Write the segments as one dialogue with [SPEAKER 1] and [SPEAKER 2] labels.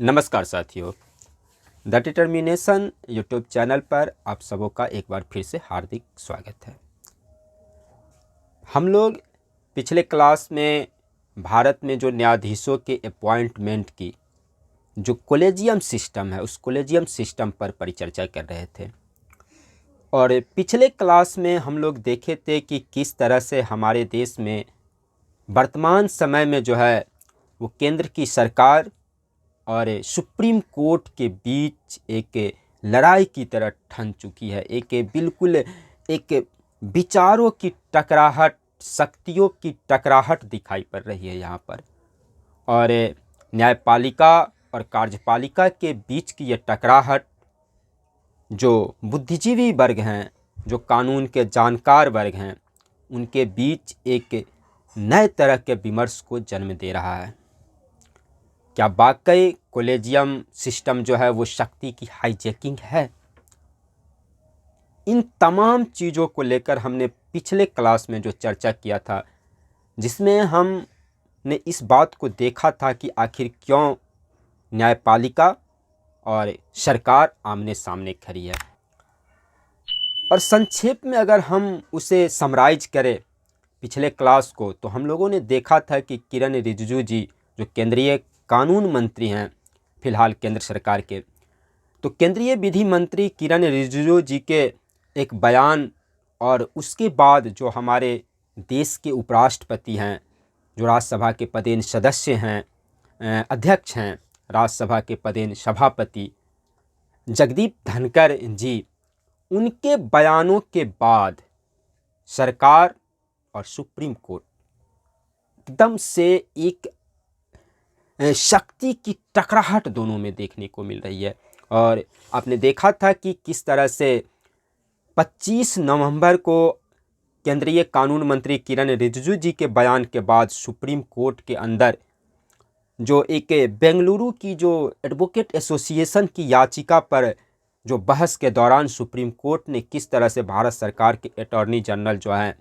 [SPEAKER 1] नमस्कार साथियों, the determination YouTube channel पर आप सबों का एक बार फिर से हार्दिक स्वागत है। हम लोग पिछले क्लास में भारत में जो न्यायाधीशों के अपॉइंटमेंट की जो कॉलेजियम सिस्टम है उस कॉलेजियम सिस्टम पर परिचर्चा कर रहे थे और पिछले क्लास में हम लोग देखे थे कि किस तरह से हमारे देश में वर्तमान समय में जो है वो केंद्र की सरकार और सुप्रीम कोर्ट के बीच एक लड़ाई की तरह ठन चुकी है। एक बिल्कुल एक विचारों की टकराहट, शक्तियों की टकराहट दिखाई पड़ रही है यहाँ पर। और न्यायपालिका और कार्यपालिका के बीच की ये टकराहट जो बुद्धिजीवी वर्ग हैं, जो कानून के जानकार वर्ग हैं, उनके बीच एक नए तरह के विमर्श को जन्म दे रहा है। क्या वाकई कॉलेजियम सिस्टम जो है वो शक्ति की हाईजैकिंग है? इन तमाम चीज़ों को लेकर हमने पिछले क्लास में जो चर्चा किया था, जिसमें हमने इस बात को देखा था कि आखिर क्यों न्यायपालिका और सरकार आमने सामने खड़ी है। और संक्षेप में अगर हम उसे समराइज करें पिछले क्लास को, तो हम लोगों ने देखा था कि किरण रिजिजू जी जो केंद्रीय कानून मंत्री हैं फिलहाल केंद्र सरकार के, तो केंद्रीय विधि मंत्री किरण रिजिजू जी के एक बयान और उसके बाद जो हमारे देश के उपराष्ट्रपति हैं, जो राज्यसभा के पदेन सदस्य हैं, अध्यक्ष हैं राज्यसभा के पदेन सभापति जगदीप धनखड़ जी, उनके बयानों के बाद सरकार और सुप्रीम कोर्ट एकदम से एक शक्ति की टकराहट दोनों में देखने को मिल रही है। और आपने देखा था कि किस तरह से 25 नवंबर को केंद्रीय कानून मंत्री किरण रिजिजू जी के बयान के बाद सुप्रीम कोर्ट के अंदर जो एक बेंगलुरु की जो एडवोकेट एसोसिएशन की याचिका पर जो बहस के दौरान सुप्रीम कोर्ट ने किस तरह से भारत सरकार के अटॉर्नी जनरल जो हैं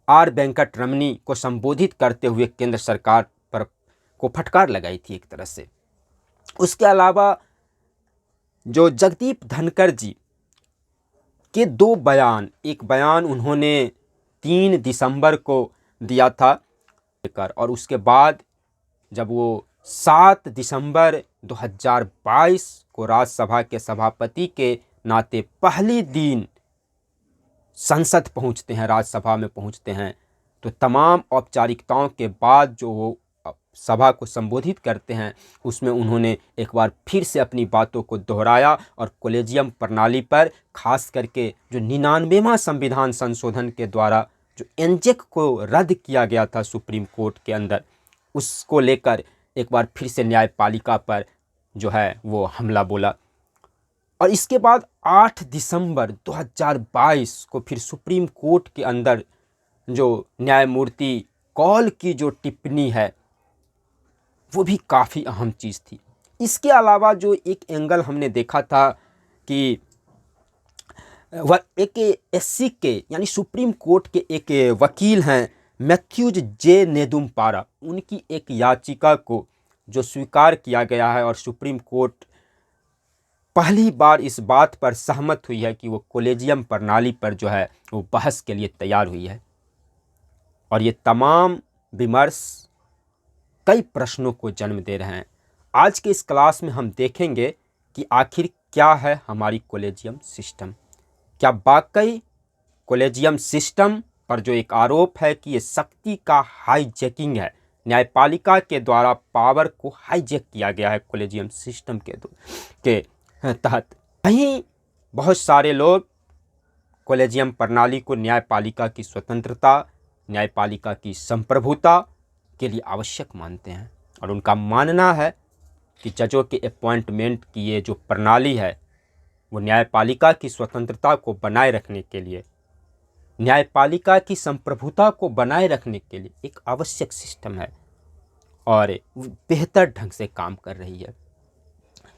[SPEAKER 1] आर वेंकट रमनी को संबोधित करते हुए केंद्र सरकार पर को फटकार लगाई थी एक तरह से। उसके अलावा जो जगदीप धनखड़ जी के दो बयान, एक बयान उन्होंने 3 दिसंबर को दिया था और उसके बाद जब वो 7 दिसंबर 2022 को राज्यसभा के सभापति के नाते पहली दिन संसद पहुंचते हैं, राज्यसभा में पहुंचते हैं, तो तमाम औपचारिकताओं के बाद जो वो सभा को संबोधित करते हैं उसमें उन्होंने एक बार फिर से अपनी बातों को दोहराया और कॉलेजियम प्रणाली पर खास करके जो 99वां संविधान संशोधन के द्वारा जो एनजेक को रद्द किया गया था सुप्रीम कोर्ट के अंदर, उसको लेकर एक बार फिर से न्यायपालिका पर जो है वो हमला बोला। और इसके बाद 8 दिसंबर 2022 को फिर सुप्रीम कोर्ट के अंदर जो न्यायमूर्ति कौल की जो टिप्पणी है वो भी काफ़ी अहम चीज़ थी। इसके अलावा जो एक एंगल हमने देखा था कि वह एक एससी के यानी सुप्रीम कोर्ट के एक वकील हैं मैथ्यूज जे नेदुम्पारा, उनकी एक याचिका को जो स्वीकार किया गया है और सुप्रीम कोर्ट पहली बार इस बात पर सहमत हुई है कि वो कॉलेजियम प्रणाली पर जो है वो बहस के लिए तैयार हुई है। और ये तमाम विमर्श कई प्रश्नों को जन्म दे रहे हैं। आज के इस क्लास में हम देखेंगे कि आखिर क्या है हमारी कॉलेजियम सिस्टम। क्या वाकई कॉलेजियम सिस्टम पर जो एक आरोप है कि ये शक्ति का हाईजैकिंग है, न्यायपालिका के द्वारा पावर को हाईजैक किया गया है कॉलेजियम सिस्टम के तहत। वहीं बहुत सारे लोग कॉलेजियम प्रणाली को न्यायपालिका की स्वतंत्रता, न्यायपालिका की संप्रभुता के लिए आवश्यक मानते हैं और उनका मानना है कि जजों के अपॉइंटमेंट की ये जो प्रणाली है वो न्यायपालिका की स्वतंत्रता को बनाए रखने के लिए, न्यायपालिका की संप्रभुता को बनाए रखने के लिए एक आवश्यक सिस्टम है और बेहतर ढंग से काम कर रही है।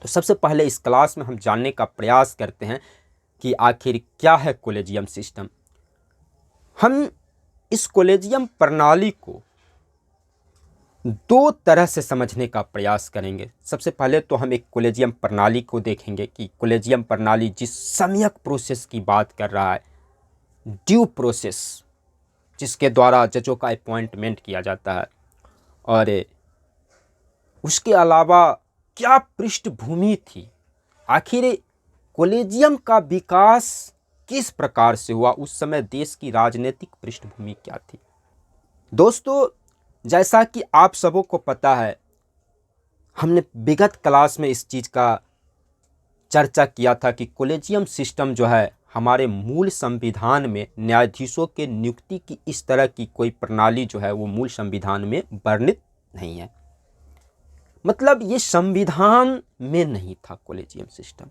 [SPEAKER 1] तो सबसे पहले इस क्लास में हम जानने का प्रयास करते हैं कि आखिर क्या है कॉलेजियम सिस्टम। हम इस कॉलेजियम प्रणाली को दो तरह से समझने का प्रयास करेंगे। सबसे पहले तो हम एक कॉलेजियम प्रणाली को देखेंगे कि कॉलेजियम प्रणाली जिस सम्यक प्रोसेस की बात कर रहा है, ड्यू प्रोसेस, जिसके द्वारा जजों का अपॉइंटमेंट किया जाता है, और उसके अलावा क्या पृष्ठभूमि थी, आखिर कॉलेजियम का विकास किस प्रकार से हुआ, उस समय देश की राजनीतिक पृष्ठभूमि क्या थी। दोस्तों, जैसा कि आप सबों को पता है, हमने विगत क्लास में इस चीज़ का चर्चा किया था कि कॉलेजियम सिस्टम जो है हमारे मूल संविधान में न्यायाधीशों के नियुक्ति की इस तरह की कोई प्रणाली जो है वो मूल संविधान में वर्णित नहीं है। मतलब ये संविधान में नहीं था कॉलेजियम सिस्टम।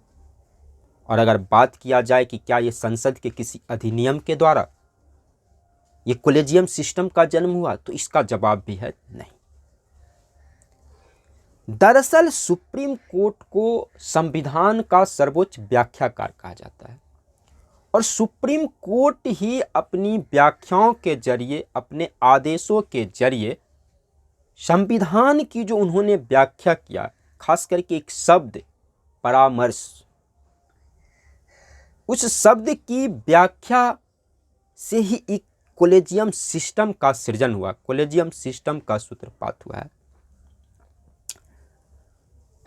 [SPEAKER 1] और अगर बात किया जाए कि क्या ये संसद के किसी अधिनियम के द्वारा ये कॉलेजियम सिस्टम का जन्म हुआ, तो इसका जवाब भी है नहीं। दरअसल सुप्रीम कोर्ट को संविधान का सर्वोच्च व्याख्याकार कहा जाता है, और सुप्रीम कोर्ट ही अपनी व्याख्याओं के जरिए, अपने आदेशों के जरिए संविधान की जो उन्होंने व्याख्या किया, खास करके एक शब्द परामर्श, उस शब्द की व्याख्या से ही एक कॉलेजियम सिस्टम का सृजन हुआ, कॉलेजियम सिस्टम का सूत्रपात हुआ है।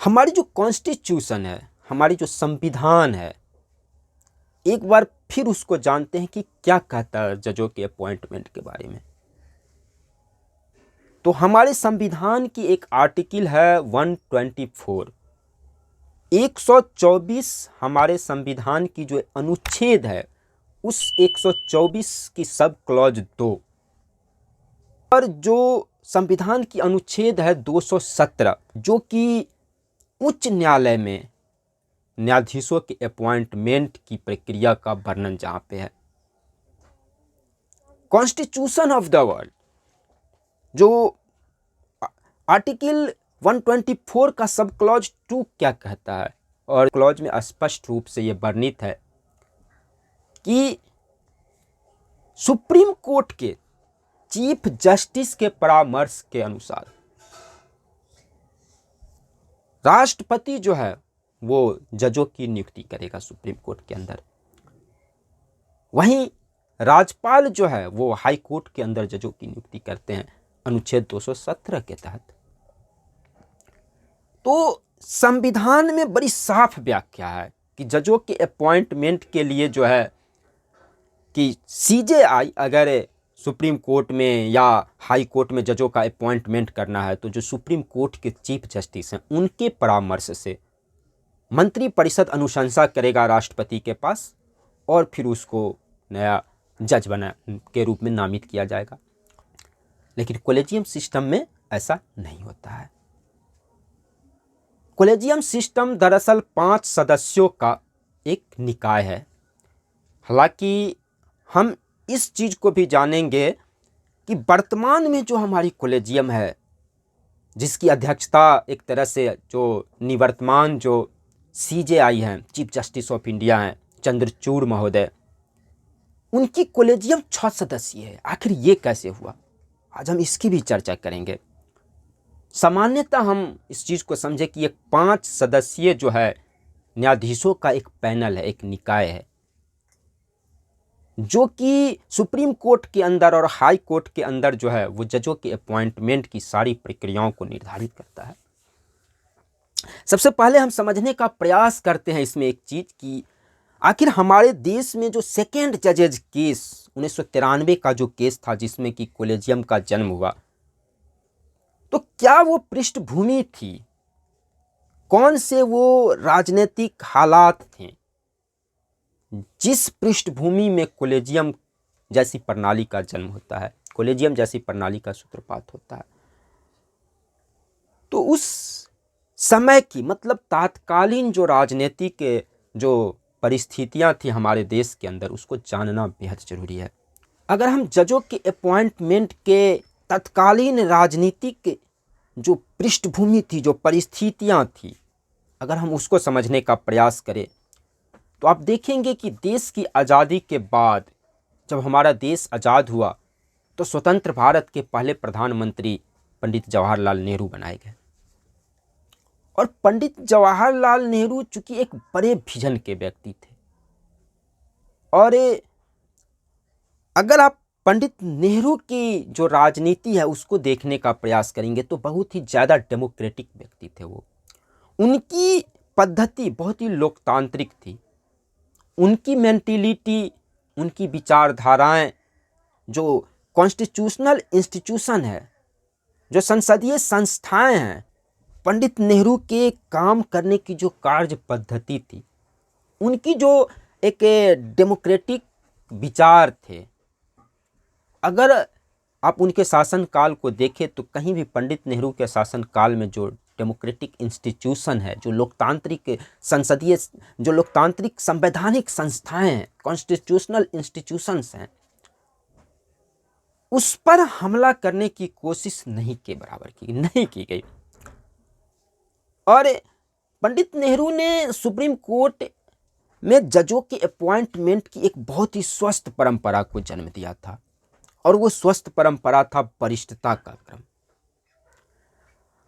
[SPEAKER 1] हमारी जो कॉन्स्टिट्यूशन है, हमारी जो संविधान है, एक बार फिर उसको जानते हैं कि क्या कहता है जजों के अपॉइंटमेंट के बारे में। तो हमारे संविधान की एक आर्टिकल है 124, 124 हमारे संविधान की जो अनुच्छेद है, उस 124 की सब क्लॉज 2, और जो संविधान की अनुच्छेद है 217, जो कि उच्च न्यायालय में न्यायाधीशों के अपॉइंटमेंट की प्रक्रिया का वर्णन जहां पे है। कॉन्स्टिट्यूशन ऑफ द वर्ल्ड जो आर्टिकल 124 का सब क्लॉज 2 क्या कहता है, और क्लॉज में स्पष्ट रूप से यह वर्णित है कि सुप्रीम कोर्ट के चीफ जस्टिस के परामर्श के अनुसार राष्ट्रपति जो है वो जजों की नियुक्ति करेगा सुप्रीम कोर्ट के अंदर। वहीं राज्यपाल जो है वो हाई कोर्ट के अंदर जजों की नियुक्ति करते हैं अनुच्छेद 217 के तहत। तो संविधान में बड़ी साफ व्याख्या है कि जजों के अपॉइंटमेंट के लिए जो है कि सीजेआई अगर सुप्रीम कोर्ट में या हाई कोर्ट में जजों का अपॉइंटमेंट करना है, तो जो सुप्रीम कोर्ट के चीफ जस्टिस हैं उनके परामर्श से मंत्री परिषद अनुशंसा करेगा राष्ट्रपति के पास, और फिर उसको नया जज बना के रूप में नामित किया जाएगा। लेकिन कॉलेजियम सिस्टम में ऐसा नहीं होता है। कॉलेजियम सिस्टम दरअसल 5 सदस्यों का एक निकाय है। हालांकि हम इस चीज को भी जानेंगे कि वर्तमान में जो हमारी कॉलेजियम है, जिसकी अध्यक्षता एक तरह से जो निवर्तमान जो सीजेआई हैं, चीफ जस्टिस ऑफ इंडिया हैं, चंद्रचूड़ महोदय, उनकी कॉलेजियम 6 सदस्यीय है। आखिर ये कैसे हुआ, आज हम इसकी भी चर्चा करेंगे। सामान्यतः हम इस चीज़ को समझे कि एक 5 सदस्यीय जो है न्यायाधीशों का एक पैनल है, एक निकाय है, जो कि सुप्रीम कोर्ट के अंदर और हाई कोर्ट के अंदर जो है वो जजों के अपॉइंटमेंट की सारी प्रक्रियाओं को निर्धारित करता है। सबसे पहले हम समझने का प्रयास करते हैं इसमें एक चीज कि आखिर हमारे देश में जो सेकेंड जजेज केस 1993 का जो केस था जिसमें कि कॉलेजियम का जन्म हुआ, तो क्या वो पृष्ठभूमि थी, कौन से वो राजनीतिक हालात थे जिस पृष्ठभूमि में कॉलेजियम जैसी प्रणाली का जन्म होता है, कॉलेजियम जैसी प्रणाली का सूत्रपात होता है। तो उस समय की मतलब तात्कालीन जो राजनीतिक जो परिस्थितियां थी हमारे देश के अंदर, उसको जानना बेहद जरूरी है। अगर हम जजों के अपॉइंटमेंट के तत्कालीन राजनीतिक जो पृष्ठभूमि थी, जो परिस्थितियां थी, अगर हम उसको समझने का प्रयास करें तो आप देखेंगे कि देश की आज़ादी के बाद जब हमारा देश आज़ाद हुआ तो स्वतंत्र भारत के पहले प्रधानमंत्री पंडित जवाहरलाल नेहरू बनाए गए। और पंडित जवाहरलाल नेहरू चूंकि एक बड़े विजन के व्यक्ति थे, और अगर आप पंडित नेहरू की जो राजनीति है उसको देखने का प्रयास करेंगे तो बहुत ही ज़्यादा डेमोक्रेटिक व्यक्ति थे वो। उनकी पद्धति बहुत ही लोकतांत्रिक थी। उनकी मेंटिलिटी, उनकी विचारधाराएं, जो कॉन्स्टिट्यूशनल इंस्टीट्यूशन है, जो संसदीय संस्थाएं हैं, पंडित नेहरू के काम करने की जो कार्य पद्धति थी, उनकी जो एक डेमोक्रेटिक विचार थे, अगर आप उनके शासनकाल को देखें तो कहीं भी पंडित नेहरू के शासनकाल में जो डेमोक्रेटिक इंस्टीट्यूशन है, जो लोकतांत्रिक संसदीय, जो लोकतांत्रिक संवैधानिक संस्थाएं हैं, कॉन्स्टिट्यूशनल इंस्टीट्यूशंस हैं, उस पर हमला करने की कोशिश नहीं की गई। और पंडित नेहरू ने सुप्रीम कोर्ट में जजों के अपॉइंटमेंट की एक बहुत ही स्वस्थ परंपरा को जन्म दिया था, और वो स्वस्थ परंपरा था वरिष्ठता का क्रम।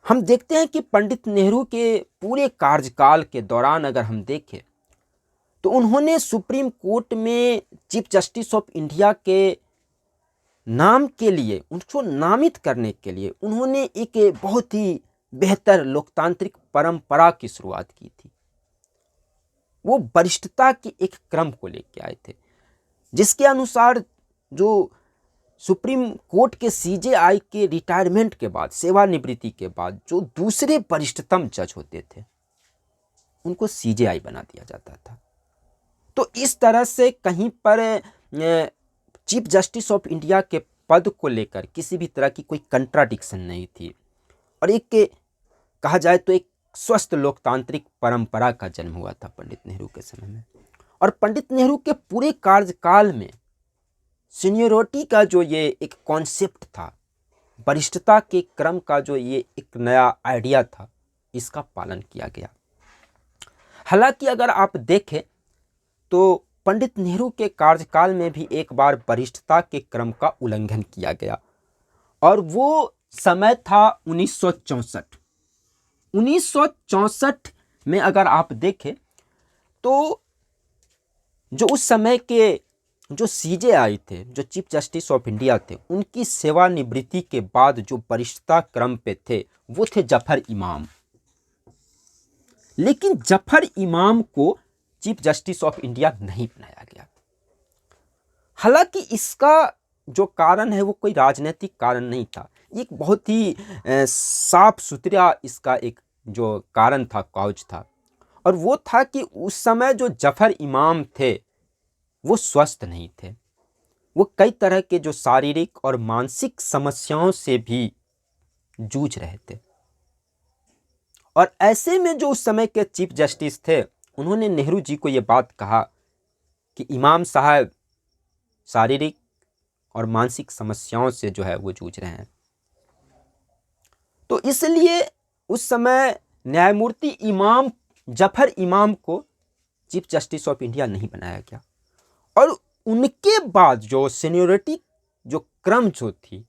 [SPEAKER 1] हम देखते हैं कि पंडित नेहरू के पूरे कार्यकाल के दौरान अगर हम देखें तो उन्होंने सुप्रीम कोर्ट में चीफ जस्टिस ऑफ इंडिया के नाम के लिए, उनको नामित करने के लिए उन्होंने एक बहुत ही बेहतर लोकतांत्रिक परंपरा की शुरुआत की थी। वो वरिष्ठता की एक क्रम को लेकर आए थे, जिसके अनुसार जो सुप्रीम कोर्ट के सीजेआई के रिटायरमेंट के बाद, सेवानिवृत्ति के बाद, जो दूसरे वरिष्ठतम जज होते थे उनको सीजेआई बना दिया जाता था। तो इस तरह से कहीं पर चीफ जस्टिस ऑफ इंडिया के पद को लेकर किसी भी तरह की कोई कंट्राडिक्शन नहीं थी, और एक कहा जाए तो एक स्वस्थ लोकतांत्रिक परंपरा का जन्म हुआ था पंडित नेहरू के समय में। और पंडित नेहरू के पूरे कार्यकाल में सीनियरिटी का जो ये एक कॉन्सेप्ट था, वरिष्ठता के क्रम का जो ये एक नया आइडिया था, इसका पालन किया गया। हालांकि अगर आप देखें तो पंडित नेहरू के कार्यकाल में भी एक बार वरिष्ठता के क्रम का उल्लंघन किया गया, और वो समय था 1964। 1964 में अगर आप देखें तो जो उस समय के जो सीजेआई थे, जो चीफ जस्टिस ऑफ इंडिया थे, उनकी सेवानिवृत्ति के बाद जो वरिष्ठता क्रम पे थे वो थे जफर इमाम। लेकिन जफर इमाम को चीफ जस्टिस ऑफ इंडिया नहीं बनाया गया। हालांकि इसका जो कारण है वो कोई राजनीतिक कारण नहीं था, एक बहुत ही साफ सुथरा इसका एक जो कारण था, कॉज था, और वो था कि उस समय जो जफर इमाम थे वो स्वस्थ नहीं थे। वो कई तरह के जो शारीरिक और मानसिक समस्याओं से भी जूझ रहे थे, और ऐसे में जो उस समय के चीफ जस्टिस थे उन्होंने नेहरू जी को ये बात कहा कि इमाम साहब शारीरिक और मानसिक समस्याओं से जो है वो जूझ रहे हैं। तो इसलिए उस समय न्यायमूर्ति इमाम जफर इमाम को चीफ जस्टिस ऑफ इंडिया नहीं बनाया गया, और उनके बाद जो सीनियरिटी जो क्रम जो थी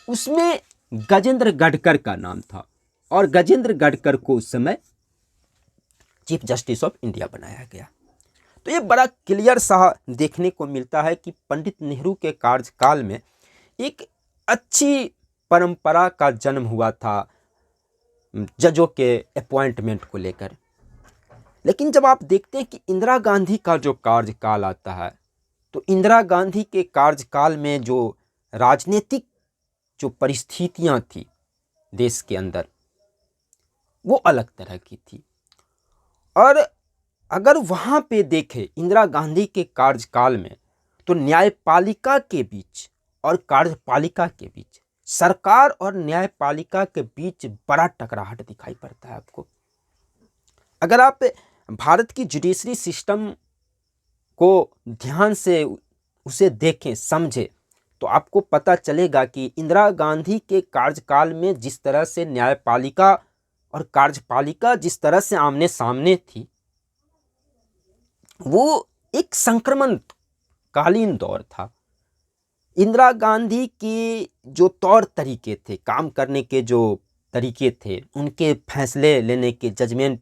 [SPEAKER 1] उसमें गजेंद्र गडकर का नाम था, और गजेंद्र गडकर को उस समय चीफ जस्टिस ऑफ इंडिया बनाया गया। तो ये बड़ा क्लियर सा देखने को मिलता है कि पंडित नेहरू के कार्यकाल में एक अच्छी परंपरा का जन्म हुआ था जजों के अपॉइंटमेंट को लेकर। लेकिन जब आप देखते हैं कि इंदिरा गांधी का जो कार्यकाल आता है तो इंदिरा गांधी के कार्यकाल में जो राजनीतिक जो परिस्थितियां थी देश के अंदर वो अलग तरह की थी। और अगर वहाँ पे देखें इंदिरा गांधी के कार्यकाल में तो न्यायपालिका के बीच और कार्यपालिका के बीच, सरकार और न्यायपालिका के बीच बड़ा टकराहट दिखाई पड़ता है आपको। अगर आप भारत की जुडिशरी सिस्टम को ध्यान से उसे देखें, समझें, तो आपको पता चलेगा कि इंदिरा गांधी के कार्यकाल में जिस तरह से न्यायपालिका और कार्यपालिका जिस तरह से आमने सामने थी, वो एक संक्रमण कालीन दौर था। इंदिरा गांधी के जो तौर तरीके थे, काम करने के जो तरीके थे, उनके फैसले लेने के, जजमेंट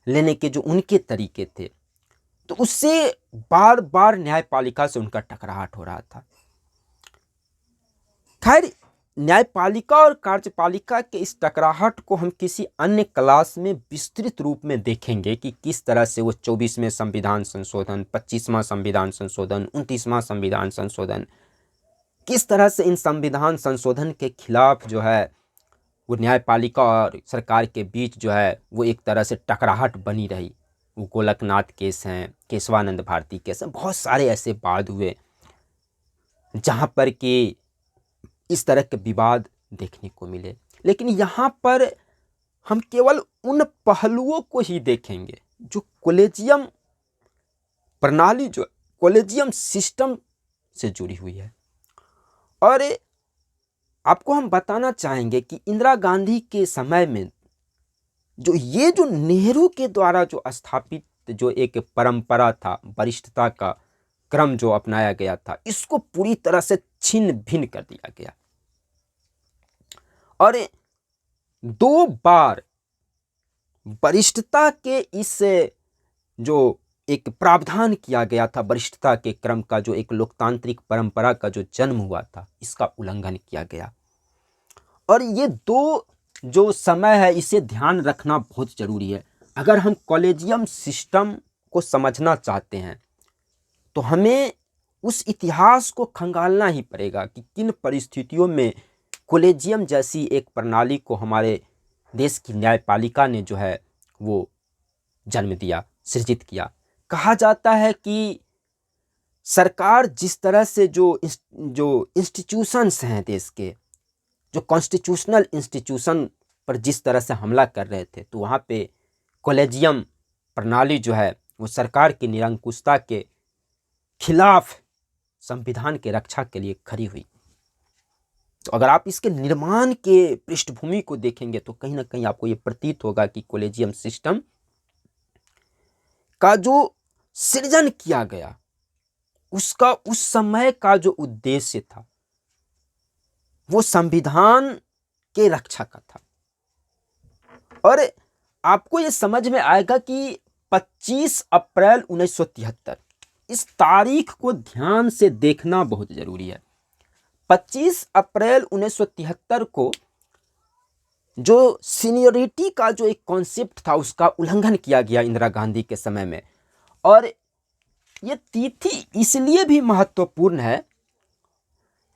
[SPEAKER 1] लेने के जो उनके तरीके थे, तो उससे बार बार न्यायपालिका से उनका टकराहट हो रहा था। खैर, न्यायपालिका और कार्यपालिका के इस टकराहट को हम किसी अन्य क्लास में विस्तृत रूप में देखेंगे कि किस तरह से वो 24वें संविधान संशोधन, 25वां संविधान संशोधन, 29वां संविधान संशोधन, किस तरह से इन संविधान संशोधन के खिलाफ जो है वो न्यायपालिका और सरकार के बीच जो है वो एक तरह से टकराहट बनी रही। वो गोलकनाथ केस हैं, केशवानंद भारती केस हैं, बहुत सारे ऐसे वाद हुए जहाँ पर कि इस तरह के विवाद देखने को मिले। लेकिन यहाँ पर हम केवल उन पहलुओं को ही देखेंगे जो कॉलेजियम प्रणाली, जो कॉलेजियम सिस्टम से जुड़ी हुई है। और आपको हम बताना चाहेंगे कि इंदिरा गांधी के समय में जो नेहरू के द्वारा जो स्थापित जो एक परंपरा था, वरिष्ठता का क्रम जो अपनाया गया था, इसको पूरी तरह से छिन्न भिन्न कर दिया गया। और 2 बार वरिष्ठता के इस जो एक प्रावधान किया गया था, वरिष्ठता के क्रम का जो एक लोकतांत्रिक परंपरा का जो जन्म हुआ था, इसका उल्लंघन किया गया। और ये 2 जो समय है, इसे ध्यान रखना बहुत जरूरी है। अगर हम कॉलेजियम सिस्टम को समझना चाहते हैं तो हमें उस इतिहास को खंगालना ही पड़ेगा कि किन परिस्थितियों में कॉलेजियम जैसी एक प्रणाली को हमारे देश की न्यायपालिका ने जो है वो जन्म दिया, सृजित किया। कहा जाता है कि सरकार जिस तरह से जो इंस्टीट्यूशंस हैं देश के, जो कॉन्स्टिट्यूशनल इंस्टीट्यूशन पर जिस तरह से हमला कर रहे थे, तो वहाँ पे कॉलेजियम प्रणाली जो है वो सरकार की निरंकुशता के खिलाफ संविधान के रक्षा के लिए खड़ी हुई। तो अगर आप इसके निर्माण के पृष्ठभूमि को देखेंगे तो कहीं ना कहीं आपको ये प्रतीत होगा कि कॉलेजियम सिस्टम का जो सृजन किया गया, उसका उस समय का जो उद्देश्य था वो संविधान के रक्षा का था। और आपको ये समझ में आएगा कि 25 अप्रैल 1973, इस तारीख को ध्यान से देखना बहुत जरूरी है। 25 अप्रैल 1973 को जो सीनियरिटी का जो एक कॉन्सेप्ट था, उसका उल्लंघन किया गया इंदिरा गांधी के समय में। और ये तिथि इसलिए भी महत्वपूर्ण है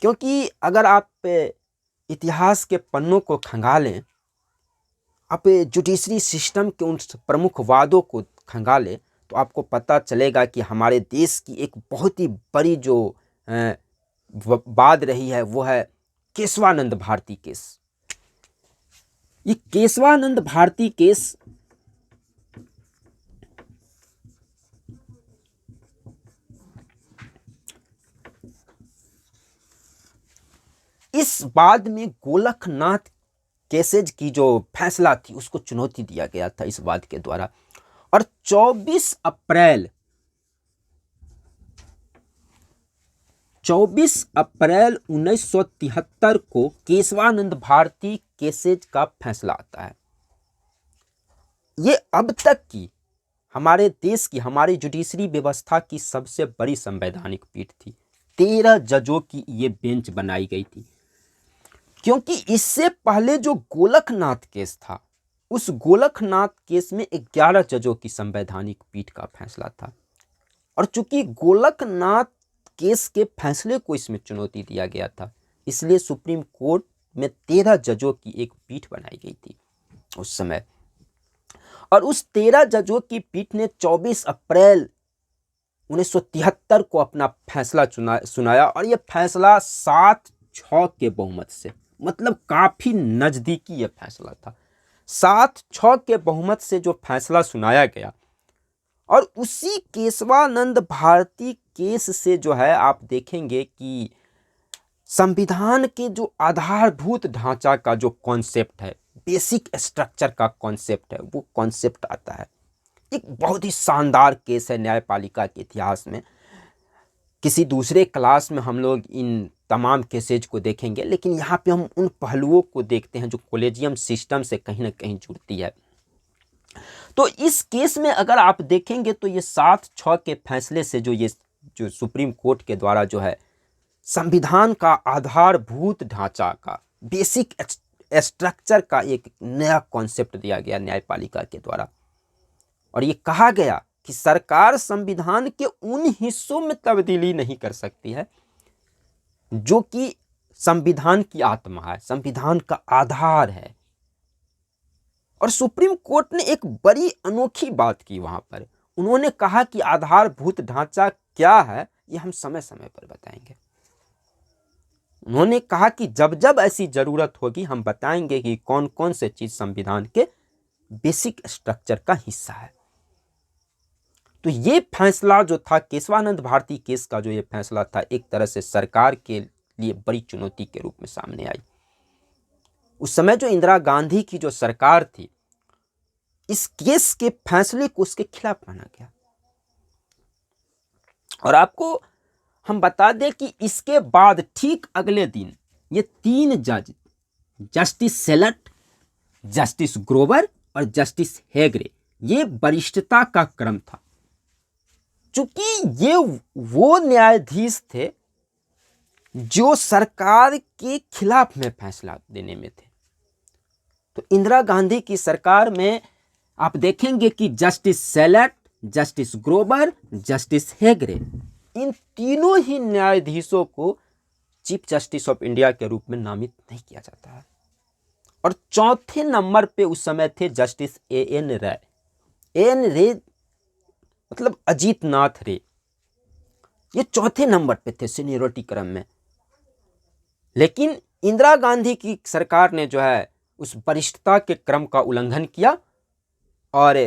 [SPEAKER 1] क्योंकि अगर आप इतिहास के पन्नों को खंगालें, आप जुडिशरी सिस्टम के उन प्रमुख वादों को खंगालें, तो आपको पता चलेगा कि हमारे देश की एक बहुत ही बड़ी जो वाद रही है वो है केशवानंद भारती केस। ये केशवानंद भारती केस इस बाद में गोलकनाथ केसेज की जो फैसला थी उसको चुनौती दिया गया था इस वाद के द्वारा। और 24 अप्रैल 1973 को केशवानंद भारती केसेज का फैसला आता है। ये अब तक की हमारे देश की, हमारी जुडिशरी व्यवस्था की सबसे बड़ी संवैधानिक पीठ थी। 13 जजों की ये बेंच बनाई गई थी, क्योंकि इससे पहले जो गोलकनाथ केस था, उस गोलकनाथ केस में 11 जजों की संवैधानिक पीठ का फैसला था। और चूंकि गोलकनाथ केस के फैसले को इसमें चुनौती दिया गया था, इसलिए सुप्रीम कोर्ट में 13 जजों की एक पीठ बनाई गई थी उस समय। और उस 13 जजों की पीठ ने 24 अप्रैल 1973 को अपना फैसला सुनाया। और यह फैसला 7-6 के बहुमत से, मतलब काफी नजदीकी यह फैसला था। 7-6 के बहुमत से जो फैसला सुनाया गया, और उसी केशवानंद भारती केस से जो है आप देखेंगे कि संविधान के जो आधारभूत ढांचा का जो कॉन्सेप्ट है, बेसिक स्ट्रक्चर का कॉन्सेप्ट है, वो कॉन्सेप्ट आता है। एक बहुत ही शानदार केस है न्यायपालिका के इतिहास में किसी दूसरे क्लास में हम लोग इन तमाम केसेज को देखेंगे, लेकिन यहाँ पे हम उन पहलुओं को देखते हैं जो कॉलेजियम सिस्टम से कहीं ना कहीं जुड़ती है। तो इस केस में अगर आप देखेंगे तो ये 7-6 के फैसले से जो सुप्रीम कोर्ट के द्वारा जो है संविधान का आधारभूत ढांचा का, बेसिक स्ट्रक्चर का एक नया कॉन्सेप्ट दिया गया न्यायपालिका के द्वारा। और ये कहा गया कि सरकार संविधान के उन हिस्सों में तब्दीली नहीं कर सकती है जो कि संविधान की आत्मा है, संविधान का आधार है। और सुप्रीम कोर्ट ने एक बड़ी अनोखी बात की वहां पर। उन्होंने कहा कि आधारभूत ढांचा क्या है ये हम समय समय पर बताएंगे। उन्होंने कहा कि जब जब ऐसी जरूरत होगी हम बताएंगे कि कौन कौन से चीज संविधान के बेसिक स्ट्रक्चर का हिस्सा है। तो ये फैसला जो था केशवानंद भारती केस का, जो ये फैसला था, एक तरह से सरकार के लिए बड़ी चुनौती के रूप में सामने आई। उस समय जो इंदिरा गांधी की जो सरकार थी, इस केस के फैसले को उसके खिलाफ माना गया। और आपको हम बता दें कि इसके बाद ठीक अगले दिन ये 3 जज, जस्टिस सेलट, जस्टिस ग्रोवर और जस्टिस हेगड़े, ये वरिष्ठता का क्रम था। चूंकि ये वो न्यायाधीश थे जो सरकार के खिलाफ में फैसला देने में थे। तो इंदिरा गांधी की सरकार में आप देखेंगे कि justice Shelat, justice Grover, justice Hegde, इन तीनों ही न्यायाधीशों को चीफ जस्टिस ऑफ इंडिया के रूप में नामित नहीं किया जाता है। और चौथे नंबर पे उस समय थे जस्टिस एएन रे। एएन रे मतलब अजीत नाथ रे, ये चौथे नंबर पे थे सीनियरिटी क्रम में। लेकिन इंदिरा गांधी की सरकार ने जो है उस वरिष्ठता के क्रम का उल्लंघन किया और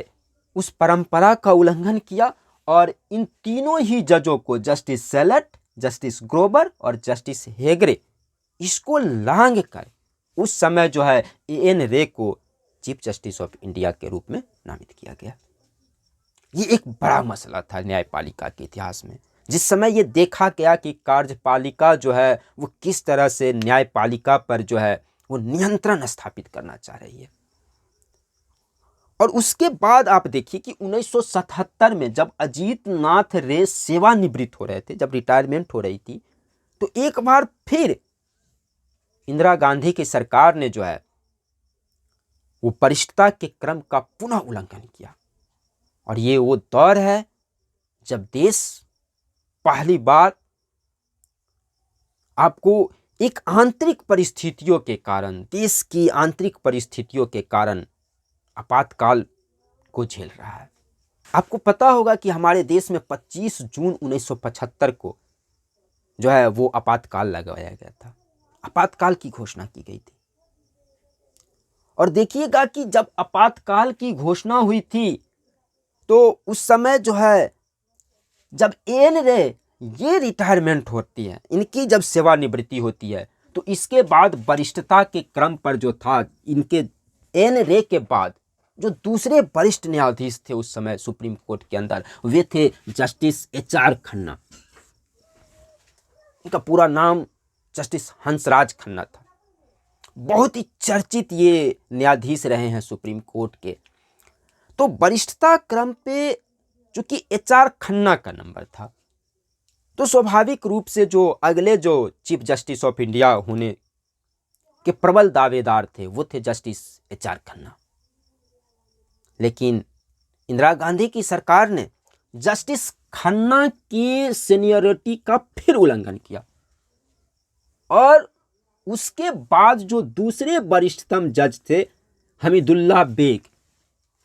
[SPEAKER 1] उस परंपरा का उल्लंघन किया और इन तीनों ही जजों को, जस्टिस सेलट, जस्टिस ग्रोवर और जस्टिस हेगड़े, इसको लांघ कर उस समय जो है एएन रे को चीफ जस्टिस ऑफ इंडिया के रूप में नामित किया गया। ये एक बड़ा मसला था न्यायपालिका के इतिहास में, जिस समय ये देखा गया कि कार्यपालिका जो है वो किस तरह से न्यायपालिका पर जो है वो नियंत्रण स्थापित करना चाह रही है। और उसके बाद आप देखिए कि 1977 में जब अजीत नाथ रे सेवानिवृत्त हो रहे थे, जब रिटायरमेंट हो रही थी, तो एक बार फिर इंदिरा गांधी की सरकार ने जो है वो वरिष्ठता के क्रम का पुनः उल्लंघन किया। और ये वो दौर है जब देश पहली बार आपको एक आंतरिक परिस्थितियों के कारण, देश की आंतरिक परिस्थितियों के कारण आपातकाल को झेल रहा है। आपको पता होगा कि हमारे देश में 25 जून 1975 को जो है वो आपातकाल लगाया गया था, आपातकाल की घोषणा की गई थी। और देखिएगा कि जब आपातकाल की घोषणा हुई थी तो उस समय जो है जब एएन रे ये रिटायरमेंट होती है, इनकी जब सेवानिवृत्ति होती है, तो इसके बाद वरिष्ठता के क्रम पर जो था, इनके एएन रे के बाद जो दूसरे वरिष्ठ न्यायाधीश थे उस समय सुप्रीम कोर्ट के अंदर, वे थे जस्टिस एचआर खन्ना। इनका पूरा नाम जस्टिस हंसराज खन्ना था। बहुत ही चर्चित ये न्यायाधीश रहे हैं सुप्रीम कोर्ट के। तो वरिष्ठता क्रम पे चूंकि एचआर खन्ना का नंबर था, तो स्वाभाविक रूप से जो अगले जो चीफ जस्टिस ऑफ इंडिया होने के प्रबल दावेदार थे वो थे जस्टिस एचआर खन्ना। लेकिन इंदिरा गांधी की सरकार ने जस्टिस खन्ना की सीनियरिटी का फिर उल्लंघन किया और उसके बाद जो दूसरे वरिष्ठतम जज थे हमीदुल्ला बेग,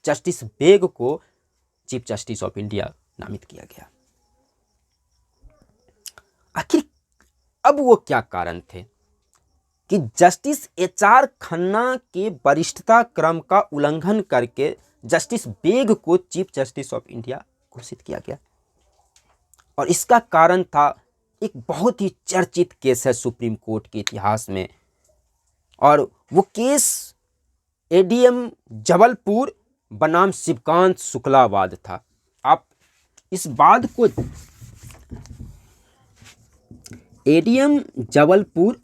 [SPEAKER 1] जस्टिस बेग को चीफ जस्टिस ऑफ इंडिया नामित किया गया। आखिर अब वो क्या कारण थे कि जस्टिस एचआर खन्ना के वरिष्ठता क्रम का उल्लंघन करके जस्टिस बेग को चीफ जस्टिस ऑफ इंडिया घोषित किया गया? और इसका कारण था एक बहुत ही चर्चित केस है सुप्रीम कोर्ट के इतिहास में, और वो केस एडीएम जबलपुर बनाम शिवकांत शुक्लावाद था। आप इस बात को एडीएम जबलपुर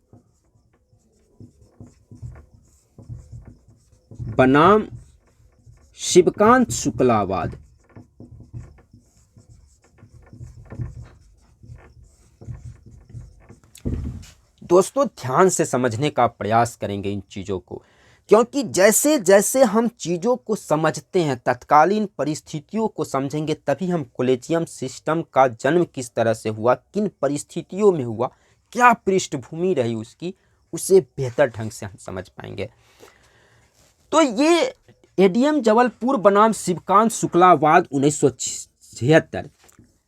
[SPEAKER 1] बनाम शिवकांत शुक्लावाद। दोस्तों ध्यान से समझने का प्रयास करेंगे इन चीज़ों को, क्योंकि जैसे जैसे हम चीज़ों को समझते हैं, तत्कालीन परिस्थितियों को समझेंगे, तभी हम कॉलेजियम सिस्टम का जन्म किस तरह से हुआ, किन परिस्थितियों में हुआ, क्या पृष्ठभूमि रही उसकी, उसे बेहतर ढंग से हम समझ पाएंगे। तो ये एडीएम जबलपुर बनाम शिवकांत शुक्लावाद 1976,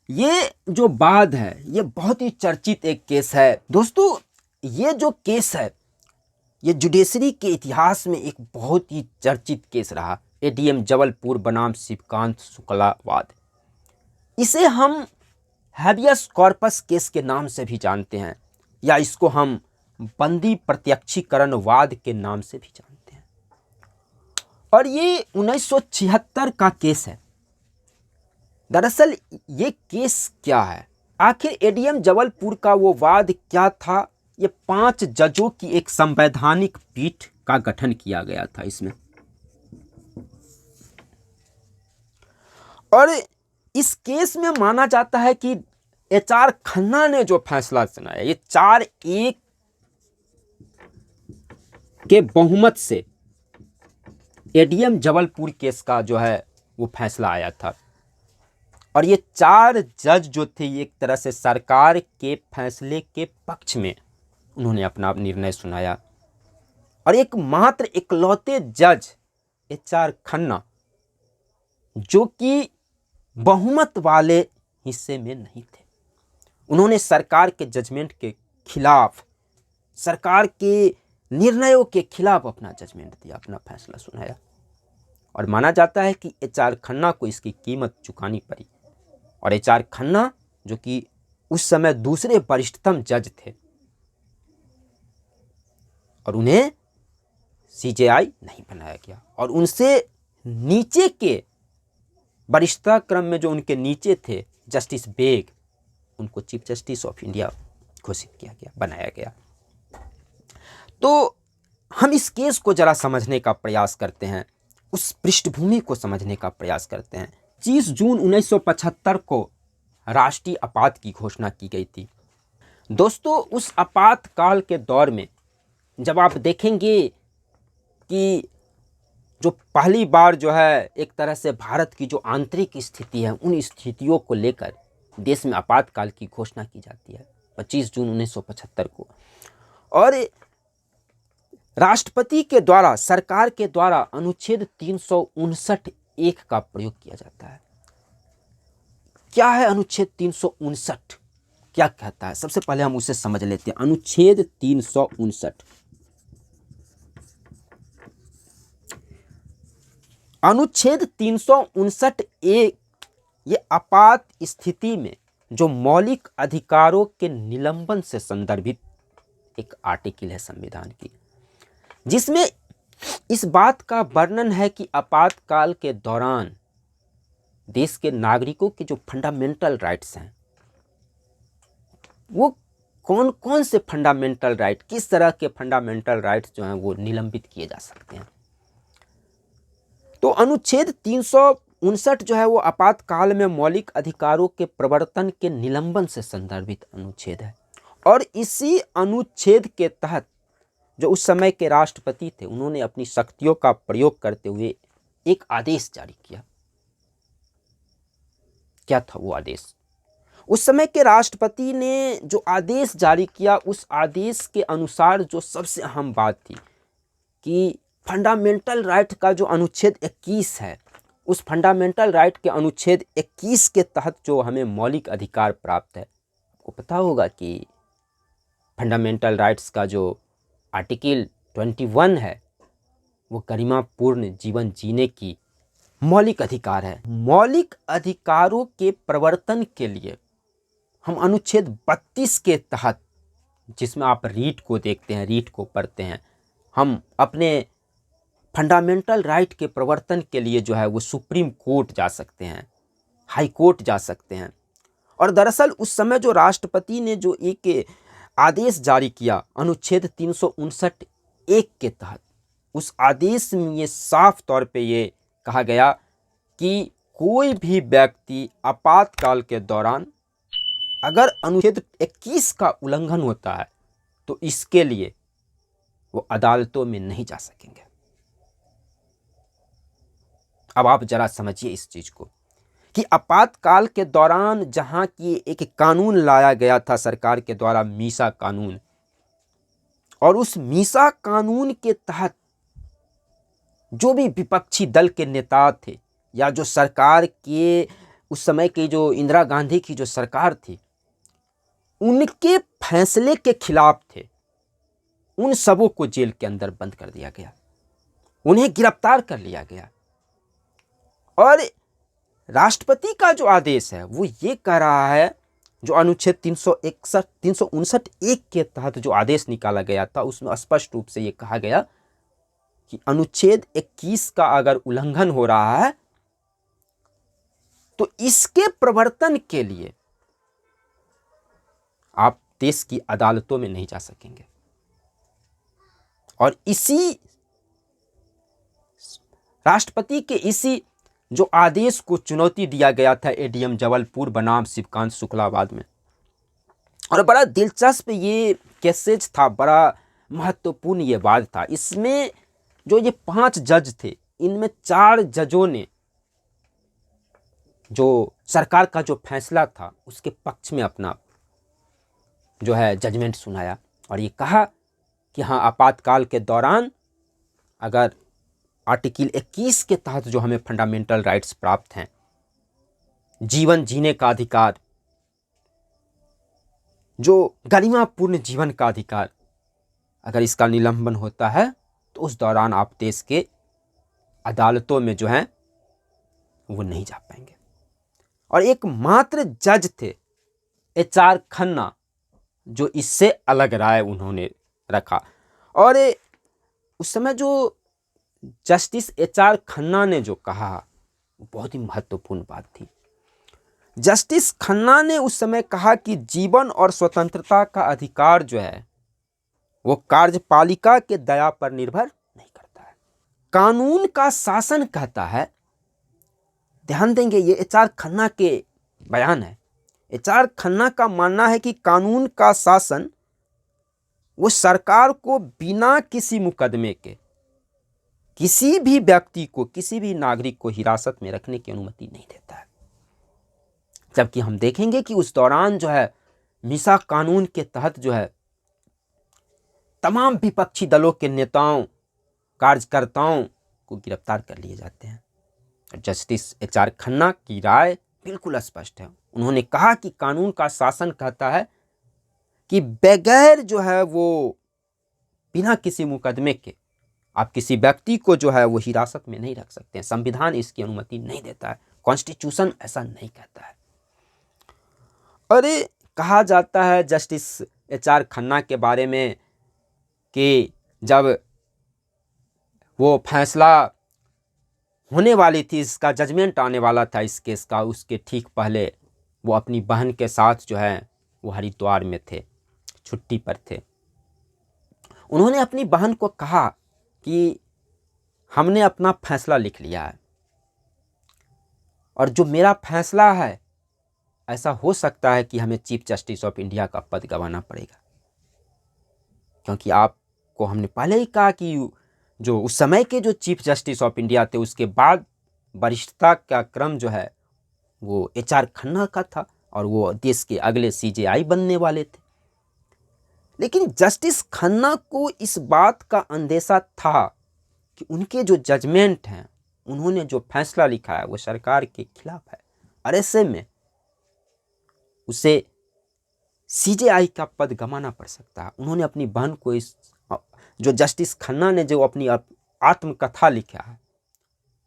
[SPEAKER 1] ये जो वाद है ये बहुत ही चर्चित एक केस है। दोस्तों ये जो केस है ये जुडिशरी के इतिहास में एक बहुत ही चर्चित केस रहा, एडीएम जबलपुर बनाम शिवकांत शुक्लावाद। इसे हम हैबियस कॉर्पस केस के नाम से भी जानते हैं, या इसको हम बंदी प्रत्यक्षीकरण वाद के नाम से भी जानते हैं। और ये 1976 का केस है। दरअसल ये केस क्या है, आखिर एडीएम जबलपुर का वो वाद क्या था? ये 5 जजों की एक संवैधानिक पीठ का गठन किया गया था इसमें, और इस केस में माना जाता है कि एचआर खन्ना ने जो फैसला सुनाया, ये 4-1 के बहुमत से एडीएम जबलपुर केस का जो है वो फैसला आया था। और ये 4 जज जो थे ये एक तरह से सरकार के फैसले के पक्ष में उन्होंने अपना निर्णय सुनाया, और एक मात्र इकलौते जज एचआर खन्ना जो कि बहुमत वाले हिस्से में नहीं थे, उन्होंने सरकार के जजमेंट के खिलाफ, सरकार के निर्णयों के खिलाफ अपना जजमेंट दिया, अपना फैसला सुनाया। और माना जाता है कि एचआर खन्ना को इसकी कीमत चुकानी पड़ी। और एचआर खन्ना जो कि उस समय दूसरे वरिष्ठतम जज थे, और उन्हें सीजेआई नहीं बनाया गया, और उनसे नीचे के वरिष्ठता क्रम में जो उनके नीचे थे जस्टिस बेग, उनको चीफ जस्टिस ऑफ इंडिया घोषित किया गया, बनाया गया। तो हम इस केस को जरा समझने का प्रयास करते हैं, उस पृष्ठभूमि को समझने का प्रयास करते हैं। 25 जून 1975 को राष्ट्रीय आपात की घोषणा की गई थी। दोस्तों उस आपातकाल के दौर में जब आप देखेंगे कि जो पहली बार जो है एक तरह से भारत की जो आंतरिक स्थिति है, उन स्थितियों को लेकर देश में आपातकाल की घोषणा की जाती है 25 जून 1975 को, और राष्ट्रपति के द्वारा, सरकार के द्वारा अनुच्छेद 359(1) का प्रयोग किया जाता है। क्या है अनुच्छेद 359? क्या कहता है? सबसे पहले हम उसे समझ लेते हैं। अनुच्छेद 359, अनुच्छेद 359(1) ये आपात स्थिति में जो मौलिक अधिकारों के निलंबन से संदर्भित एक आर्टिकल है संविधान की, जिसमें इस बात का वर्णन है कि आपातकाल के दौरान देश के नागरिकों के जो फंडामेंटल राइट्स हैं, वो कौन कौन से फंडामेंटल राइट, किस तरह के फंडामेंटल राइट्स जो हैं वो निलंबित किए जा सकते हैं। तो अनुच्छेद 359 जो है वो आपातकाल में मौलिक अधिकारों के प्रवर्तन के निलंबन से संदर्भित अनुच्छेद है। और इसी अनुच्छेद के तहत जो उस समय के राष्ट्रपति थे, उन्होंने अपनी शक्तियों का प्रयोग करते हुए एक आदेश जारी किया। क्या था वो आदेश? उस समय के राष्ट्रपति ने जो आदेश जारी किया, उस आदेश के अनुसार जो सबसे अहम बात थी कि फंडामेंटल राइट का जो अनुच्छेद 21 है, उस फंडामेंटल राइट के अनुच्छेद 21 के तहत जो हमें मौलिक अधिकार प्राप्त है। आपको पता होगा कि फंडामेंटल राइट्स का जो आर्टिकल 21 है वो गरिमापूर्ण जीवन जीने की मौलिक अधिकार है। मौलिक अधिकारों के प्रवर्तन के लिए हम अनुच्छेद 32 के तहत, जिसमें आप रीट को देखते हैं, रीट को पढ़ते हैं, हम अपने फंडामेंटल राइट के प्रवर्तन के लिए जो है वो सुप्रीम कोर्ट जा सकते हैं, हाई कोर्ट जा सकते हैं। और दरअसल उस समय जो राष्ट्रपति ने जो एक आदेश जारी किया अनुच्छेद 359(1) के तहत। उस आदेश में ये साफ तौर पे ये कहा गया कि कोई भी व्यक्ति आपातकाल के दौरान अगर अनुच्छेद 21 का उल्लंघन होता है तो इसके लिए वो अदालतों में नहीं जा सकेंगे। अब आप जरा समझिए इस चीज को कि आपातकाल के दौरान जहां की एक कानून लाया गया था सरकार के द्वारा, मीसा कानून, और उस मीसा कानून के तहत जो भी विपक्षी दल के नेता थे या जो सरकार के उस समय की जो इंदिरा गांधी की जो सरकार थी उनके फैसले के खिलाफ थे, उन सबों को जेल के अंदर बंद कर दिया गया, उन्हें गिरफ्तार कर लिया गया। और राष्ट्रपति का जो आदेश है वो ये कह रहा है, जो अनुच्छेद 359(1) के तहत जो आदेश निकाला गया था उसमें स्पष्ट रूप से ये कहा गया कि अनुच्छेद 21 का अगर उल्लंघन हो रहा है तो इसके प्रवर्तन के लिए आप देश की अदालतों में नहीं जा सकेंगे। और इसी राष्ट्रपति के इसी जो आदेश को चुनौती दिया गया था एडीएम जबलपुर बनाम शिवकांत शुक्लाबाद में। और बड़ा दिलचस्प ये केसेज था, बड़ा महत्वपूर्ण ये बात था। इसमें जो ये 5 जज थे, इनमें 4 जजों ने जो सरकार का जो फैसला था उसके पक्ष में अपना जो है जजमेंट सुनाया और ये कहा कि हाँ, आपातकाल के दौरान अगर आर्टिकल 21 के तहत जो हमें फंडामेंटल राइट्स प्राप्त हैं, जीवन जीने का अधिकार, जो गरिमापूर्ण जीवन का अधिकार, अगर इसका निलंबन होता है तो उस दौरान आप देश के अदालतों में जो है वो नहीं जा पाएंगे। और एक मात्र जज थे HR खन्ना, जो इससे अलग राय उन्होंने रखा। और उस समय जो जस्टिस HR खन्ना ने जो कहा वो बहुत ही महत्वपूर्ण बात थी। जस्टिस खन्ना ने उस समय कहा कि जीवन और स्वतंत्रता का अधिकार जो है वो कार्यपालिका के दया पर निर्भर नहीं करता है, कानून का शासन कहता है। ध्यान देंगे, ये HR खन्ना के बयान है। HR खन्ना का मानना है कि कानून का शासन वो सरकार को बिना किसी मुकदमे के किसी भी व्यक्ति को, किसी भी नागरिक को हिरासत में रखने की अनुमति नहीं देता है। जबकि हम देखेंगे कि उस दौरान जो है मीसा कानून के तहत जो है तमाम विपक्षी दलों के नेताओं, कार्यकर्ताओं को गिरफ्तार कर लिए जाते हैं। जस्टिस HR खन्ना की राय बिल्कुल स्पष्ट है। उन्होंने कहा कि कानून का शासन कहता है कि बगैर जो है वो बिना किसी मुकदमे के आप किसी व्यक्ति को जो है वो हिरासत में नहीं रख सकते हैं। संविधान इसकी अनुमति नहीं देता है, कॉन्स्टिट्यूशन ऐसा नहीं कहता है। और कहा जाता है जस्टिस HR खन्ना के बारे में कि जब वो फैसला होने वाली थी, इसका जजमेंट आने वाला था इस केस का, उसके ठीक पहले वो अपनी बहन के साथ जो है वो हरिद्वार में थे, छुट्टी पर थे। उन्होंने अपनी बहन को कहा कि हमने अपना फैसला लिख लिया है और जो मेरा फैसला है ऐसा हो सकता है कि हमें चीफ जस्टिस ऑफ इंडिया का पद गंवाना पड़ेगा, क्योंकि आपको हमने पहले ही कहा कि जो उस समय के जो चीफ जस्टिस ऑफ इंडिया थे उसके बाद वरिष्ठता का क्रम जो है वो HR खन्ना का था और वो देश के अगले CJI बनने वाले थे। लेकिन जस्टिस खन्ना को इस बात का अंदेशा था कि उनके जो जजमेंट हैं, उन्होंने जो फैसला लिखा है वो सरकार के खिलाफ है और ऐसे में उसे CJI का पद गंवाना पड़ सकता है। उन्होंने अपनी बहन को इस जो जस्टिस खन्ना ने जो अपनी आत्मकथा लिखा है,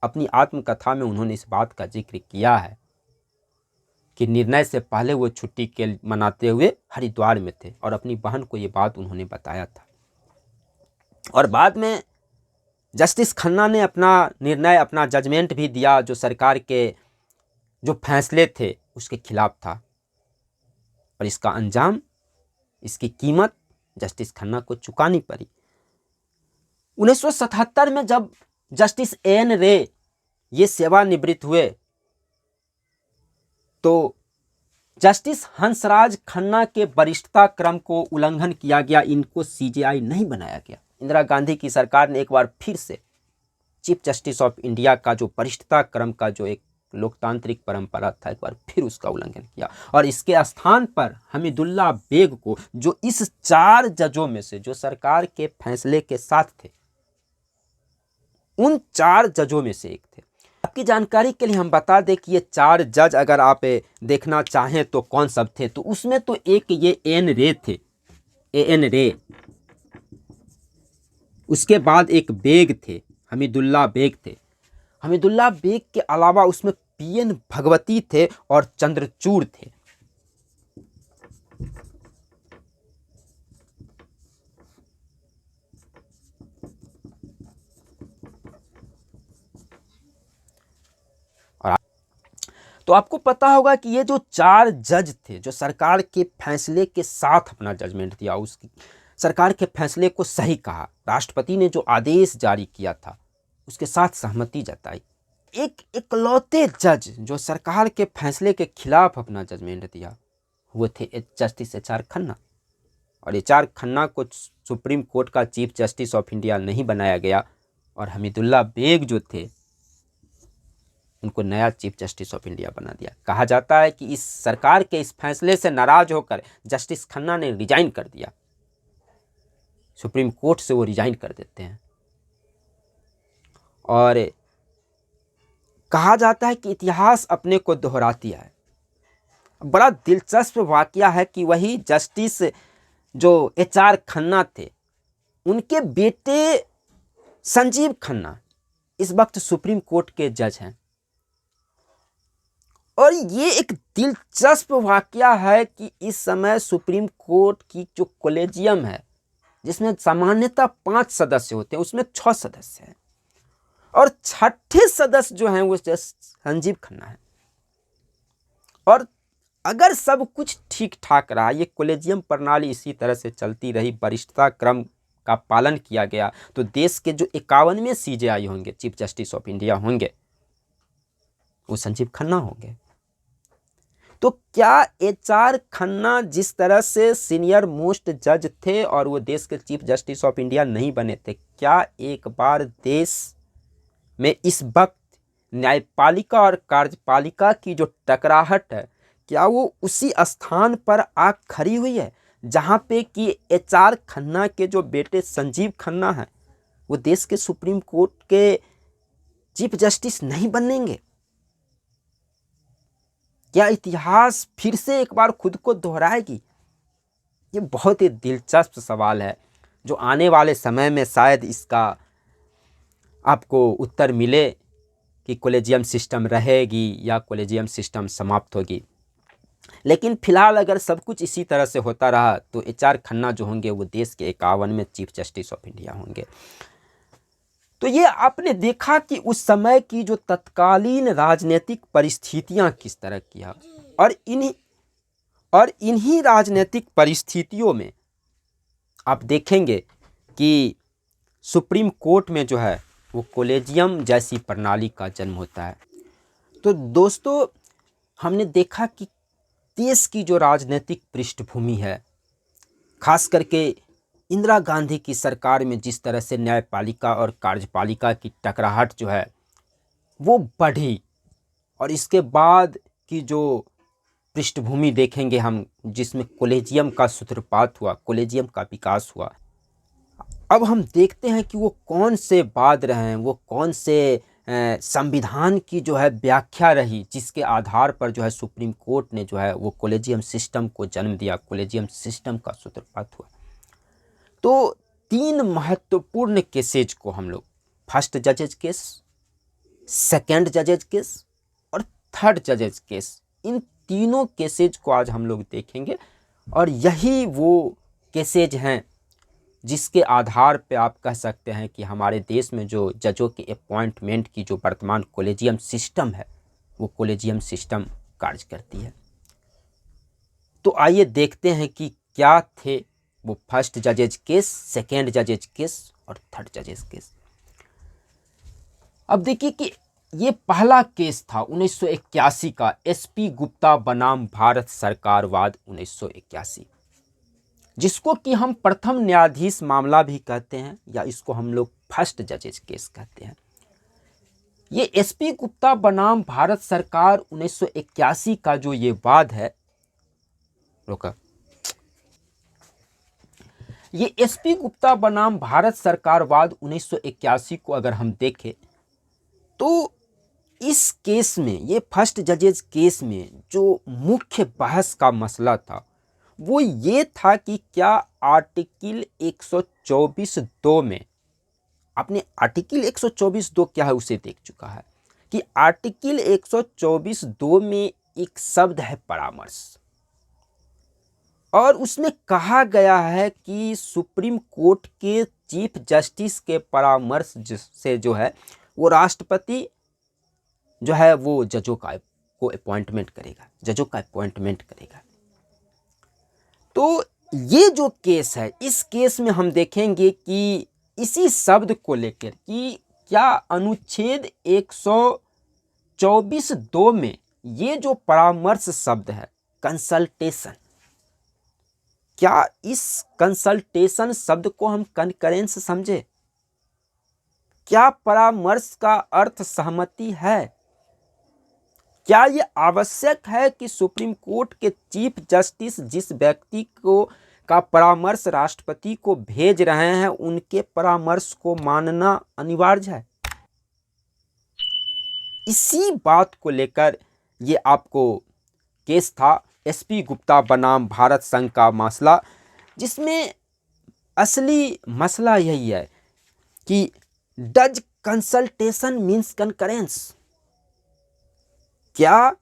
[SPEAKER 1] अपनी आत्मकथा में उन्होंने इस बात का जिक्र किया है कि निर्णय से पहले वो छुट्टी के मनाते हुए हरिद्वार में थे और अपनी बहन को ये बात उन्होंने बताया था। और बाद में जस्टिस खन्ना ने अपना निर्णय, अपना जजमेंट भी दिया जो सरकार के जो फैसले थे उसके खिलाफ था और इसका अंजाम इसकी कीमत जस्टिस खन्ना को चुकानी पड़ी। 1977 में जब जस्टिस एन रे ये सेवानिवृत्त हुए तो जस्टिस हंसराज खन्ना के वरिष्ठता क्रम को उल्लंघन किया गया, इनको सीजेआई नहीं बनाया गया। इंदिरा गांधी की सरकार ने एक बार फिर से चीफ जस्टिस ऑफ इंडिया का जो वरिष्ठता क्रम का जो एक लोकतांत्रिक परंपरा था, एक बार फिर उसका उल्लंघन किया और इसके स्थान पर हमीदुल्ला बेग को, जो इस 4 जजों में से जो सरकार के फैसले के साथ थे, उन 4 जजों में से एक थे। आपकी जानकारी के लिए हम बता दें कि ये 4 जज अगर आप देखना चाहें तो कौन सब थे, तो उसमें तो एक ये एन रे थे, एन रे, उसके बाद एक बेग थे, हमीदुल्ला बेग थे। हमीदुल्ला बेग के अलावा उसमें पीएन भगवती थे और चंद्रचूड़ थे। और तो आपको पता होगा कि ये जो 4 जज थे जो सरकार के फैसले के साथ अपना जजमेंट दिया, उस सरकार के फैसले को सही कहा, राष्ट्रपति ने जो आदेश जारी किया था उसके साथ सहमति जताई। एक इकलौते जज जो सरकार के फैसले के खिलाफ अपना जजमेंट दिया वो थे जस्टिस एच आर खन्ना। और एच आर खन्ना को सुप्रीम कोर्ट का चीफ जस्टिस ऑफ इंडिया नहीं बनाया गया और हमीदुल्ला बेग जो थे उनको नया चीफ जस्टिस ऑफ इंडिया बना दिया। कहा जाता है कि इस सरकार के इस फैसले से नाराज होकर जस्टिस खन्ना ने रिजाइन कर दिया, सुप्रीम कोर्ट से वो रिजाइन कर देते हैं। और कहा जाता है कि इतिहास अपने को दोहराती है। बड़ा दिलचस्प वाकया है कि वही जस्टिस जो एच आर खन्ना थे, उनके बेटे संजीव खन्ना इस वक्त सुप्रीम कोर्ट के जज हैं। और ये एक दिलचस्प वाकया है कि इस समय सुप्रीम कोर्ट की जो कॉलेजियम है, जिसमें सामान्यतः 5 सदस्य होते हैं, उसमें 6 सदस्य हैं और 6ठे सदस्य जो हैं वो संजीव खन्ना है। और अगर सब कुछ ठीक ठाक रहा, ये कॉलेजियम प्रणाली इसी तरह से चलती रही, वरिष्ठता क्रम का पालन किया गया, तो देश के जो 51वें सीजेआई होंगे, चीफ जस्टिस ऑफ इंडिया होंगे, वो संजीव खन्ना होंगे। तो क्या एच आर खन्ना जिस तरह से सीनियर मोस्ट जज थे और वो देश के चीफ जस्टिस ऑफ इंडिया नहीं बने थे, क्या एक बार देश में इस वक्त न्यायपालिका और कार्यपालिका की जो टकराहट है, क्या वो उसी स्थान पर आ खड़ी हुई है जहां पे कि एच आर खन्ना के जो बेटे संजीव खन्ना हैं वो देश के सुप्रीम कोर्ट के चीफ जस्टिस नहीं बनेंगे? क्या इतिहास फिर से एक बार खुद को दोहराएगी? ये बहुत ही दिलचस्प सवाल है जो आने वाले समय में शायद इसका आपको उत्तर मिले कि कॉलेजियम सिस्टम रहेगी या कॉलेजियम सिस्टम समाप्त होगी। लेकिन फिलहाल अगर सब कुछ इसी तरह से होता रहा तो एच आर खन्ना जो होंगे वो देश के 51वें चीफ जस्टिस ऑफ इंडिया होंगे। तो ये आपने देखा कि उस समय की जो तत्कालीन राजनीतिक परिस्थितियां किस तरह की है और इन्हीं राजनीतिक परिस्थितियों में आप देखेंगे कि सुप्रीम कोर्ट में जो है वो कॉलेजियम जैसी प्रणाली का जन्म होता है। तो दोस्तों, हमने देखा कि देश की जो राजनीतिक पृष्ठभूमि है, खास करके इंदिरा गांधी की सरकार में जिस तरह से न्यायपालिका और कार्यपालिका की टकराहट जो है वो बढ़ी, और इसके बाद की जो पृष्ठभूमि देखेंगे हम जिसमें कॉलेजियम का सूत्रपात हुआ, कॉलेजियम का विकास हुआ। अब हम देखते हैं कि वो कौन से वाद रहे हैं, वो कौन से संविधान की जो है व्याख्या रही जिसके आधार पर जो है सुप्रीम कोर्ट ने जो है वो कॉलेजियम सिस्टम को जन्म दिया, कॉलेजियम सिस्टम का सूत्रपात हुआ। तो 3 महत्वपूर्ण केसेज को हम लोग, फर्स्ट जजेज केस, सेकंड जजेज केस और थर्ड जजेज केस, इन तीनों केसेज को आज हम लोग देखेंगे। और यही वो केसेज हैं जिसके आधार पे आप कह सकते हैं कि हमारे देश में जो जजों के अपॉइंटमेंट की जो वर्तमान कॉलेजियम सिस्टम है वो कॉलेजियम सिस्टम कार्य करती है। तो आइए देखते हैं कि क्या थे वो फर्स्ट जजेज केस, सेकेंड जजेज केस और थर्ड जजेज केस। अब देखिए कि ये पहला केस था 1981 का, एसपी गुप्ता बनाम भारत सरकारवाद 1981, जिसको कि हम प्रथम न्यायाधीश मामला भी कहते हैं या इसको हम लोग फर्स्ट जजेज केस कहते हैं। ये एसपी गुप्ता बनाम भारत सरकार 1981 का जो ये वाद है, रोका, ये एसपी गुप्ता बनाम भारत सरकार वाद 1981 को अगर हम देखें तो इस केस में, ये फर्स्ट जजेज केस में जो मुख्य बहस का मसला था वो ये था कि क्या आर्टिकल 124(2) में, आपने आर्टिकल 124(2) क्या है उसे देख चुका है, कि आर्टिकल 124(2) में एक शब्द है परामर्श, और उसमें कहा गया है कि सुप्रीम कोर्ट के चीफ जस्टिस के परामर्श से जो है वो राष्ट्रपति जो है वो जजों को अपॉइंटमेंट करेगा, जजों का अपॉइंटमेंट करेगा। तो ये जो केस है, इस केस में हम देखेंगे कि इसी शब्द को लेकर कि क्या अनुच्छेद 124(2) में ये जो परामर्श शब्द है कंसल्टेशन, क्या इस कंसल्टेशन शब्द को हम कनकरेंस समझे? क्या परामर्श का अर्थ सहमति है? क्या ये आवश्यक है कि सुप्रीम कोर्ट के चीफ जस्टिस जिस व्यक्ति को का परामर्श राष्ट्रपति को भेज रहे हैं उनके परामर्श को मानना अनिवार्य है? इसी बात को लेकर ये आपको केस था एसपी गुप्ता बनाम भारत संघ का मसला, जिसमें असली मसला यही है कि डज कंसल्टेशन मीन्स कंकरेंस, क्या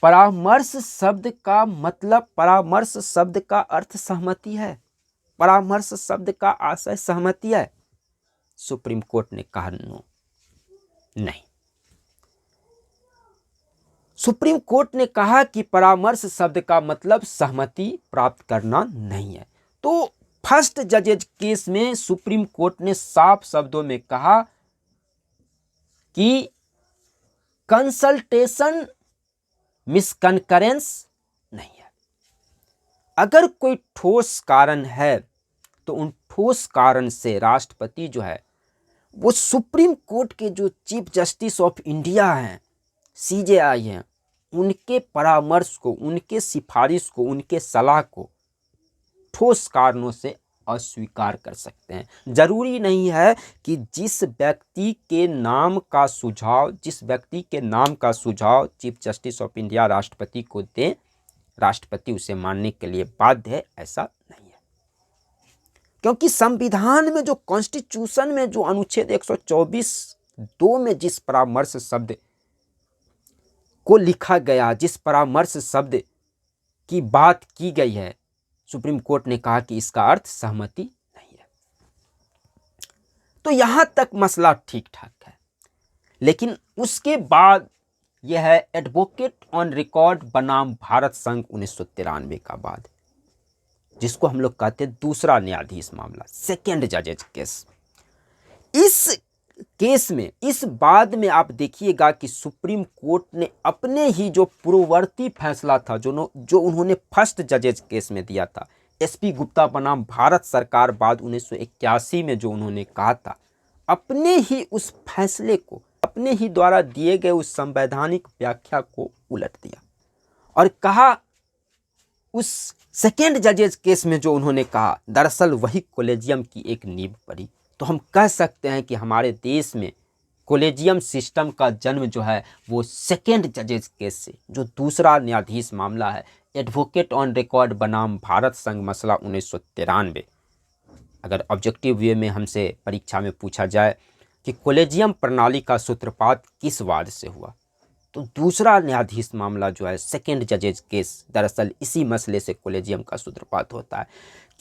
[SPEAKER 1] परामर्श शब्द का मतलब, परामर्श शब्द का अर्थ सहमति है, परामर्श शब्द का आशय सहमति है? सुप्रीम कोर्ट ने कहा नो, नहीं। सुप्रीम कोर्ट ने कहा कि परामर्श शब्द का मतलब सहमति प्राप्त करना नहीं है। तो फर्स्ट जजेज केस में सुप्रीम कोर्ट ने साफ शब्दों में कहा कि कंसल्टेशन मिस कनकरेंस नहीं है। अगर कोई ठोस कारण है तो उन ठोस कारण से राष्ट्रपति जो है वो सुप्रीम कोर्ट के जो चीफ जस्टिस ऑफ इंडिया हैं, सीजेआई हैं, उनके परामर्श को, उनके सिफारिश को, उनके सलाह को ठोस कारणों से अस्वीकार कर सकते हैं। जरूरी नहीं है कि जिस व्यक्ति के नाम का सुझाव, जिस व्यक्ति के नाम का सुझाव चीफ जस्टिस ऑफ इंडिया राष्ट्रपति को दें, राष्ट्रपति उसे मानने के लिए बाध्य है, ऐसा नहीं है। क्योंकि संविधान में जो कॉन्स्टिट्यूशन में जो अनुच्छेद 124(2) में जिस परामर्श शब्द को लिखा गया, जिस परामर्श शब्द की बात की गई है, सुप्रीम कोर्ट ने कहा कि इसका अर्थ सहमति नहीं है। तो यहां तक मसला ठीक ठाक है। लेकिन उसके बाद यह है एडवोकेट ऑन रिकॉर्ड बनाम भारत संघ 1993 का बाद, जिसको हम लोग कहते हैं दूसरा न्यायाधीश मामला, सेकेंड जजेज केस। इस केस में, इस बाद में आप देखिएगा कि सुप्रीम कोर्ट ने अपने ही जो पूर्ववर्ती फैसला था जो उन्होंने फर्स्ट जजेज केस में दिया था, एसपी गुप्ता बनाम भारत सरकार बाद 1981 में जो उन्होंने कहा था, अपने ही उस फैसले को, अपने ही द्वारा दिए गए उस संवैधानिक व्याख्या को उलट दिया और कहा, उस सेकेंड जजेज केस में जो उन्होंने कहा, दरअसल वही कॉलेजियम की एक नींव पड़ी। तो हम कह सकते हैं कि हमारे देश में कॉलेजियम सिस्टम का जन्म जो है वो सेकेंड जजेज केस से, जो दूसरा न्यायाधीश मामला है, एडवोकेट ऑन रिकॉर्ड बनाम भारत संघ मसला 1993। अगर ऑब्जेक्टिव वे में हमसे परीक्षा में पूछा जाए कि कॉलेजियम प्रणाली का सूत्रपात किस वाद से हुआ, तो दूसरा न्यायाधीश मामला जो है सेकेंड जजेज केस, दरअसल इसी मसले से कॉलेजियम का सूत्रपात होता है।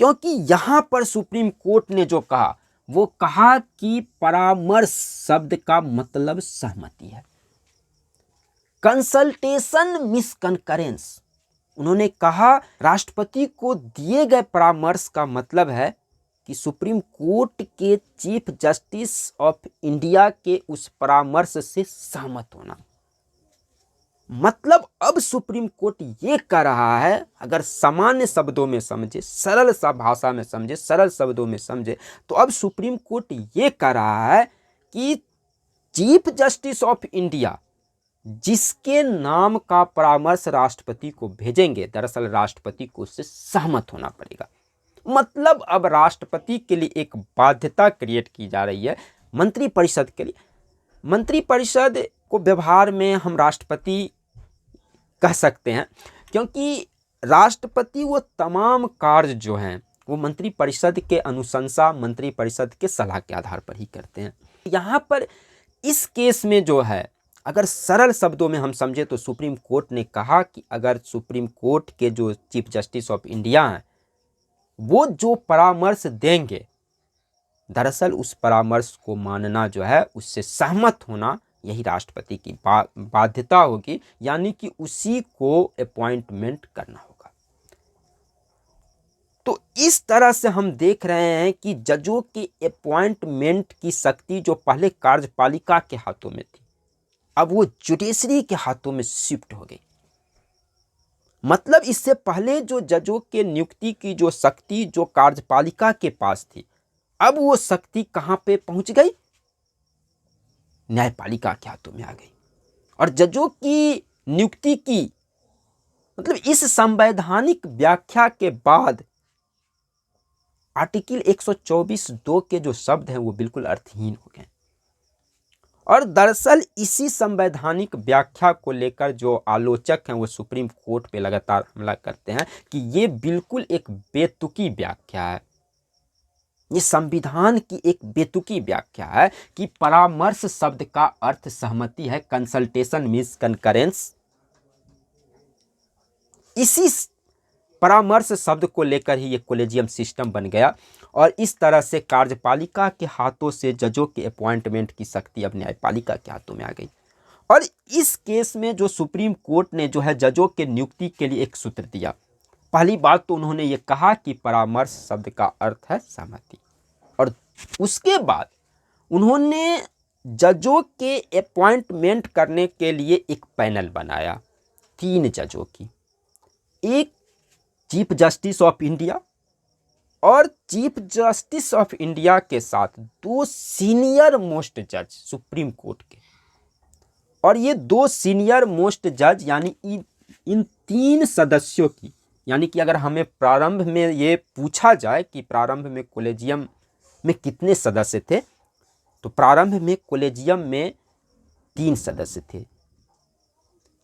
[SPEAKER 1] क्योंकि यहाँ पर सुप्रीम कोर्ट ने जो कहा वो कहा कि परामर्श शब्द का मतलब सहमति है, कंसल्टेशन मिस कनकरेंस, उन्होंने कहा राष्ट्रपति को दिए गए परामर्श का मतलब है कि सुप्रीम कोर्ट के चीफ जस्टिस ऑफ इंडिया के उस परामर्श से सहमत होना। मतलब अब सुप्रीम कोर्ट ये कह रहा है, अगर सामान्य शब्दों में समझे, सरल सा भाषा में समझे, सरल शब्दों में समझे, तो अब सुप्रीम कोर्ट ये कह रहा है कि चीफ जस्टिस ऑफ इंडिया जिसके नाम का परामर्श राष्ट्रपति को भेजेंगे, दरअसल राष्ट्रपति को उससे सहमत होना पड़ेगा। मतलब अब राष्ट्रपति के लिए एक बाध्यता क्रिएट की जा रही है मंत्रिपरिषद के लिए। मंत्रिपरिषद को व्यवहार में हम राष्ट्रपति कह सकते हैं, क्योंकि राष्ट्रपति वो तमाम कार्य जो हैं वो मंत्रिपरिषद के अनुशंसा, मंत्रिपरिषद के सलाह के आधार पर ही करते हैं। यहाँ पर इस केस में जो है, अगर सरल शब्दों में हम समझे तो सुप्रीम कोर्ट ने कहा कि अगर सुप्रीम कोर्ट के जो चीफ जस्टिस ऑफ इंडिया हैं वो जो परामर्श देंगे, दरअसल उस परामर्श को मानना जो है, उससे सहमत होना, यही राष्ट्रपति की बाध्यता होगी, यानी कि उसी को अपॉइंटमेंट करना होगा। तो इस तरह से हम देख रहे हैं कि जजों की अपॉइंटमेंट की शक्ति जो पहले कार्यपालिका के हाथों में थी, अब वो जुडिशरी के हाथों में शिफ्ट हो गई। मतलब इससे पहले जो जजों के नियुक्ति की जो शक्ति जो कार्यपालिका के पास थी, अब वो शक्ति कहां पे पहुंच गई? न्यायपालिका के हाथों में आ गई। और जजों की नियुक्ति की मतलब इस संवैधानिक व्याख्या के बाद आर्टिकल 124(2) के जो शब्द हैं वो बिल्कुल अर्थहीन हो गए। और दरअसल इसी संवैधानिक व्याख्या को लेकर जो आलोचक हैं वो सुप्रीम कोर्ट पे लगातार हमला करते हैं कि ये बिल्कुल एक बेतुकी व्याख्या है, ये संविधान की एक बेतुकी व्याख्या है कि परामर्श शब्द का अर्थ सहमति है, कंसल्टेशन मीन्स कंकरेंस। इसी परामर्श शब्द को लेकर ही ये कॉलेजियम सिस्टम बन गया और इस तरह से कार्यपालिका के हाथों से जजों के अपॉइंटमेंट की शक्ति अब न्यायपालिका के हाथों में आ गई। और इस केस में जो सुप्रीम कोर्ट ने जो है जजों के नियुक्ति के लिए एक सूत्र दिया। पहली बात तो उन्होंने ये कहा कि परामर्श शब्द का अर्थ है सहमति, और उसके बाद उन्होंने जजों के अपॉइंटमेंट करने के लिए एक पैनल बनाया 3 जजों की, एक चीफ जस्टिस ऑफ इंडिया और चीफ जस्टिस ऑफ इंडिया के साथ 2 सीनियर मोस्ट जज सुप्रीम कोर्ट के। और ये 2 सीनियर मोस्ट जज यानी इन 3 सदस्यों की, यानी कि अगर हमें प्रारंभ में ये पूछा जाए कि प्रारंभ में कॉलेजियम में कितने सदस्य थे, तो प्रारंभ में कॉलेजियम में 3 सदस्य थे,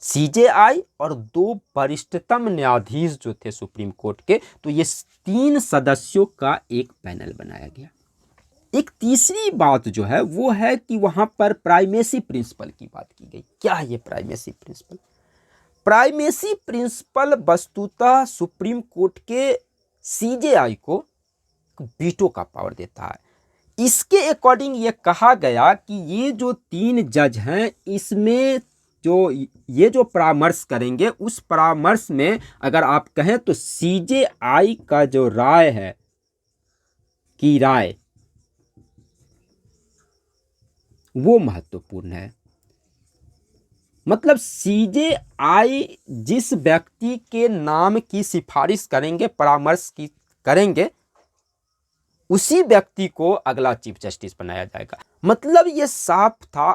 [SPEAKER 1] सीजेआई और 2 वरिष्ठतम न्यायाधीश जो थे सुप्रीम कोर्ट के। तो ये 3 सदस्यों का एक पैनल बनाया गया। एक तीसरी बात जो है वो है कि वहां पर प्राइमेसी प्रिंसिपल की बात की गई। क्या है ये प्राइमेसी प्रिंसिपल? प्राइमेसी प्रिंसिपल वस्तुतः सुप्रीम कोर्ट के सीजेआई को वीटो का पावर देता है। इसके अकॉर्डिंग ये कहा गया कि ये जो 3 जज हैं, इसमें ये जो परामर्श करेंगे, उस परामर्श में अगर आप कहें तो सीजेआई का जो राय है की राय वो महत्वपूर्ण है। मतलब सीजेआई जिस व्यक्ति के नाम की सिफारिश करेंगे, परामर्श की करेंगे, उसी व्यक्ति को अगला चीफ जस्टिस बनाया जाएगा। मतलब ये साफ था,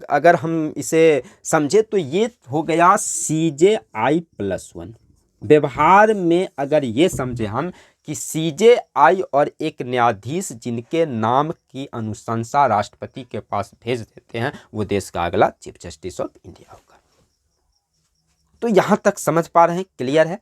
[SPEAKER 1] अगर हम इसे समझे तो ये हो गया CJI+1। व्यवहार में अगर ये समझे हम कि CJI और एक न्यायाधीश जिनके नाम की अनुशंसा राष्ट्रपति के पास भेज देते हैं, वो देश का अगला चीफ जस्टिस ऑफ इंडिया होगा। तो यहां तक समझ पा रहे हैं, क्लियर है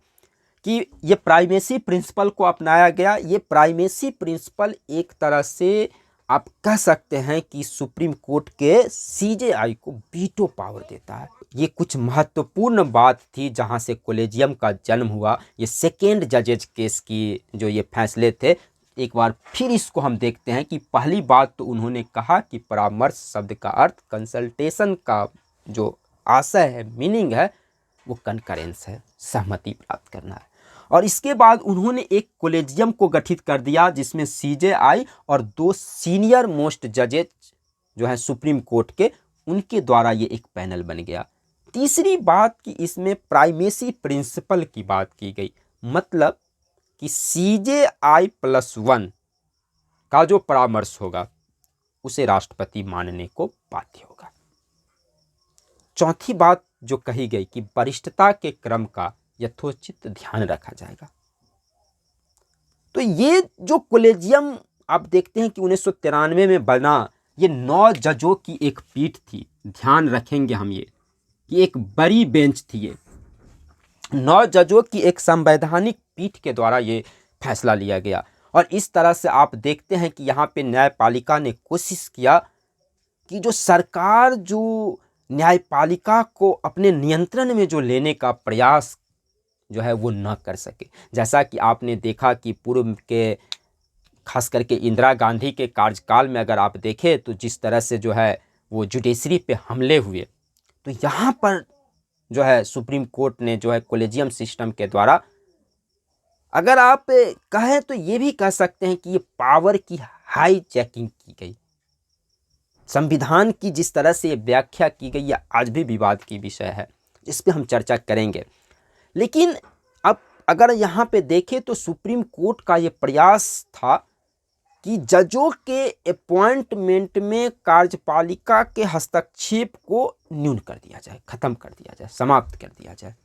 [SPEAKER 1] कि ये प्राइमेसी प्रिंसिपल को अपनाया गया। ये प्राइमेसी प्रिंसिपल एक तरह से आप कह सकते हैं कि सुप्रीम कोर्ट के सीजेआई को वीटो पावर देता है। ये कुछ महत्वपूर्ण बात थी जहां से कॉलेजियम का जन्म हुआ। ये सेकेंड जजेज केस की जो ये फैसले थे, एक बार फिर इसको हम देखते हैं कि पहली बात तो उन्होंने कहा कि परामर्श शब्द का अर्थ कंसल्टेशन का जो आशय है, मीनिंग है, वो कंकरेंस है, सहमति प्राप्त करना है। और इसके बाद उन्होंने एक कोलेजियम को गठित कर दिया जिसमें CJI और 2 सीनियर मोस्ट जजेज जो है सुप्रीम कोर्ट के, उनके द्वारा ये एक पैनल बन गया। तीसरी बात कि इसमें प्राइमेसी प्रिंसिपल की बात की गई, मतलब कि CJI+1 का जो परामर्श होगा उसे राष्ट्रपति मानने को बाध्य होगा। चौथी बात जो कही गई कि वरिष्ठता के क्रम का यथोचित ध्यान रखा जाएगा। तो ये जो कोलेजियम आप देखते हैं कि 1993 में बना, ये 9 जजों की एक पीठ थी। ध्यान रखेंगे हम ये कि एक बड़ी बेंच थी, ये 9 जजों की एक संवैधानिक पीठ के द्वारा ये फैसला लिया गया। और इस तरह से आप देखते हैं कि यहाँ पे न्यायपालिका ने कोशिश किया कि जो सरकार जो न्यायपालिका को अपने नियंत्रण में जो लेने का प्रयास जो है वो न कर सके। जैसा कि आपने देखा कि पूर्व के खास करके इंदिरा गांधी के कार्यकाल में अगर आप देखें तो जिस तरह से जो है वो जुडिशरी पे हमले हुए, तो यहाँ पर जो है सुप्रीम कोर्ट ने जो है कोलेजियम सिस्टम के द्वारा, अगर आप कहें तो ये भी कह सकते हैं कि ये पावर की हाई चेकिंग की गई। संविधान की जिस तरह से व्याख्या की गई है आज भी विवाद की विषय है, इस पे हम चर्चा करेंगे। लेकिन अब अगर यहाँ पे देखें तो सुप्रीम कोर्ट का ये प्रयास था कि जजों के अपॉइंटमेंट में कार्यपालिका के हस्तक्षेप को न्यून कर दिया जाए, खत्म कर दिया जाए, समाप्त कर दिया जाए।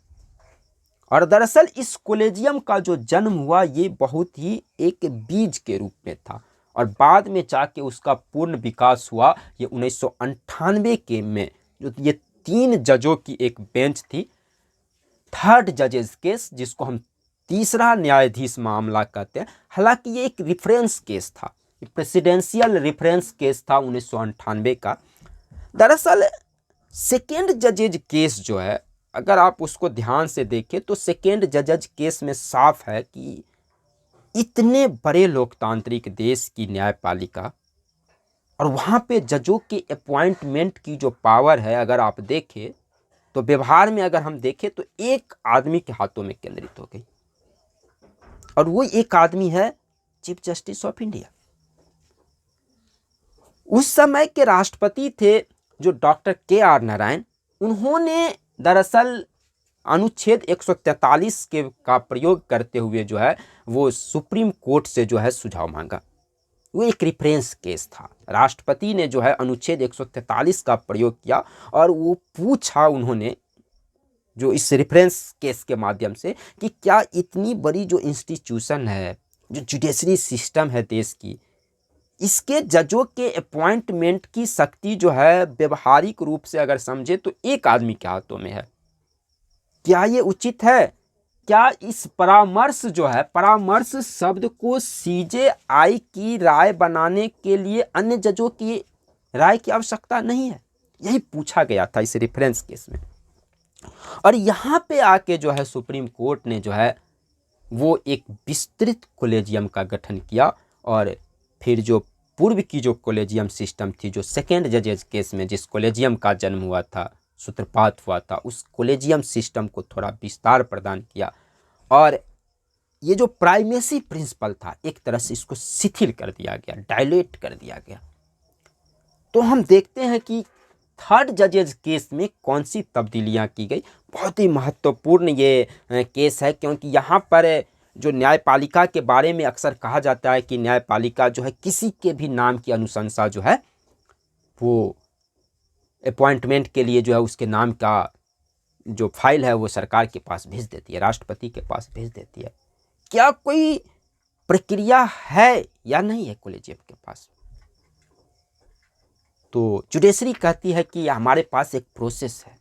[SPEAKER 1] और दरअसल इस कोलेजियम का जो जन्म हुआ ये बहुत ही एक बीज के रूप में था और बाद में जाके उसका पूर्ण विकास हुआ। ये 1998 के में जो ये 3 जजों की एक बेंच थी, थर्ड जजेस केस, जिसको हम तीसरा न्यायाधीश मामला कहते हैं। हालांकि ये एक रेफरेंस केस था, प्रेसिडेंशियल रेफरेंस केस था 1998 का। दरअसल सेकेंड जजेज केस जो है, अगर आप उसको ध्यान से देखें तो सेकेंड जजेज केस में साफ है कि इतने बड़े लोकतांत्रिक देश की न्यायपालिका और वहाँ पे जजों के अपॉइंटमेंट की जो पावर है, अगर आप देखें तो व्यवहार में अगर हम देखें तो एक आदमी के हाथों में केंद्रित हो गई, और वो एक आदमी है चीफ जस्टिस ऑफ इंडिया। उस समय के राष्ट्रपति थे जो डॉक्टर KR नारायण। उन्होंने दरअसल अनुच्छेद 143 के का प्रयोग करते हुए जो है वो सुप्रीम कोर्ट से जो है सुझाव मांगा। वो एक रेफरेंस केस था। राष्ट्रपति ने जो है अनुच्छेद 143 का प्रयोग किया और वो पूछा उन्होंने जो इस रेफरेंस केस के माध्यम से कि क्या इतनी बड़ी जो इंस्टीट्यूशन है, जो जुडिशरी सिस्टम है देश की, इसके जजों के अपॉइंटमेंट की शक्ति जो है व्यवहारिक रूप से अगर समझे तो एक आदमी के हाथों में है। क्या ये उचित है? क्या इस परामर्श जो है, परामर्श शब्द को CJI की राय बनाने के लिए अन्य जजों की राय की आवश्यकता नहीं है? यही पूछा गया था इस रेफरेंस केस में। और यहाँ पे आके जो है सुप्रीम कोर्ट ने जो है वो एक विस्तृत कोलेजियम का गठन किया और फिर जो पूर्व की जो कोलेजियम सिस्टम थी, जो सेकेंड जजेज केस में जिस कोलेजियम का जन्म हुआ था, सूत्रपात हुआ था, उस कोलेजियम सिस्टम को थोड़ा विस्तार प्रदान किया और ये जो प्राइमेसी प्रिंसिपल था एक तरह से इसको शिथिल कर दिया गया, डायलेट कर दिया गया। तो हम देखते हैं कि थर्ड जजेज केस में कौन सी तब्दीलियां की गई। बहुत ही महत्वपूर्ण ये केस है, क्योंकि यहाँ पर जो न्यायपालिका के बारे में अक्सर कहा जाता है कि न्यायपालिका जो है किसी के भी नाम की अनुशंसा जो है वो अपॉइंटमेंट के लिए जो है उसके नाम का जो फाइल है वो सरकार के पास भेज देती है, राष्ट्रपति के पास भेज देती है। क्या कोई प्रक्रिया है या नहीं है कोलेजियम के पास? तो जुडिशरी कहती है कि हमारे पास एक प्रोसेस है,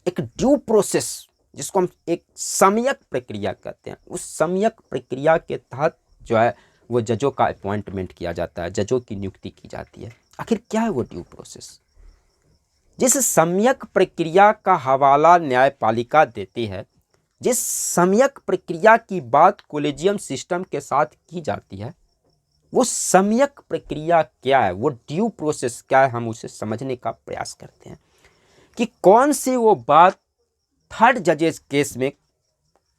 [SPEAKER 1] एक ड्यू प्रोसेस, जिसको हम एक सम्यक प्रक्रिया कहते हैं। उस सम्यक प्रक्रिया के तहत जो है वो जजों का अपॉइंटमेंट किया जाता है, जजों की नियुक्ति की जाती है। आखिर क्या है वो ड्यू प्रोसेस? जिस सम्यक प्रक्रिया का हवाला न्यायपालिका देती है, जिस सम्यक प्रक्रिया की बात कोलेजियम सिस्टम के साथ की जाती है, वो सम्यक प्रक्रिया क्या है, वो ड्यू प्रोसेस क्या है, हम उसे समझने का प्रयास करते हैं कि कौन सी वो बात थर्ड जजेस केस में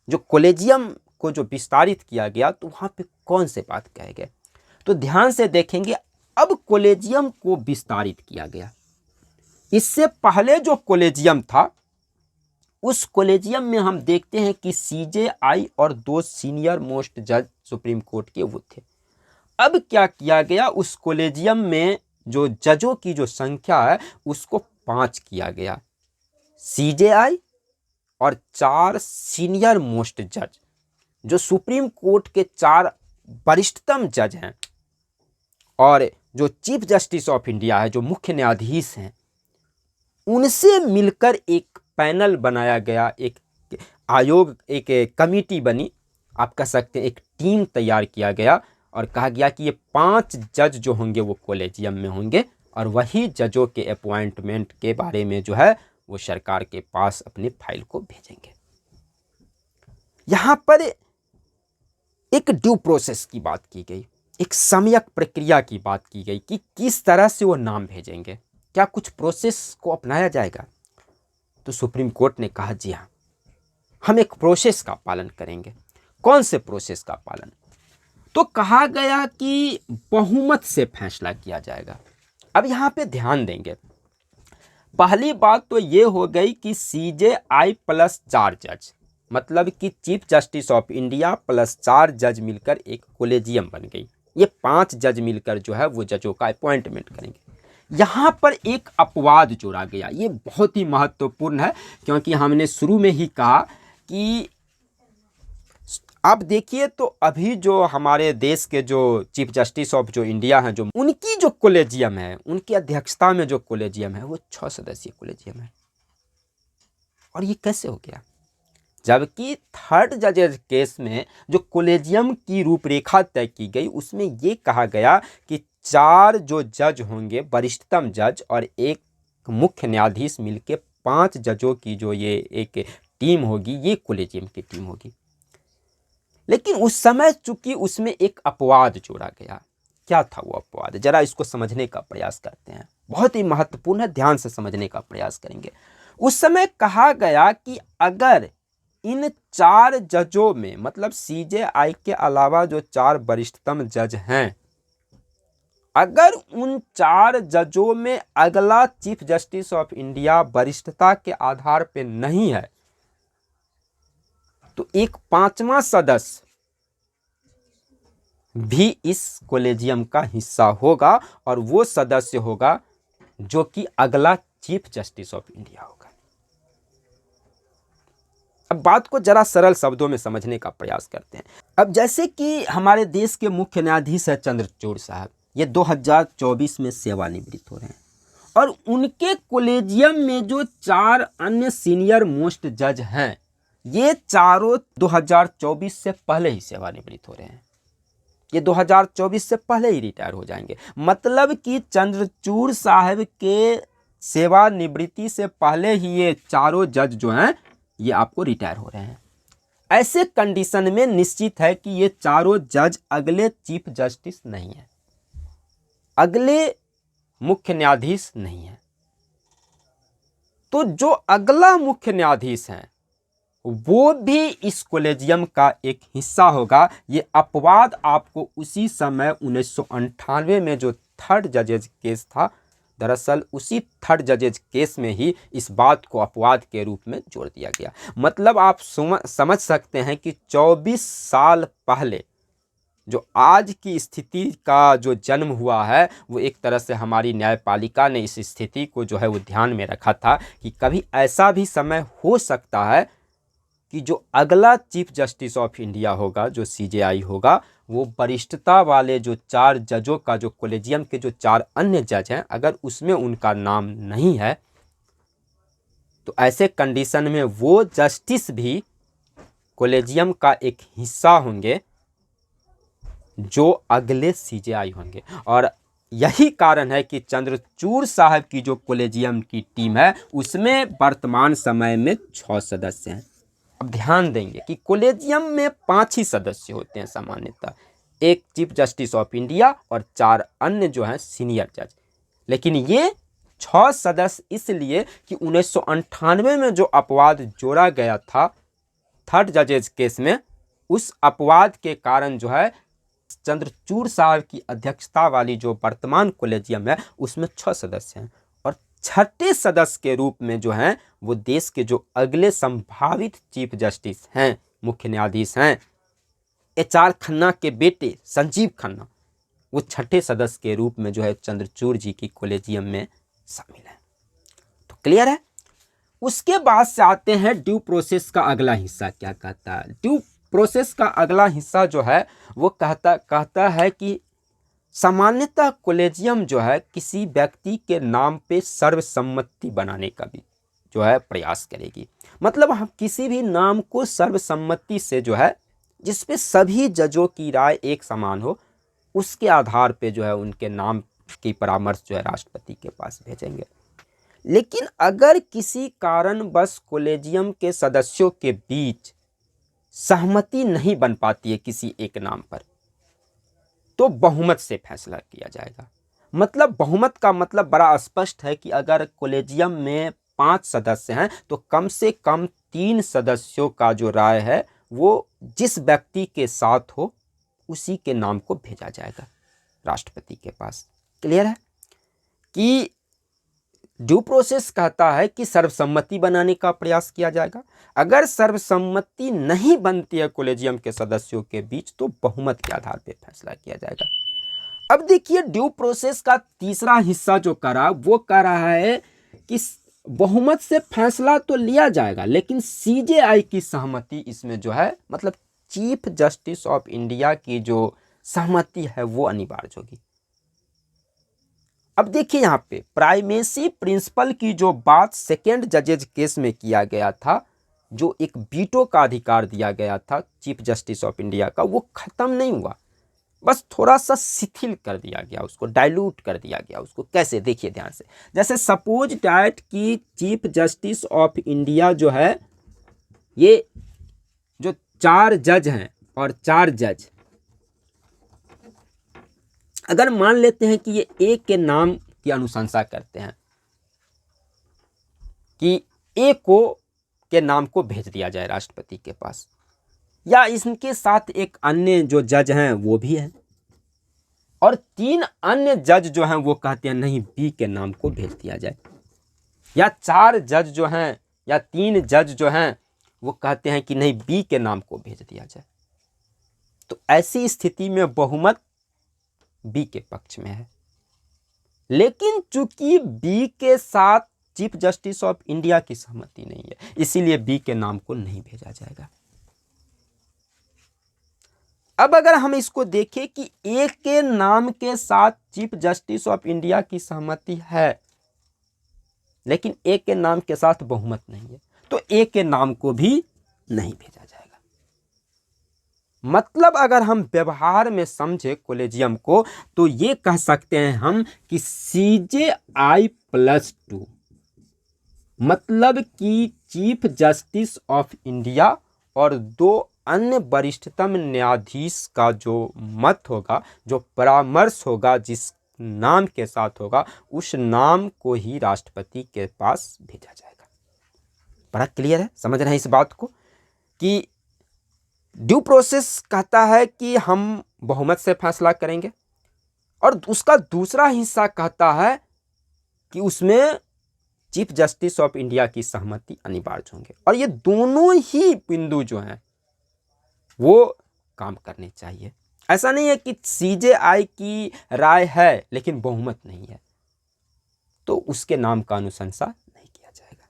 [SPEAKER 1] जो कॉलेजियम को जो विस्तारित किया गया तो वहाँ पे कौन से बात कहे गए, तो ध्यान से देखेंगे। अब कॉलेजियम को विस्तारित किया गया। इससे पहले जो कॉलेजियम था उस कॉलेजियम में हम देखते हैं कि CJI और 2 सीनियर मोस्ट जज सुप्रीम कोर्ट के वो थे। अब क्या किया गया, उस कॉलेजियम में जो जजों की जो संख्या है उसको 5 किया गया। CJI और 4 सीनियर मोस्ट जज जो सुप्रीम कोर्ट के 4 वरिष्ठतम जज हैं, और जो चीफ जस्टिस ऑफ इंडिया है, जो मुख्य न्यायाधीश हैं, उनसे मिलकर एक पैनल बनाया गया, एक आयोग, एक कमेटी बनी, आप कह सकते हैं एक टीम तैयार किया गया और कहा गया कि ये 5 जज जो होंगे वो कॉलेजियम में होंगे और वही जजों के अपॉइंटमेंट के बारे में जो है वो सरकार के पास अपनी फाइल को भेजेंगे। यहाँ पर एक ड्यू प्रोसेस की बात की गई, एक सम्यक प्रक्रिया की बात की गई कि किस तरह से वो नाम भेजेंगे, क्या कुछ प्रोसेस को अपनाया जाएगा। तो सुप्रीम कोर्ट ने कहा जी हाँ, हम एक प्रोसेस का पालन करेंगे। कौन से प्रोसेस का पालन, तो कहा गया कि बहुमत से फैसला किया जाएगा। अब यहाँ पे ध्यान देंगे, पहली बात तो ये हो गई कि CJI प्लस 4 जज, मतलब कि chief justice of India plus 4 जज मिलकर एक कॉलेजियम बन गई। ये 5 जज मिलकर जो है वो जजों का अपॉइंटमेंट करेंगे। यहाँ पर एक अपवाद जोड़ा गया, ये बहुत ही महत्वपूर्ण है, क्योंकि हमने शुरू में ही कहा कि आप देखिए तो अभी जो हमारे देश के जो चीफ जस्टिस ऑफ जो इंडिया हैं, जो उनकी जो कॉलेजियम है, उनकी अध्यक्षता में जो कॉलेजियम है वो 6 सदस्यीय कॉलेजियम है। और ये कैसे हो गया, जबकि थर्ड जजेस केस में जो कॉलेजियम की रूपरेखा तय की गई उसमें ये कहा गया कि 4 जो जज होंगे वरिष्ठतम जज और एक मुख्य न्यायाधीश मिलके 5 जजों की जो ये एक टीम होगी, ये कॉलेजियम की टीम होगी। लेकिन उस समय चूंकि उसमें एक अपवाद जोड़ा गया। क्या था वो अपवाद, जरा इसको समझने का प्रयास करते हैं, बहुत ही महत्वपूर्ण है, ध्यान से समझने का प्रयास करेंगे। उस समय कहा गया कि अगर इन 4 जजों में, मतलब CJI के अलावा जो 4 वरिष्ठतम जज हैं, अगर उन 4 जजों में अगला चीफ जस्टिस ऑफ इंडिया वरिष्ठता के आधार पर नहीं है तो एक 5वां सदस्य भी इस कॉलेजियम का हिस्सा होगा और वो सदस्य होगा जो कि अगला चीफ जस्टिस ऑफ इंडिया होगा। अब बात को जरा सरल शब्दों में समझने का प्रयास करते हैं। अब जैसे कि हमारे देश के मुख्य न्यायाधीश है चंद्रचूड़ साहब, ये 2024 में सेवानिवृत्त हो रहे हैं और उनके कॉलेजियम में जो 4 अन्य सीनियर मोस्ट जज हैं, ये चारों 2024 से पहले ही सेवानिवृत्त हो रहे हैं। ये 2024 से पहले ही रिटायर हो जाएंगे, मतलब कि चंद्रचूड़ साहब के सेवानिवृत्ति से पहले ही ये चारों जज जो हैं ये आपको रिटायर हो रहे हैं। ऐसे कंडीशन में निश्चित है कि ये चारों जज अगले चीफ जस्टिस नहीं है, अगले मुख्य न्यायाधीश नहीं है। तो जो अगला मुख्य न्यायाधीश हैं वो भी इस कॉलेजियम का एक हिस्सा होगा। ये अपवाद आपको उसी समय 1998 में जो थर्ड जजेज केस था, दरअसल उसी थर्ड जजेज केस में ही इस बात को अपवाद के रूप में जोड़ दिया गया। मतलब आप समझ सकते हैं कि 24 साल पहले जो आज की स्थिति का जो जन्म हुआ है वो एक तरह से हमारी न्यायपालिका ने इस स्थिति को जो है वो ध्यान में रखा था कि कभी ऐसा भी समय हो सकता है कि जो अगला चीफ जस्टिस ऑफ इंडिया होगा, जो CJI होगा, वो वरिष्ठता वाले जो 4 जजों का, जो कॉलेजियम के जो 4 अन्य जज हैं, अगर उसमें उनका नाम नहीं है तो ऐसे कंडीशन में वो जस्टिस भी कॉलेजियम का एक हिस्सा होंगे जो अगले CJI होंगे। और यही कारण है कि चंद्रचूड़ साहब की जो कॉलेजियम की टीम है उसमें वर्तमान समय में 6 सदस्य हैं। अब ध्यान देंगे कि कॉलेजियम में 5 ही सदस्य होते हैं सामान्यतः, एक चीफ जस्टिस ऑफ इंडिया और 4 अन्य जो हैं सीनियर जज, लेकिन ये 6 सदस्य इसलिए कि 1998 में जो अपवाद जोड़ा गया था थर्ड जजेज केस में, उस अपवाद के कारण जो है चंद्रचूड़ साहब की अध्यक्षता वाली जो वर्तमान कॉलेजियम है उसमें 6 सदस्य हैं, और छठे सदस्य के रूप में जो हैं वो देश के जो अगले संभावित चीफ जस्टिस हैं, मुख्य न्यायाधीश हैं, HR खन्ना के बेटे संजीव खन्ना, वो छठे सदस्य के रूप में जो है चंद्रचूड़ जी की कॉलेजियम में शामिल है। तो क्लियर है। उसके बाद से आते हैं ड्यू प्रोसेस का अगला हिस्सा क्या कहता है। ड्यू प्रोसेस का अगला हिस्सा जो है वो कहता है कि सामान्यतः कॉलेजियम जो है किसी व्यक्ति के नाम पे सर्वसम्मति बनाने का भी जो है प्रयास करेगी। मतलब हम किसी भी नाम को सर्वसम्मति से जो है जिसपे सभी जजों की राय एक समान हो, उसके आधार पे जो है उनके नाम की परामर्श जो है राष्ट्रपति के पास भेजेंगे। लेकिन अगर किसी कारणवश कॉलेजियम के सदस्यों के बीच सहमति नहीं बन पाती है किसी एक नाम पर, तो बहुमत से फैसला किया जाएगा। मतलब बहुमत का मतलब बड़ा स्पष्ट है कि अगर कॉलेजियम में 5 सदस्य हैं तो कम से कम 3 सदस्यों का जो राय है वो जिस व्यक्ति के साथ हो उसी के नाम को भेजा जाएगा राष्ट्रपति के पास। क्लियर है कि ड्यू प्रोसेस कहता है कि सर्वसम्मति बनाने का प्रयास किया जाएगा। अगर सर्वसम्मति नहीं बनती है कॉलेजियम के सदस्यों के बीच तो बहुमत के आधार पर फैसला किया जाएगा। अब देखिए ड्यू प्रोसेस का तीसरा हिस्सा जो करा वो कह रहा है कि बहुमत से फैसला तो लिया जाएगा लेकिन CJI की सहमति इसमें जो है, मतलब चीफ जस्टिस ऑफ इंडिया की जो सहमति है वो अनिवार्य होगी। अब देखिए यहाँ पे प्राइमेसी प्रिंसिपल की जो बात सेकेंड जजेज केस में किया गया था, जो एक वीटो का अधिकार दिया गया था चीफ जस्टिस ऑफ इंडिया का, वो खत्म नहीं हुआ, बस थोड़ा सा शिथिल कर दिया गया, उसको डाइल्यूट कर दिया गया। उसको कैसे, देखिए ध्यान से। जैसे सपोज डैट की चीफ जस्टिस ऑफ इंडिया जो है, ये जो 4 जज हैं और 4 जज अगर मान लेते हैं कि ये एक के नाम की अनुशंसा करते हैं कि एक को के नाम को भेज दिया जाए राष्ट्रपति के पास, या इनके साथ एक अन्य जो जज हैं वो भी है, और 3 अन्य जज जो हैं वो कहते हैं नहीं बी के नाम को भेज दिया जाए, या 4 जज जो हैं या 3 जज जो हैं वो कहते हैं कि नहीं बी के नाम को भेज दिया जाए, तो ऐसी स्थिति में बहुमत बी के पक्ष में है। लेकिन चूंकि बी के साथ चीफ जस्टिस ऑफ इंडिया की सहमति नहीं है, इसीलिए बी के नाम को नहीं भेजा जाएगा। अब अगर हम इसको देखें कि ए के नाम के साथ चीफ जस्टिस ऑफ इंडिया की सहमति है लेकिन ए के नाम के साथ बहुमत नहीं है, तो ए के नाम को भी नहीं भेजा जाएगा। मतलब अगर हम व्यवहार में समझे कॉलेजियम को तो ये कह सकते हैं हम कि CJI+2 मतलब कि चीफ जस्टिस ऑफ इंडिया और 2 अन्य वरिष्ठतम न्यायाधीश का जो मत होगा, जो परामर्श होगा, जिस नाम के साथ होगा, उस नाम को ही राष्ट्रपति के पास भेजा जाएगा। बड़ा क्लियर है, समझ रहे हैं इस बात को कि ड्यू प्रोसेस कहता है कि हम बहुमत से फैसला करेंगे, और उसका दूसरा हिस्सा कहता है कि उसमें चीफ जस्टिस ऑफ इंडिया की सहमति अनिवार्य होंगे, और ये दोनों ही बिंदु जो हैं वो काम करने चाहिए। ऐसा नहीं है कि CJI की राय है लेकिन बहुमत नहीं है तो उसके नाम का अनुशंसा नहीं किया जाएगा।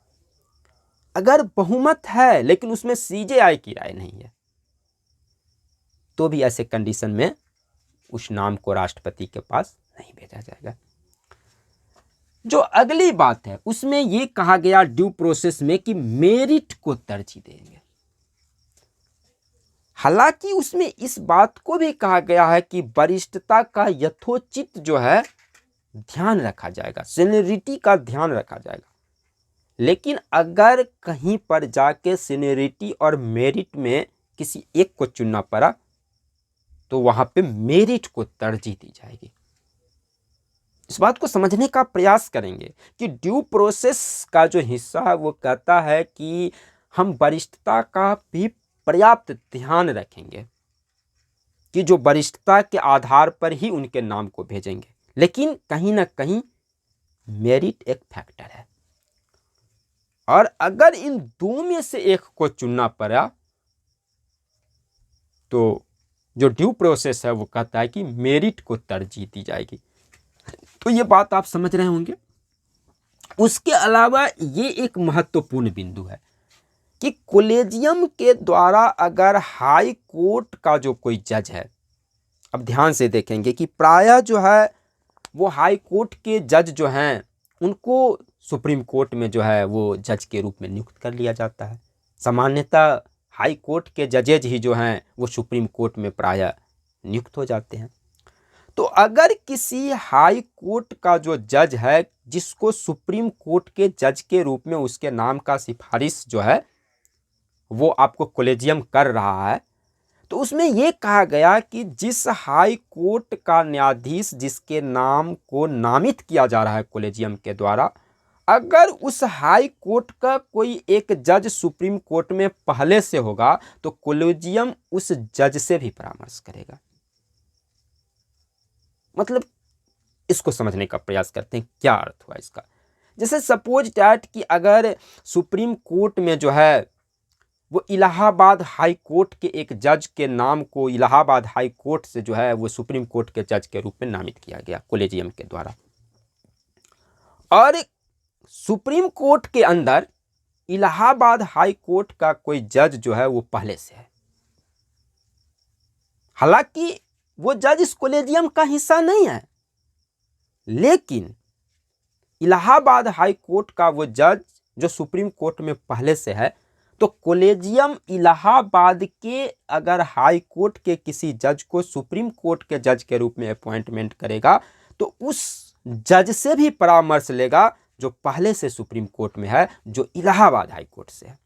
[SPEAKER 1] अगर बहुमत है लेकिन उसमें CJI की राय नहीं है तो भी ऐसे कंडीशन में उस नाम को राष्ट्रपति के पास नहीं भेजा जाएगा। जो अगली बात है उसमें यह कहा गया ड्यू प्रोसेस में कि मेरिट को तरजीह देंगे। हालांकि उसमें इस बात को भी कहा गया है कि वरिष्ठता का यथोचित जो है ध्यान रखा जाएगा, सीनियरिटी का ध्यान रखा जाएगा। लेकिन अगर कहीं पर जाके सीनियरिटी और मेरिट में किसी एक को चुनना पड़ा तो वहां पे मेरिट को तरजीह दी जाएगी। इस बात को समझने का प्रयास करेंगे कि ड्यू प्रोसेस का जो हिस्सा है वो कहता है कि हम वरिष्ठता का भी पर्याप्त ध्यान रखेंगे कि जो वरिष्ठता के आधार पर ही उनके नाम को भेजेंगे, लेकिन कहीं ना कहीं मेरिट एक फैक्टर है। और अगर इन दो में से एक को चुनना पड़ा तो जो ड्यू प्रोसेस है वो कहता है कि मेरिट को तरजीह दी जाएगी। तो ये बात आप समझ रहे होंगे। उसके अलावा ये एक महत्वपूर्ण बिंदु है कि कॉलेजियम के द्वारा अगर हाई कोर्ट का जो कोई जज है, अब ध्यान से देखेंगे कि प्रायः जो है वो हाई कोर्ट के जज जो हैं उनको सुप्रीम कोर्ट में जो है वो जज के रूप में नियुक्त कर लिया जाता है। सामान्यतः हाई कोर्ट के जजेज ही जो हैं वो सुप्रीम कोर्ट में प्रायः नियुक्त हो जाते हैं। तो अगर किसी हाई कोर्ट का जो जज है जिसको सुप्रीम कोर्ट के जज के रूप में उसके नाम का सिफारिश जो है वो आपको कॉलेजियम कर रहा है, तो उसमें यह कहा गया कि जिस हाई कोर्ट का न्यायाधीश जिसके नाम को नामित किया जा रहा है कॉलेजियम के द्वारा, अगर उस हाई कोर्ट का कोई एक जज सुप्रीम कोर्ट में पहले से होगा तो कॉलेजियम उस जज से भी परामर्श करेगा। मतलब इसको समझने का प्रयास करते हैं, क्या अर्थ हुआ इसका। जैसे सपोज डैट कि अगर सुप्रीम कोर्ट में जो है वो इलाहाबाद हाई कोर्ट के एक जज के नाम को इलाहाबाद हाई कोर्ट से जो है वो सुप्रीम कोर्ट के जज के रूप में नामित किया गया कॉलेजियम के द्वारा, और सुप्रीम कोर्ट के अंदर इलाहाबाद हाई कोर्ट का कोई जज जो है वो पहले से है, हालांकि वो जज इस कॉलेजियम का हिस्सा नहीं है, लेकिन इलाहाबाद हाई कोर्ट का वो जज जो सुप्रीम कोर्ट में पहले से है, तो कॉलेजियम इलाहाबाद के अगर हाई कोर्ट के किसी जज को सुप्रीम कोर्ट के जज के रूप में अपॉइंटमेंट करेगा तो उस जज से भी परामर्श लेगा जो पहले से सुप्रीम कोर्ट में है, जो इलाहाबाद हाई कोर्ट से है।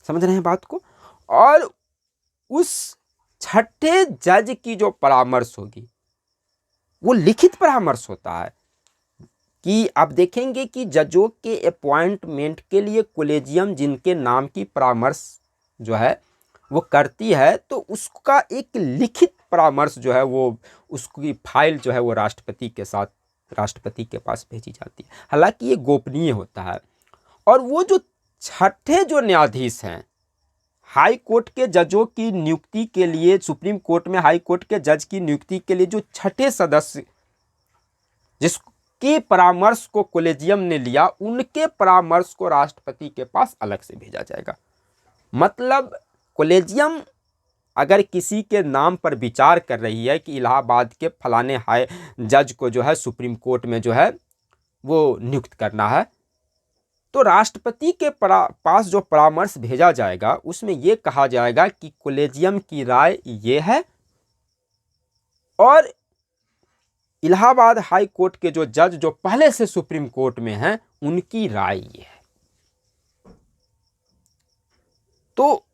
[SPEAKER 1] समझ रहे हैं बात को। और उस छठे जज की जो परामर्श होगी वो लिखित परामर्श होता है कि आप देखेंगे कि जजों के अपॉइंटमेंट के लिए कॉलेजियम जिनके नाम की परामर्श जो है वो करती है, तो उसका एक लिखित परामर्श जो है वो उसकी फाइल जो है वो राष्ट्रपति के साथ राष्ट्रपति के पास भेजी जाती है। हालांकि ये गोपनीय होता है। और वो जो छठे जो न्यायाधीश हैं हाई कोर्ट के जजों की नियुक्ति के लिए, सुप्रीम कोर्ट में हाई कोर्ट के जज की नियुक्ति के लिए जो छठे सदस्य जिसके परामर्श को कॉलेजियम ने लिया, उनके परामर्श को राष्ट्रपति के पास अलग से भेजा जाएगा। मतलब कॉलेजियम अगर किसी के नाम पर विचार कर रही है कि इलाहाबाद के फलाने हाई जज को जो है सुप्रीम कोर्ट में जो है वो नियुक्त करना है, तो राष्ट्रपति के पास जो परामर्श भेजा जाएगा उसमें यह कहा जाएगा कि कॉलेजियम की राय ये है और इलाहाबाद हाई कोर्ट के जो जज जो पहले से सुप्रीम कोर्ट में हैं उनकी राय ये है। तो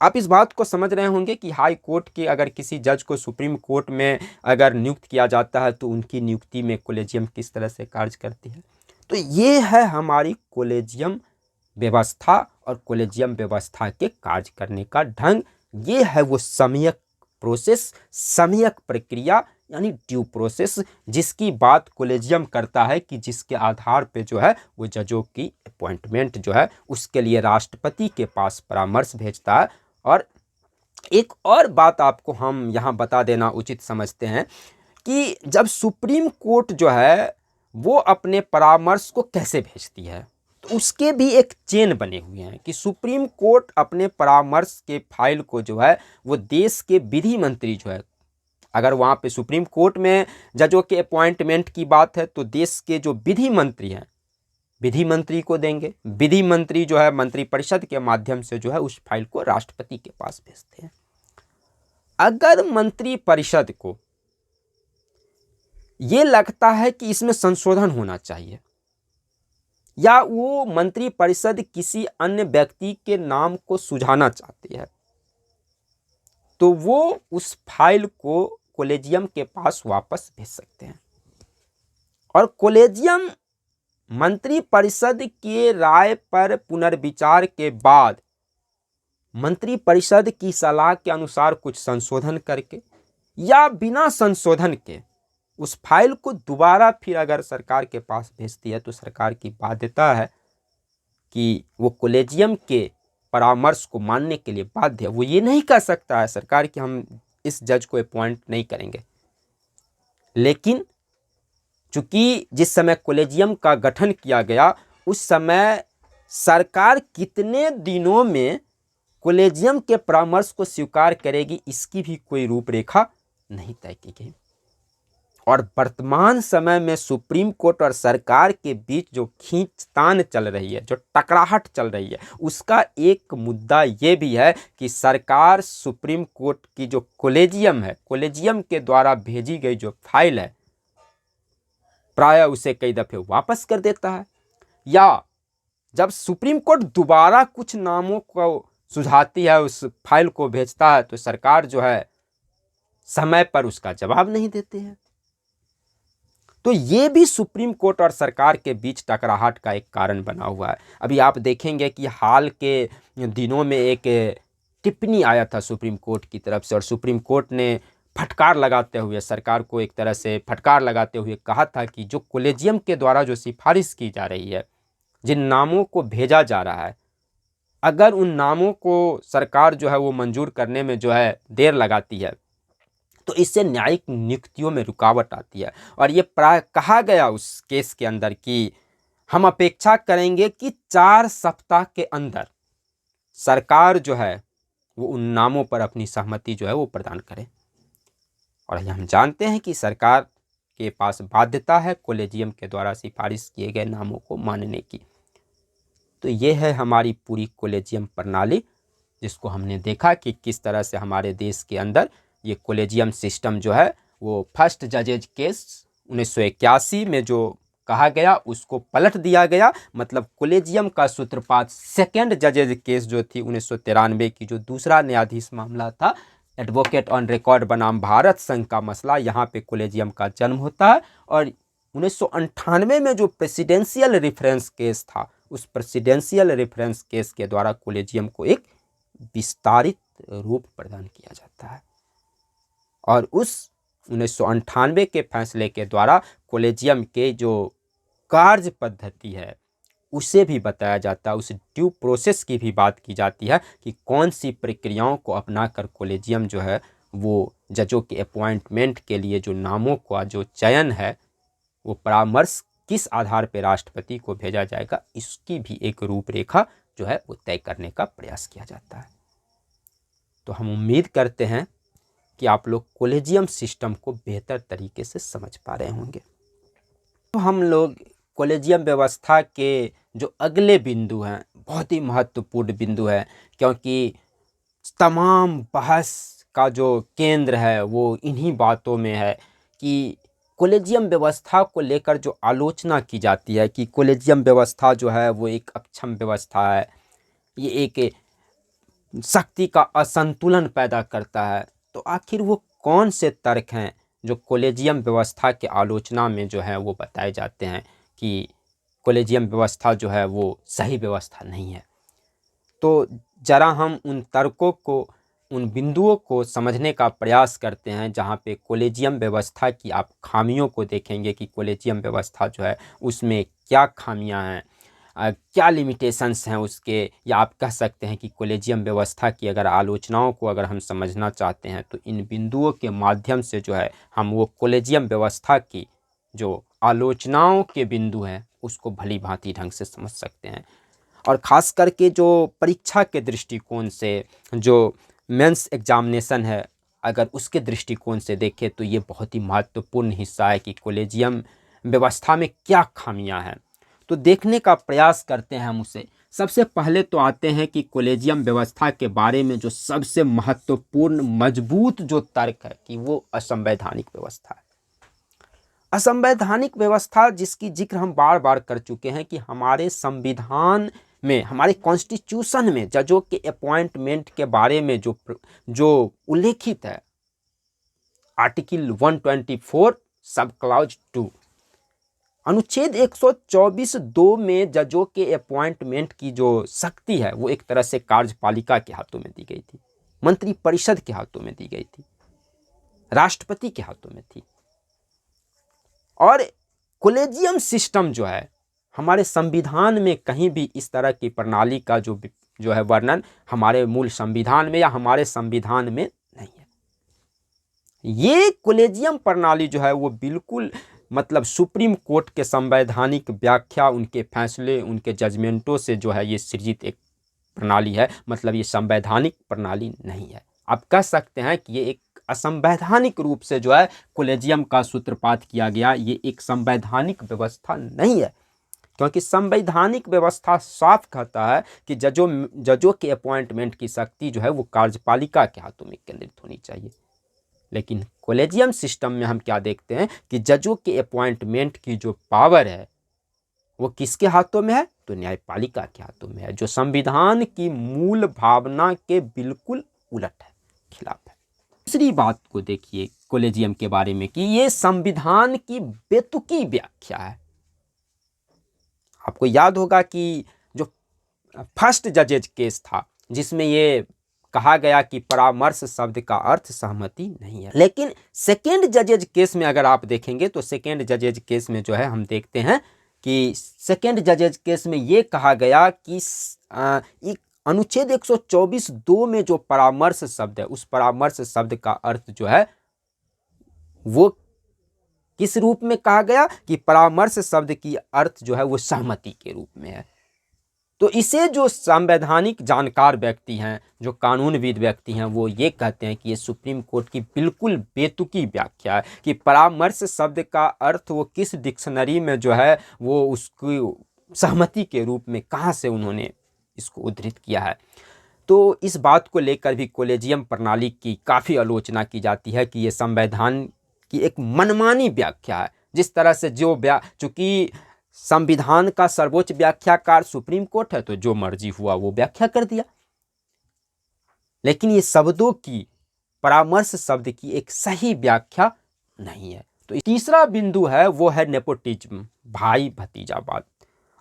[SPEAKER 1] आप इस बात को समझ रहे होंगे कि हाई कोर्ट के अगर किसी जज को सुप्रीम कोर्ट में अगर नियुक्त किया जाता है तो उनकी नियुक्ति में कॉलेजियम किस तरह से कार्य करती है। तो ये है हमारी कॉलेजियम व्यवस्था और कॉलेजियम व्यवस्था के कार्य करने का ढंग। ये है वो सम्यक प्रोसेस, सम्यक प्रक्रिया यानी ड्यू प्रोसेस, जिसकी बात कॉलेजियम करता है कि जिसके आधार पे जो है वो जजों की अपॉइंटमेंट जो है उसके लिए राष्ट्रपति के पास परामर्श भेजता है। और एक और बात आपको हम यहाँ बता देना उचित समझते हैं कि जब सुप्रीम कोर्ट जो है वो अपने परामर्श को कैसे भेजती है, तो उसके भी एक चेन बने हुए हैं कि सुप्रीम कोर्ट अपने परामर्श के फाइल को जो है वो देश के विधि मंत्री जो है, अगर वहाँ पे सुप्रीम कोर्ट में जजों के अपॉइंटमेंट की बात है तो देश के जो विधि मंत्री हैं विधि मंत्री को देंगे। विधि मंत्री जो है मंत्रिपरिषद के माध्यम से जो है उस फाइल को राष्ट्रपति के पास भेजते हैं। अगर मंत्रिपरिषद को ये लगता है कि इसमें संशोधन होना चाहिए या वो मंत्रिपरिषद किसी अन्य व्यक्ति के नाम को सुझाना चाहती है, तो वो उस फाइल को कॉलेजियम के पास वापस भेज सकते हैं। और कॉलेजियम मंत्रिपरिषद के राय पर पुनर्विचार के बाद मंत्रिपरिषद की सलाह के अनुसार कुछ संशोधन करके या बिना संशोधन के उस फाइल को दोबारा फिर अगर सरकार के पास भेजती है तो सरकार की बाध्यता है कि वो कॉलेजियम के परामर्श को मानने के लिए बाध्य है। वो ये नहीं कह सकता है सरकार कि हम इस जज को अपॉइंट नहीं करेंगे, लेकिन चूंकि जिस समय कॉलेजियम का गठन किया गया उस समय सरकार कितने दिनों में कॉलेजियम के परामर्श को स्वीकार करेगी इसकी भी कोई रूपरेखा नहीं तय की गई। और वर्तमान समय में सुप्रीम कोर्ट और सरकार के बीच जो खींचतान चल रही है, जो टकराहट चल रही है, उसका एक मुद्दा ये भी है कि सरकार सुप्रीम कोर्ट की जो कॉलेजियम है, कॉलेजियम के द्वारा भेजी गई जो फाइल है, प्रायः उसे कई दफे वापस कर देता है, या जब सुप्रीम कोर्ट दोबारा कुछ नामों को सुझाती है, उस फाइल को भेजता है, तो सरकार जो है समय पर उसका जवाब नहीं देते हैं। तो ये भी सुप्रीम कोर्ट और सरकार के बीच टकराहट का एक कारण बना हुआ है। अभी आप देखेंगे कि हाल के दिनों में एक टिप्पणी आया था सुप्रीम कोर्ट की तरफ से, और सुप्रीम कोर्ट ने फटकार लगाते हुए सरकार को एक तरह से फटकार लगाते हुए कहा था कि जो कॉलेजियम के द्वारा जो सिफारिश की जा रही है, जिन नामों को भेजा जा रहा है, अगर उन नामों को सरकार जो है वो मंजूर करने में जो है देर लगाती है तो इससे न्यायिक नियुक्तियों में रुकावट आती है। और ये प्राय कहा गया उस केस के अंदर कि हम अपेक्षा करेंगे कि 4 सप्ताह के अंदर सरकार जो है वो उन नामों पर अपनी सहमति जो है वो प्रदान करे। और हम जानते हैं कि सरकार के पास बाध्यता है कॉलेजियम के द्वारा सिफारिश किए गए नामों को मानने की। तो ये है हमारी पूरी कॉलेजियम प्रणाली, जिसको हमने देखा कि किस तरह से हमारे देश के अंदर ये कॉलेजियम सिस्टम जो है वो फर्स्ट जजेज केस 1981 में जो कहा गया उसको पलट दिया गया। मतलब कॉलेजियम का सूत्रपात सेकेंड जजेज केस जो थी 1993 की, जो दूसरा न्यायाधीश मामला था, एडवोकेट ऑन रिकॉर्ड बनाम भारत संघ का मसला, यहाँ पे कॉलेजियम का जन्म होता है। और 1998 में जो प्रेसिडेंशियल रेफरेंस केस था, उस प्रेसिडेंशियल रेफरेंस केस के द्वारा कॉलेजियम को एक विस्तारित रूप प्रदान किया जाता है। और उस 1998 के फैसले के द्वारा कॉलेजियम के जो कार्य पद्धति है उसे भी बताया जाता है, उस ड्यू प्रोसेस की भी बात की जाती है कि कौन सी प्रक्रियाओं को अपनाकर कॉलेजियम जो है वो जजों के अपॉइंटमेंट के लिए जो नामों का जो चयन है वो परामर्श किस आधार पर राष्ट्रपति को भेजा जाएगा, इसकी भी एक रूपरेखा जो है वो तय करने का प्रयास किया जाता है। तो हम उम्मीद करते हैं कि आप लोग कॉलेजियम सिस्टम को बेहतर तरीके से समझ पा रहे होंगे। तो हम लोग कॉलेजियम व्यवस्था के जो अगले बिंदु हैं, बहुत ही महत्वपूर्ण बिंदु है, क्योंकि तमाम बहस का जो केंद्र है वो इन्हीं बातों में है कि कॉलेजियम व्यवस्था को लेकर जो आलोचना की जाती है कि कॉलेजियम व्यवस्था जो है वो एक अक्षम व्यवस्था है, ये एक शक्ति का असंतुलन पैदा करता है। तो आखिर वो कौन से तर्क हैं जो कॉलेजियम व्यवस्था के आलोचना में जो है वो बताए जाते हैं कि कॉलेजियम व्यवस्था जो है वो सही व्यवस्था नहीं है। तो जरा हम उन तर्कों को, उन बिंदुओं को समझने का प्रयास करते हैं जहाँ पे कॉलेजियम व्यवस्था की आप खामियों को देखेंगे कि कॉलेजियम व्यवस्था जो है उसमें क्या खामियां हैं, क्या लिमिटेशंस हैं उसके, या आप कह सकते हैं कि कॉलेजियम व्यवस्था की अगर आलोचनाओं को अगर हम समझना चाहते हैं तो इन बिंदुओं के माध्यम से जो है हम वो कॉलेजियम व्यवस्था की जो आलोचनाओं के बिंदु हैं उसको भली भांति ढंग से समझ सकते हैं। और ख़ास करके जो परीक्षा के दृष्टिकोण से, जो मेंस एग्जामिनेशन है, अगर उसके दृष्टिकोण से देखें तो ये बहुत ही महत्वपूर्ण हिस्सा है कि कॉलेजियम व्यवस्था में क्या खामियां हैं। तो देखने का प्रयास करते हैं हम उसे। सबसे पहले तो आते हैं कि कॉलेजियम व्यवस्था के बारे में जो सबसे महत्वपूर्ण मजबूत जो तर्क है कि वो असंवैधानिक व्यवस्था है। असंवैधानिक व्यवस्था जिसकी जिक्र हम बार बार कर चुके हैं कि हमारे संविधान में, हमारे कॉन्स्टिट्यूशन में जजों के अपॉइंटमेंट के बारे में जो उल्लेखित है, आर्टिकल 124 सब क्लॉज 2, अनुच्छेद 124(2) में जजों के अपॉइंटमेंट की जो शक्ति है वो एक तरह से कार्यपालिका के हाथों में दी गई थी, मंत्री परिषद के हाथों में दी गई थी, राष्ट्रपति के हाथों में थी। और कॉलेजियम सिस्टम जो है हमारे संविधान में कहीं भी इस तरह की प्रणाली का जो है वर्णन हमारे मूल संविधान में या हमारे संविधान में नहीं है। ये कॉलेजियम प्रणाली जो है वो बिल्कुल मतलब सुप्रीम कोर्ट के संवैधानिक व्याख्या, उनके फैसले, उनके जजमेंटों से जो है ये सृजित एक प्रणाली है। मतलब ये संवैधानिक प्रणाली नहीं है। आप कह सकते हैं कि ये एक असंवैधानिक रूप से जो है कॉलेजियम का सूत्रपात किया गया, ये एक संवैधानिक व्यवस्था नहीं है। क्योंकि संवैधानिक व्यवस्था साफ कहता है कि जजों के अपॉइंटमेंट की शक्ति जो है वो कार्यपालिका के हाथों में केंद्रित होनी चाहिए। लेकिन कॉलेजियम सिस्टम में हम क्या देखते हैं कि जजों के अपॉइंटमेंट की जो पावर है वो किसके हाथों में है? तो न्यायपालिका के हाथों में है, जो संविधान की मूल भावना के बिल्कुल उलट है, खिलाफ है। दूसरी बात को देखिए कॉलेजियम के बारे में कि ये संविधान की बेतुकी व्याख्या है। आपको याद होगा कि जो फर्स्ट जजेज केस था जिसमें ये कहा गया कि परामर्श शब्द का अर्थ सहमति नहीं है, लेकिन सेकेंड जजेज केस में अगर आप देखेंगे तो सेकेंड जजेज केस में जो है हम देखते हैं कि सेकेंड जजेज केस में ये कहा गया कि अनुच्छेद 124(2) में जो परामर्श शब्द है उस परामर्श शब्द का अर्थ जो है वो किस रूप में कहा गया कि परामर्श शब्द की अर्थ जो है वो सहमति के रूप में है। तो इसे जो संवैधानिक जानकार व्यक्ति हैं, जो कानूनविद व्यक्ति हैं, वो ये कहते हैं कि ये सुप्रीम कोर्ट की बिल्कुल बेतुकी व्याख्या है कि परामर्श शब्द का अर्थ वो किस डिक्शनरी में जो है वो उसकी सहमति के रूप में कहाँ से उन्होंने इसको उद्धृत किया है। तो इस बात को लेकर भी कॉलेजियम प्रणाली की काफ़ी आलोचना की जाती है कि ये संविधान की एक मनमानी व्याख्या है। जिस तरह से चूंकि संविधान का सर्वोच्च व्याख्याकार सुप्रीम कोर्ट है तो जो मर्जी हुआ वो व्याख्या कर दिया, लेकिन ये शब्दों की परामर्श शब्द की एक सही व्याख्या नहीं है। तो तीसरा बिंदु है वो है नेपोटिज्म, भाई भतीजावाद।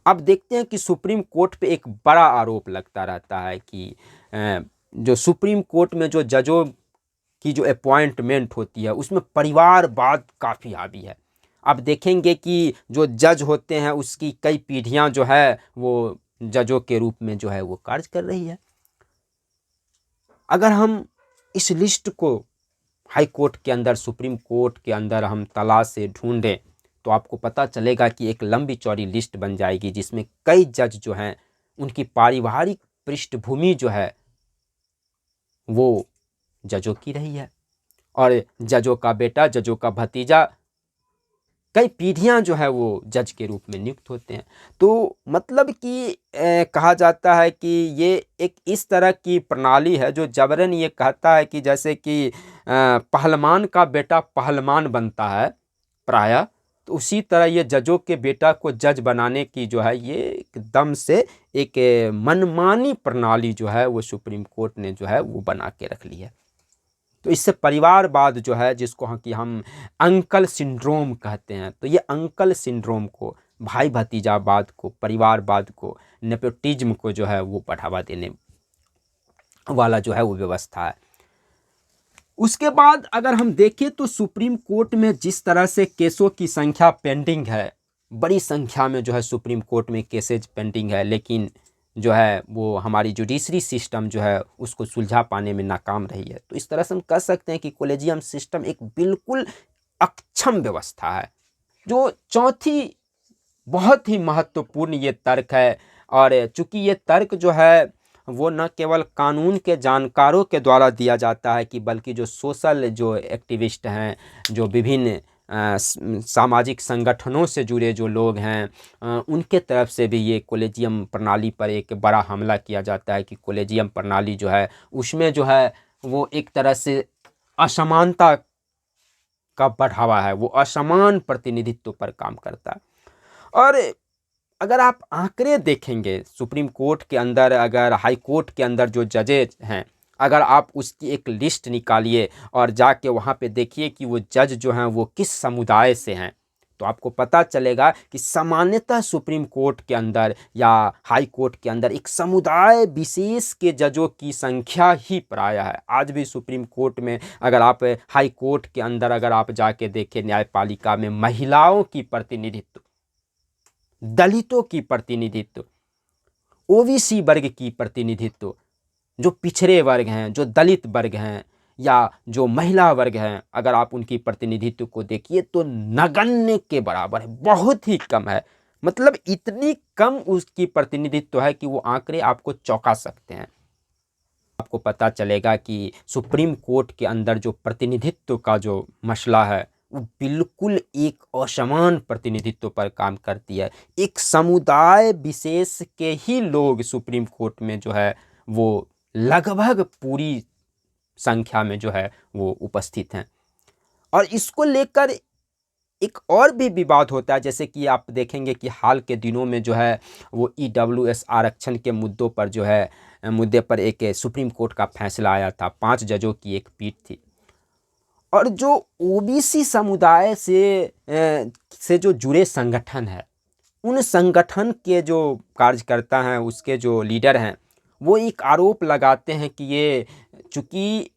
[SPEAKER 1] अब देखते हैं कि सुप्रीम कोर्ट पे एक बड़ा आरोप लगता रहता है कि जो सुप्रीम कोर्ट में जो जजों की जो अपॉइंटमेंट होती है उसमें परिवारवाद काफ़ी हावी है। अब देखेंगे कि जो जज होते हैं उसकी कई पीढ़ियां जो है वो जजों के रूप में जो है वो कार्य कर रही है। अगर हम इस लिस्ट को हाई कोर्ट के अंदर, सुप्रीम कोर्ट के अंदर हम तलाश से ढूंढें तो आपको पता चलेगा कि एक लंबी चौड़ी लिस्ट बन जाएगी जिसमें कई जज जो हैं उनकी पारिवारिक पृष्ठभूमि जो है वो जजों की रही है, और जजों का बेटा, जजों का भतीजा, कई पीढ़ियां जो है वो जज के रूप में नियुक्त होते हैं। तो मतलब कि कहा जाता है कि ये एक इस तरह की प्रणाली है जो जबरन ये कहता है कि जैसे कि पहलवान का बेटा पहलवान बनता है प्रायः, तो उसी तरह ये जजों के बेटा को जज बनाने की जो है ये एकदम से एक मनमानी प्रणाली जो है वो सुप्रीम कोर्ट ने जो है वो बना के रख ली है। तो इससे परिवारवाद जो है जिसको हम अंकल सिंड्रोम कहते हैं, तो ये अंकल सिंड्रोम को, भाई भतीजावाद को, परिवारवाद को, नेपोटिज्म को जो है वो बढ़ावा देने वाला जो है वो व्यवस्था है। उसके बाद अगर हम देखें तो सुप्रीम कोर्ट में जिस तरह से केसों की संख्या पेंडिंग है, बड़ी संख्या में जो है सुप्रीम कोर्ट में केसेज पेंडिंग है, लेकिन जो है वो हमारी जुडिशरी सिस्टम जो है उसको सुलझा पाने में नाकाम रही है। तो इस तरह से हम कह सकते हैं कि कॉलेजियम सिस्टम एक बिल्कुल अक्षम व्यवस्था है। जो चौथी बहुत ही महत्वपूर्ण ये तर्क है, और चूंकि ये तर्क जो है वो न केवल कानून के जानकारों के द्वारा दिया जाता है कि बल्कि जो सोशल जो एक्टिविस्ट हैं, जो विभिन्न सामाजिक संगठनों से जुड़े जो लोग हैं उनके तरफ से भी ये कॉलेजियम प्रणाली पर एक बड़ा हमला किया जाता है कि कॉलेजियम प्रणाली जो है उसमें जो है वो एक तरह से असमानता का बढ़ावा है, वो असमान प्रतिनिधित्व पर काम करता है। और अगर आप आंकड़े देखेंगे सुप्रीम कोर्ट के अंदर, अगर हाई कोर्ट के अंदर जो जजेज हैं, अगर आप उसकी एक लिस्ट निकालिए और जाके वहाँ पे देखिए कि वो जज जो हैं वो किस समुदाय से हैं, तो आपको पता चलेगा कि सामान्यतः सुप्रीम कोर्ट के अंदर या हाई कोर्ट के अंदर एक समुदाय विशेष के जजों की संख्या ही प्रायः है। आज भी सुप्रीम कोर्ट में अगर आप हाई कोर्ट के अंदर अगर आप जाके देखें, न्यायपालिका में महिलाओं की प्रतिनिधित्व, दलितों की प्रतिनिधित्व, ओबीसी वर्ग की प्रतिनिधित्व, जो पिछड़े वर्ग हैं, जो दलित वर्ग हैं या जो महिला वर्ग हैं, अगर आप उनकी प्रतिनिधित्व को देखिए तो नगण्य के बराबर है, बहुत ही कम है। मतलब इतनी कम उसकी प्रतिनिधित्व है कि वो आंकड़े आपको चौंका सकते हैं। आपको पता चलेगा कि सुप्रीम कोर्ट के अंदर जो प्रतिनिधित्व का जो मसला है वो बिल्कुल एक असमान प्रतिनिधित्व पर काम करती है। एक समुदाय विशेष के ही लोग सुप्रीम कोर्ट में जो है वो लगभग पूरी संख्या में जो है वो उपस्थित हैं। और इसको लेकर एक और भी विवाद होता है, जैसे कि आप देखेंगे कि हाल के दिनों में जो है वो ईडब्ल्यूएस आरक्षण के मुद्दों पर जो है मुद्दे पर एक सुप्रीम कोर्ट का फैसला आया था। 5 जजों की एक पीठ थी और जो ओबीसी समुदाय से जो जुड़े संगठन है, उन संगठन के जो कार्यकर्ता हैं, उसके जो लीडर हैं, वो एक आरोप लगाते हैं कि ये चूँकि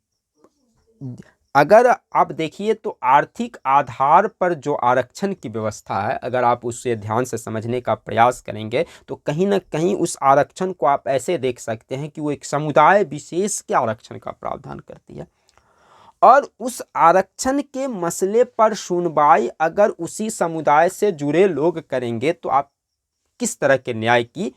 [SPEAKER 1] अगर आप देखिए तो आर्थिक आधार पर जो आरक्षण की व्यवस्था है, अगर आप उससे ध्यान से समझने का प्रयास करेंगे तो कहीं ना कहीं उस आरक्षण को आप ऐसे देख सकते हैं कि वो एक समुदाय विशेष के आरक्षण का प्रावधान करती है और उस आरक्षण के मसले पर सुनवाई अगर उसी समुदाय से जुड़े लोग करेंगे तो आप किस तरह के न्याय की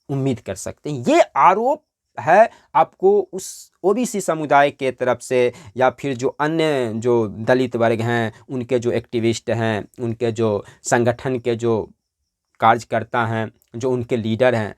[SPEAKER 1] उम्मीद कर सकते हैं। ये आरोप है आपको उस ओबीसी समुदाय के तरफ से या फिर जो अन्य जो दलित वर्ग हैं, उनके जो एक्टिविस्ट हैं, उनके जो संगठन के जो कार्यकर्ता हैं, जो उनके लीडर हैं,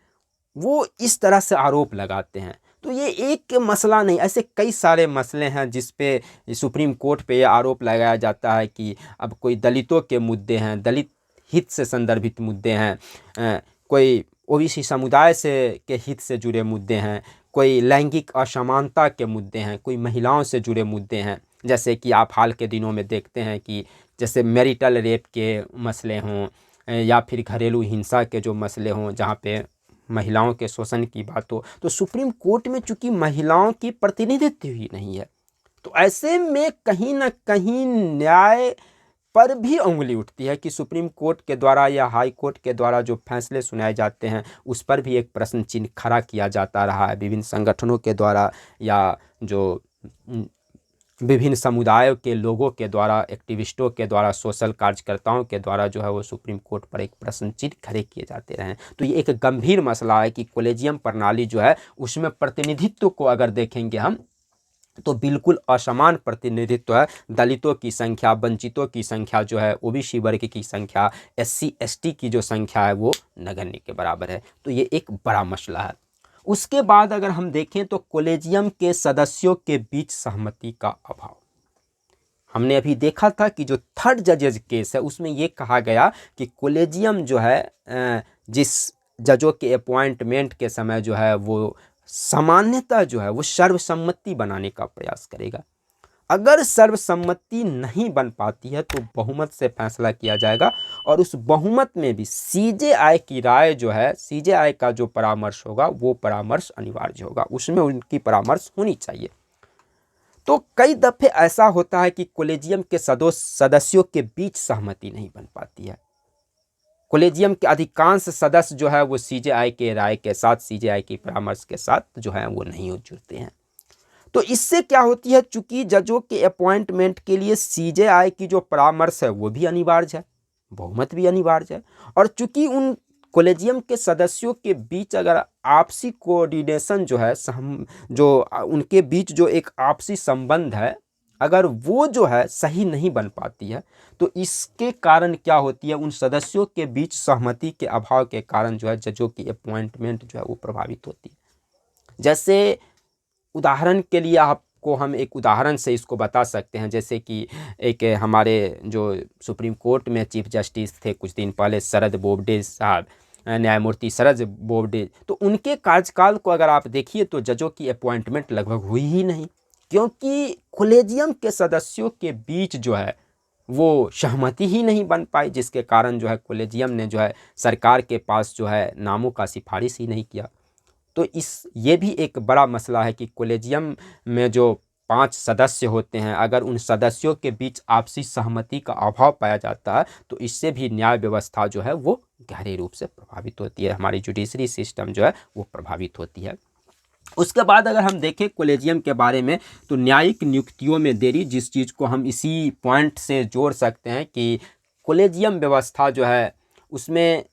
[SPEAKER 1] वो इस तरह से आरोप लगाते हैं। तो ये एक मसला नहीं, ऐसे कई सारे मसले हैं जिस पे सुप्रीम कोर्ट पे ये आरोप लगाया जाता है कि अब कोई दलितों के मुद्दे हैं, दलित हित से संदर्भित मुद्दे हैं, कोई ओबीसी समुदाय से के हित से जुड़े मुद्दे हैं, कोई लैंगिक असमानता के मुद्दे हैं, कोई महिलाओं से जुड़े मुद्दे हैं। जैसे कि आप हाल के दिनों में देखते हैं कि जैसे मैरिटल रेप के मसले हों या फिर घरेलू हिंसा के जो मसले हों, जहाँ पे महिलाओं के शोषण की बात हो, तो सुप्रीम कोर्ट में चूंकि महिलाओं की प्रतिनिधित्व ही नहीं है, तो ऐसे में कहीं ना कहीं न्याय पर भी उंगली उठती है कि सुप्रीम कोर्ट के द्वारा या हाई कोर्ट के द्वारा जो फैसले सुनाए जाते हैं उस पर भी एक प्रश्न चिन्ह खड़ा किया जाता रहा है विभिन्न संगठनों के द्वारा या जो विभिन्न समुदायों के लोगों के द्वारा, एक्टिविस्टों के द्वारा, सोशल कार्यकर्ताओं के द्वारा जो है वो सुप्रीम कोर्ट पर एक प्रश्न चिन्ह खड़े किए जाते रहे। तो ये एक गंभीर मसला है कि कॉलेजियम प्रणाली जो है उसमें प्रतिनिधित्व को अगर देखेंगे हम तो बिल्कुल असमान प्रतिनिधित्व है। दलितों की संख्या, वंचितों की संख्या जो है, ओबीसी वर्ग की संख्या, एससी एसटी की जो संख्या है वो नगण्य के बराबर है। तो ये एक बड़ा मसला है। उसके बाद अगर हम देखें तो कॉलेजियम के सदस्यों के बीच सहमति का अभाव। हमने अभी देखा था कि जो थर्ड जजेज केस है उसमें ये कहा गया कि कॉलेजियम जो है जिस जजों के अपॉइंटमेंट के समय जो है वो सामान्यतः जो है वो सर्वसम्मति बनाने का प्रयास करेगा। अगर सर्वसम्मति नहीं बन पाती है तो बहुमत से फैसला किया जाएगा और उस बहुमत में भी सीजेआई की राय जो है, सीजेआई का जो परामर्श होगा वो परामर्श अनिवार्य होगा, उसमें उनकी परामर्श होनी चाहिए। तो कई दफे ऐसा होता है कि कॉलेजियम के सदस्यों के बीच सहमति नहीं बन पाती है। कॉलेजियम के अधिकांश सदस्य जो है वो सीजेआई के राय के साथ, सीजेआई की परामर्श के साथ जो है वो नहीं जुड़ते हैं। तो इससे क्या होती है, चूंकि जजों के अपॉइंटमेंट के लिए सीजेआई की जो परामर्श है वो भी अनिवार्य है, बहुमत भी अनिवार्य है, और चूंकि उन कॉलेजियम के सदस्यों के बीच अगर आपसी कोऑर्डिनेशन जो है, जो उनके बीच जो एक आपसी संबंध है, अगर वो जो है सही नहीं बन पाती है तो इसके कारण क्या होती है, उन सदस्यों के बीच सहमति के अभाव के कारण जो है जजों की अपॉइंटमेंट जो है वो प्रभावित होती है। जैसे उदाहरण के लिए आपको हम एक उदाहरण से इसको बता सकते हैं, जैसे कि एक हमारे जो सुप्रीम कोर्ट में चीफ जस्टिस थे कुछ दिन पहले, शरद बोबडे साहब, न्यायमूर्ति शरद बोबडे, तो उनके कार्यकाल को अगर आप देखिए तो जजों की अपॉइंटमेंट लगभग हुई ही नहीं, क्योंकि कॉलेजियम के सदस्यों के बीच जो है वो सहमति ही नहीं बन पाई, जिसके कारण जो है कॉलेजियम ने जो है सरकार के पास जो है नामों का सिफारिश ही नहीं किया। तो ये भी एक बड़ा मसला है कि कॉलेजियम में जो 5 सदस्य होते हैं, अगर उन सदस्यों के बीच आपसी सहमति का अभाव पाया जाता है तो इससे भी न्याय व्यवस्था जो है वो गहरे रूप से प्रभावित होती है, हमारी जुडिशरी सिस्टम जो है वो प्रभावित होती है। उसके बाद अगर हम देखें कॉलेजियम के बारे में, तो न्यायिक नियुक्तियों में देरी, जिस चीज़ को हम इसी पॉइंट से जोड़ सकते हैं कि कॉलेजियम व्यवस्था जो है उसमें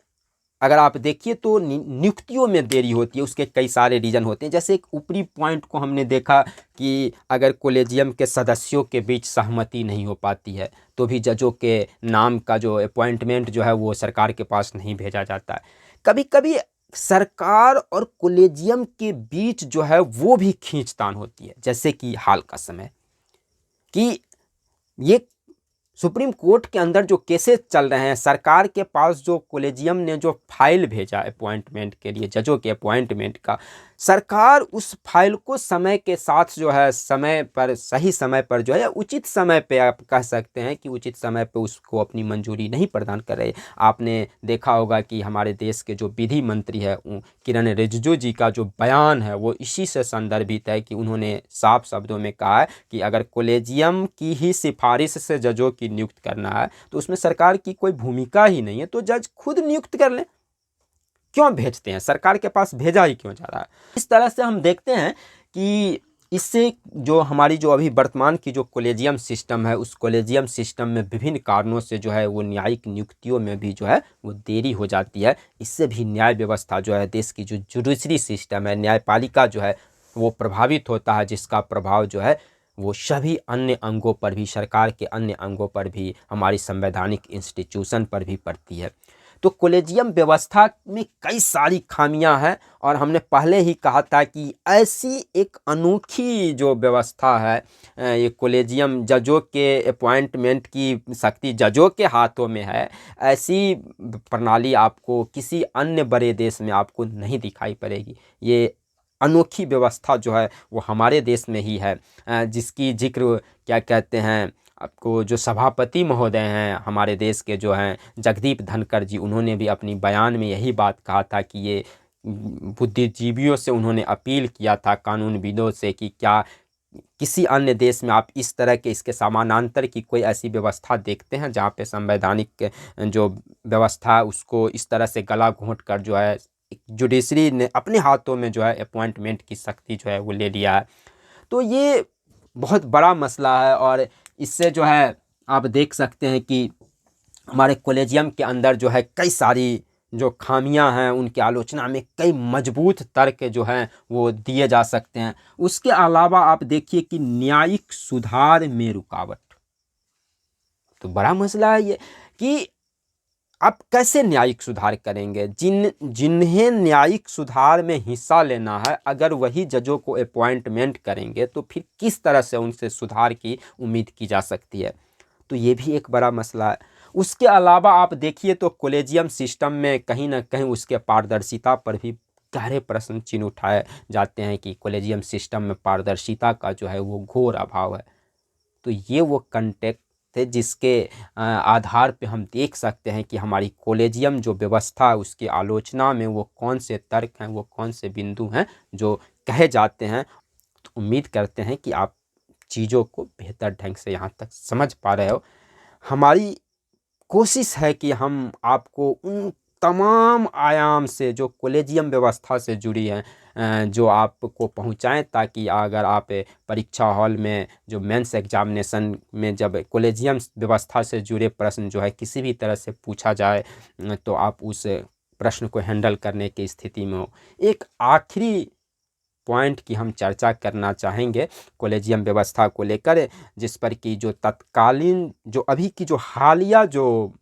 [SPEAKER 1] अगर आप देखिए तो नियुक्तियों में देरी होती है। उसके कई सारे रीज़न होते हैं। जैसे एक ऊपरी पॉइंट को हमने देखा कि अगर कॉलेजियम के सदस्यों के बीच सहमति नहीं हो पाती है तो भी जजों के नाम का जो अपॉइंटमेंट जो है वो सरकार के पास नहीं भेजा जाता है। कभी कभी सरकार और कॉलेजियम के बीच जो है वो भी खींचतान होती है, जैसे कि हाल का समय कि ये सुप्रीम कोर्ट के अंदर जो केसेस चल रहे हैं, सरकार के पास जो कॉलेजियम ने जो फाइल भेजा अपॉइंटमेंट के लिए, जजों के अपॉइंटमेंट का, सरकार उस फाइल को समय के साथ जो है समय पर, सही समय पर जो है या उचित समय पे, आप कह सकते हैं कि उचित समय पे उसको अपनी मंजूरी नहीं प्रदान कर रहे। आपने देखा होगा कि हमारे देश के जो विधि मंत्री है किरण रिजिजू जी का जो बयान है वो इसी से संदर्भित है कि उन्होंने साफ शब्दों में कहा है कि अगर कॉलेजियम की ही सिफारिश से जजों की नियुक्त करना है तो उसमें सरकार की कोई भूमिका ही नहीं है, तो जज खुद नियुक्त कर लें, क्यों भेजते हैं, सरकार के पास भेजा ही क्यों जा रहा है। इस तरह से हम देखते हैं कि इससे जो हमारी जो अभी वर्तमान की जो कॉलेजियम सिस्टम है, उस कॉलेजियम सिस्टम में विभिन्न कारणों से जो है वो न्यायिक नियुक्तियों में भी जो है वो देरी हो जाती है। इससे भी न्याय व्यवस्था जो है, देश की जो जुडिशरी सिस्टम है, न्यायपालिका जो है वो प्रभावित होता है, जिसका प्रभाव जो है वो सभी अन्य अंगों पर भी, सरकार के अन्य अंगों पर भी, हमारी संवैधानिक इंस्टीट्यूशन पर भी पड़ती है। तो कॉलेजियम व्यवस्था में कई सारी खामियां हैं और हमने पहले ही कहा था कि ऐसी एक अनोखी जो व्यवस्था है, ये कॉलेजियम, जजों के अपॉइंटमेंट की शक्ति जजों के हाथों में है, ऐसी प्रणाली आपको किसी अन्य बड़े देश में आपको नहीं दिखाई पड़ेगी। ये अनोखी व्यवस्था जो है वो हमारे देश में ही है, जिसकी जिक्र क्या कहते हैं, आपको जो सभापति महोदय हैं हमारे देश के जो हैं जगदीप धनखड़ जी, उन्होंने भी अपनी बयान में यही बात कहा था कि ये बुद्धिजीवियों से उन्होंने अपील किया था, कानूनविदों से, कि क्या किसी अन्य देश में आप इस तरह के इसके समानांतर की कोई ऐसी व्यवस्था देखते हैं जहाँ पे संवैधानिक जो व्यवस्था है उसको इस तरह से गला घोंट कर जो है जुडिशरी ने अपने हाथों में जो है अपॉइंटमेंट की शक्ति जो है वो ले लिया है। तो ये बहुत बड़ा मसला है और इससे जो है आप देख सकते हैं कि हमारे कॉलेजियम के अंदर जो है कई सारी जो खामियां हैं उनकी आलोचना में कई मजबूत तर्क जो हैं वो दिए जा सकते हैं। उसके अलावा आप देखिए कि न्यायिक सुधार में रुकावट, तो बड़ा मसला है ये कि आप कैसे न्यायिक सुधार करेंगे। जिन्हें न्यायिक सुधार में हिस्सा लेना है, अगर वही जजों को अपॉइंटमेंट करेंगे तो फिर किस तरह से उनसे सुधार की उम्मीद की जा सकती है। तो ये भी एक बड़ा मसला है। उसके अलावा आप देखिए तो कॉलेजियम सिस्टम में कहीं ना कहीं उसके पारदर्शिता पर भी गहरे प्रश्न चिन्ह उठाए जाते हैं कि कॉलेजियम सिस्टम में पारदर्शिता का जो है वो घोर अभाव है। तो ये वो कंटेक्ट थे जिसके आधार पे हम देख सकते हैं कि हमारी कॉलेजियम जो व्यवस्था है उसकी आलोचना में वो कौन से तर्क हैं, वो कौन से बिंदु हैं जो कहे जाते हैं। तो उम्मीद करते हैं कि आप चीज़ों को बेहतर ढंग से यहाँ तक समझ पा रहे हो। हमारी कोशिश है कि हम आपको उन तमाम आयाम से जो कॉलेजियम व्यवस्था से जुड़ी हैं जो आपको पहुंचाएं, ताकि अगर आप परीक्षा हॉल में जो मेंस एग्जामिनेशन में जब कॉलेजियम व्यवस्था से जुड़े प्रश्न जो है किसी भी तरह से पूछा जाए तो आप उस प्रश्न को हैंडल करने की स्थिति में हो। एक आखिरी पॉइंट की हम चर्चा करना चाहेंगे कॉलेजियम व्यवस्था को लेकर, जिस पर कि जो तत्कालीन जो अभी की जो हालिया जो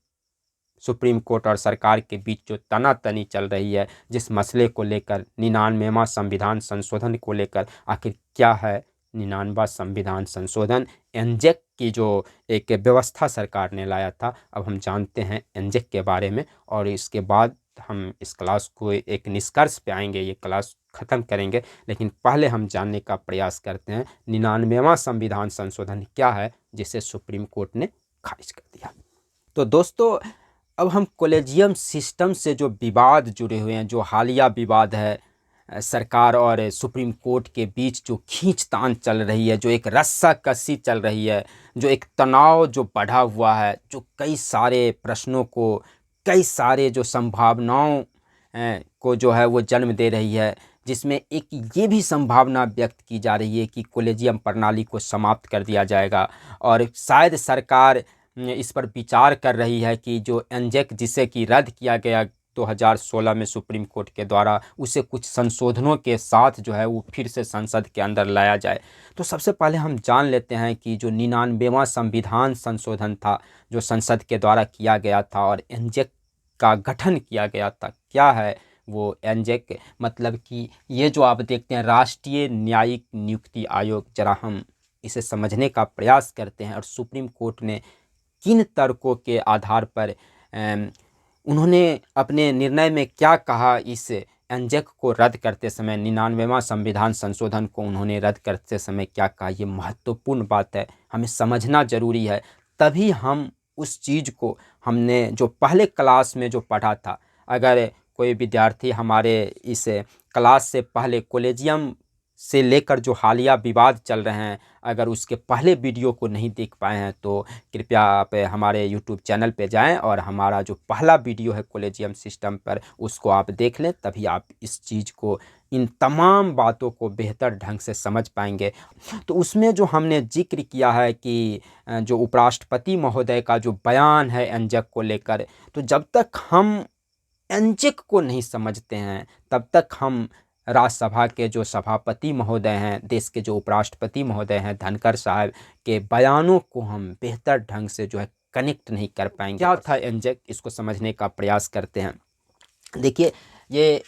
[SPEAKER 1] सुप्रीम कोर्ट और सरकार के बीच जो तनातनी चल रही है, जिस मसले को लेकर 99वां संविधान संशोधन को लेकर, आखिर क्या है 99वां संविधान संशोधन। एनजेक की जो एक व्यवस्था सरकार ने लाया था, अब हम जानते हैं एनजेक के बारे में, और इसके बाद हम इस क्लास को एक निष्कर्ष पे आएंगे, ये क्लास ख़त्म करेंगे। लेकिन पहले हम जानने का प्रयास करते हैं 99वां संविधान संशोधन क्या है जिसे सुप्रीम कोर्ट ने खारिज कर दिया। तो दोस्तों, अब हम कॉलेजियम सिस्टम से जो विवाद जुड़े हुए हैं, जो हालिया विवाद है सरकार और सुप्रीम कोर्ट के बीच जो खींचतान चल रही है, जो एक रस्साकसी चल रही है, जो एक तनाव जो बढ़ा हुआ है, जो कई सारे प्रश्नों को, कई सारे जो संभावनाओं को जो है वो जन्म दे रही है, जिसमें एक ये भी संभावना व्यक्त की जा रही है कि कॉलेजियम प्रणाली को समाप्त कर दिया जाएगा। और शायद सरकार इस पर विचार कर रही है कि जो एनजेक जिसे कि रद्द किया गया 2016 में सुप्रीम कोर्ट के द्वारा, उसे कुछ संशोधनों के साथ जो है वो फिर से संसद के अंदर लाया जाए। तो सबसे पहले हम जान लेते हैं कि जो 99वां संविधान संशोधन था जो संसद के द्वारा किया गया था और एनजेक का गठन किया गया था, क्या है वो एनजेक, मतलब कि ये जो आप देखते हैं राष्ट्रीय न्यायिक नियुक्ति आयोग, जरा हम इसे समझने का प्रयास करते हैं। और सुप्रीम कोर्ट ने किन तर्कों के आधार पर उन्होंने अपने निर्णय में क्या कहा, इस एनजेक को रद्द करते समय, 99वां संविधान संशोधन को उन्होंने रद्द करते समय क्या कहा, ये महत्वपूर्ण बात है, हमें समझना ज़रूरी है। तभी हम उस चीज़ को, हमने जो पहले क्लास में जो पढ़ा था, अगर कोई विद्यार्थी हमारे इस क्लास से पहले कॉलेजियम से लेकर जो हालिया विवाद चल रहे हैं, अगर उसके पहले वीडियो को नहीं देख पाए हैं तो कृपया आप हमारे यूट्यूब चैनल पे जाएं और हमारा जो पहला वीडियो है कॉलेजियम सिस्टम पर, उसको आप देख लें, तभी आप इस चीज़ को, इन तमाम बातों को बेहतर ढंग से समझ पाएंगे। तो उसमें जो हमने जिक्र किया है कि जो उपराष्ट्रपति महोदय का जो बयान है एनजेक को लेकर, तो जब तक हम एनजेक को नहीं समझते हैं तब तक हम राज्यसभा के जो सभापति महोदय हैं, देश के जो उपराष्ट्रपति महोदय हैं धनखड़ साहब के बयानों को हम बेहतर ढंग से जो है कनेक्ट नहीं कर पाएंगे। क्या था एनजेक, इसको समझने का प्रयास करते हैं। देखिए, ये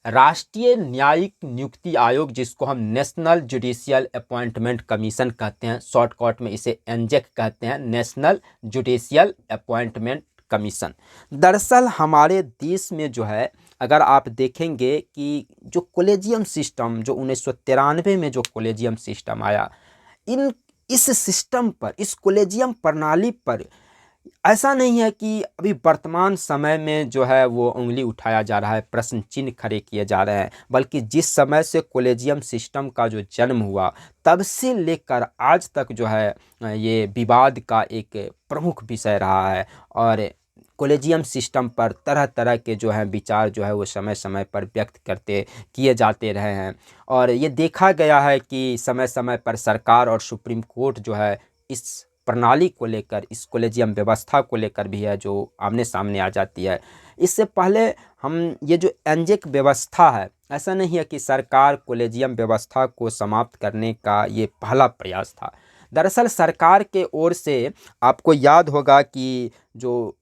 [SPEAKER 1] राष्ट्रीय न्यायिक नियुक्ति आयोग, जिसको हम नेशनल जुडिशियल अपॉइंटमेंट कमीशन कहते हैं, शॉर्टकट में इसे एनजेक कहते हैं, नेशनल जुडिशियल अपॉइंटमेंट कमीशन। दरअसल हमारे देश में जो है, अगर आप देखेंगे कि जो कॉलेजियम सिस्टम, जो 1993 में जो कॉलेजियम सिस्टम आया, इस सिस्टम पर, इस कॉलेजियम प्रणाली पर ऐसा नहीं है कि अभी वर्तमान समय में जो है वो उंगली उठाया जा रहा है, प्रश्न चिन्ह खड़े किए जा रहे हैं, बल्कि जिस समय से कॉलेजियम सिस्टम का जो जन्म हुआ तब से लेकर आज तक जो है ये विवाद का एक प्रमुख विषय रहा है। और कॉलेजियम सिस्टम पर तरह तरह के जो हैं विचार जो है वो समय समय पर व्यक्त किए जाते रहे हैं। और ये देखा गया है कि समय समय पर सरकार और सुप्रीम कोर्ट जो है इस प्रणाली को लेकर, इस कॉलेजियम व्यवस्था को लेकर भी है जो आमने सामने आ जाती है। इससे पहले हम ये जो एनजेक व्यवस्था है, ऐसा नहीं है कि सरकार कॉलेजियम व्यवस्था को समाप्त करने का ये पहला प्रयास था। दरअसल सरकार के ओर से आपको याद होगा कि जो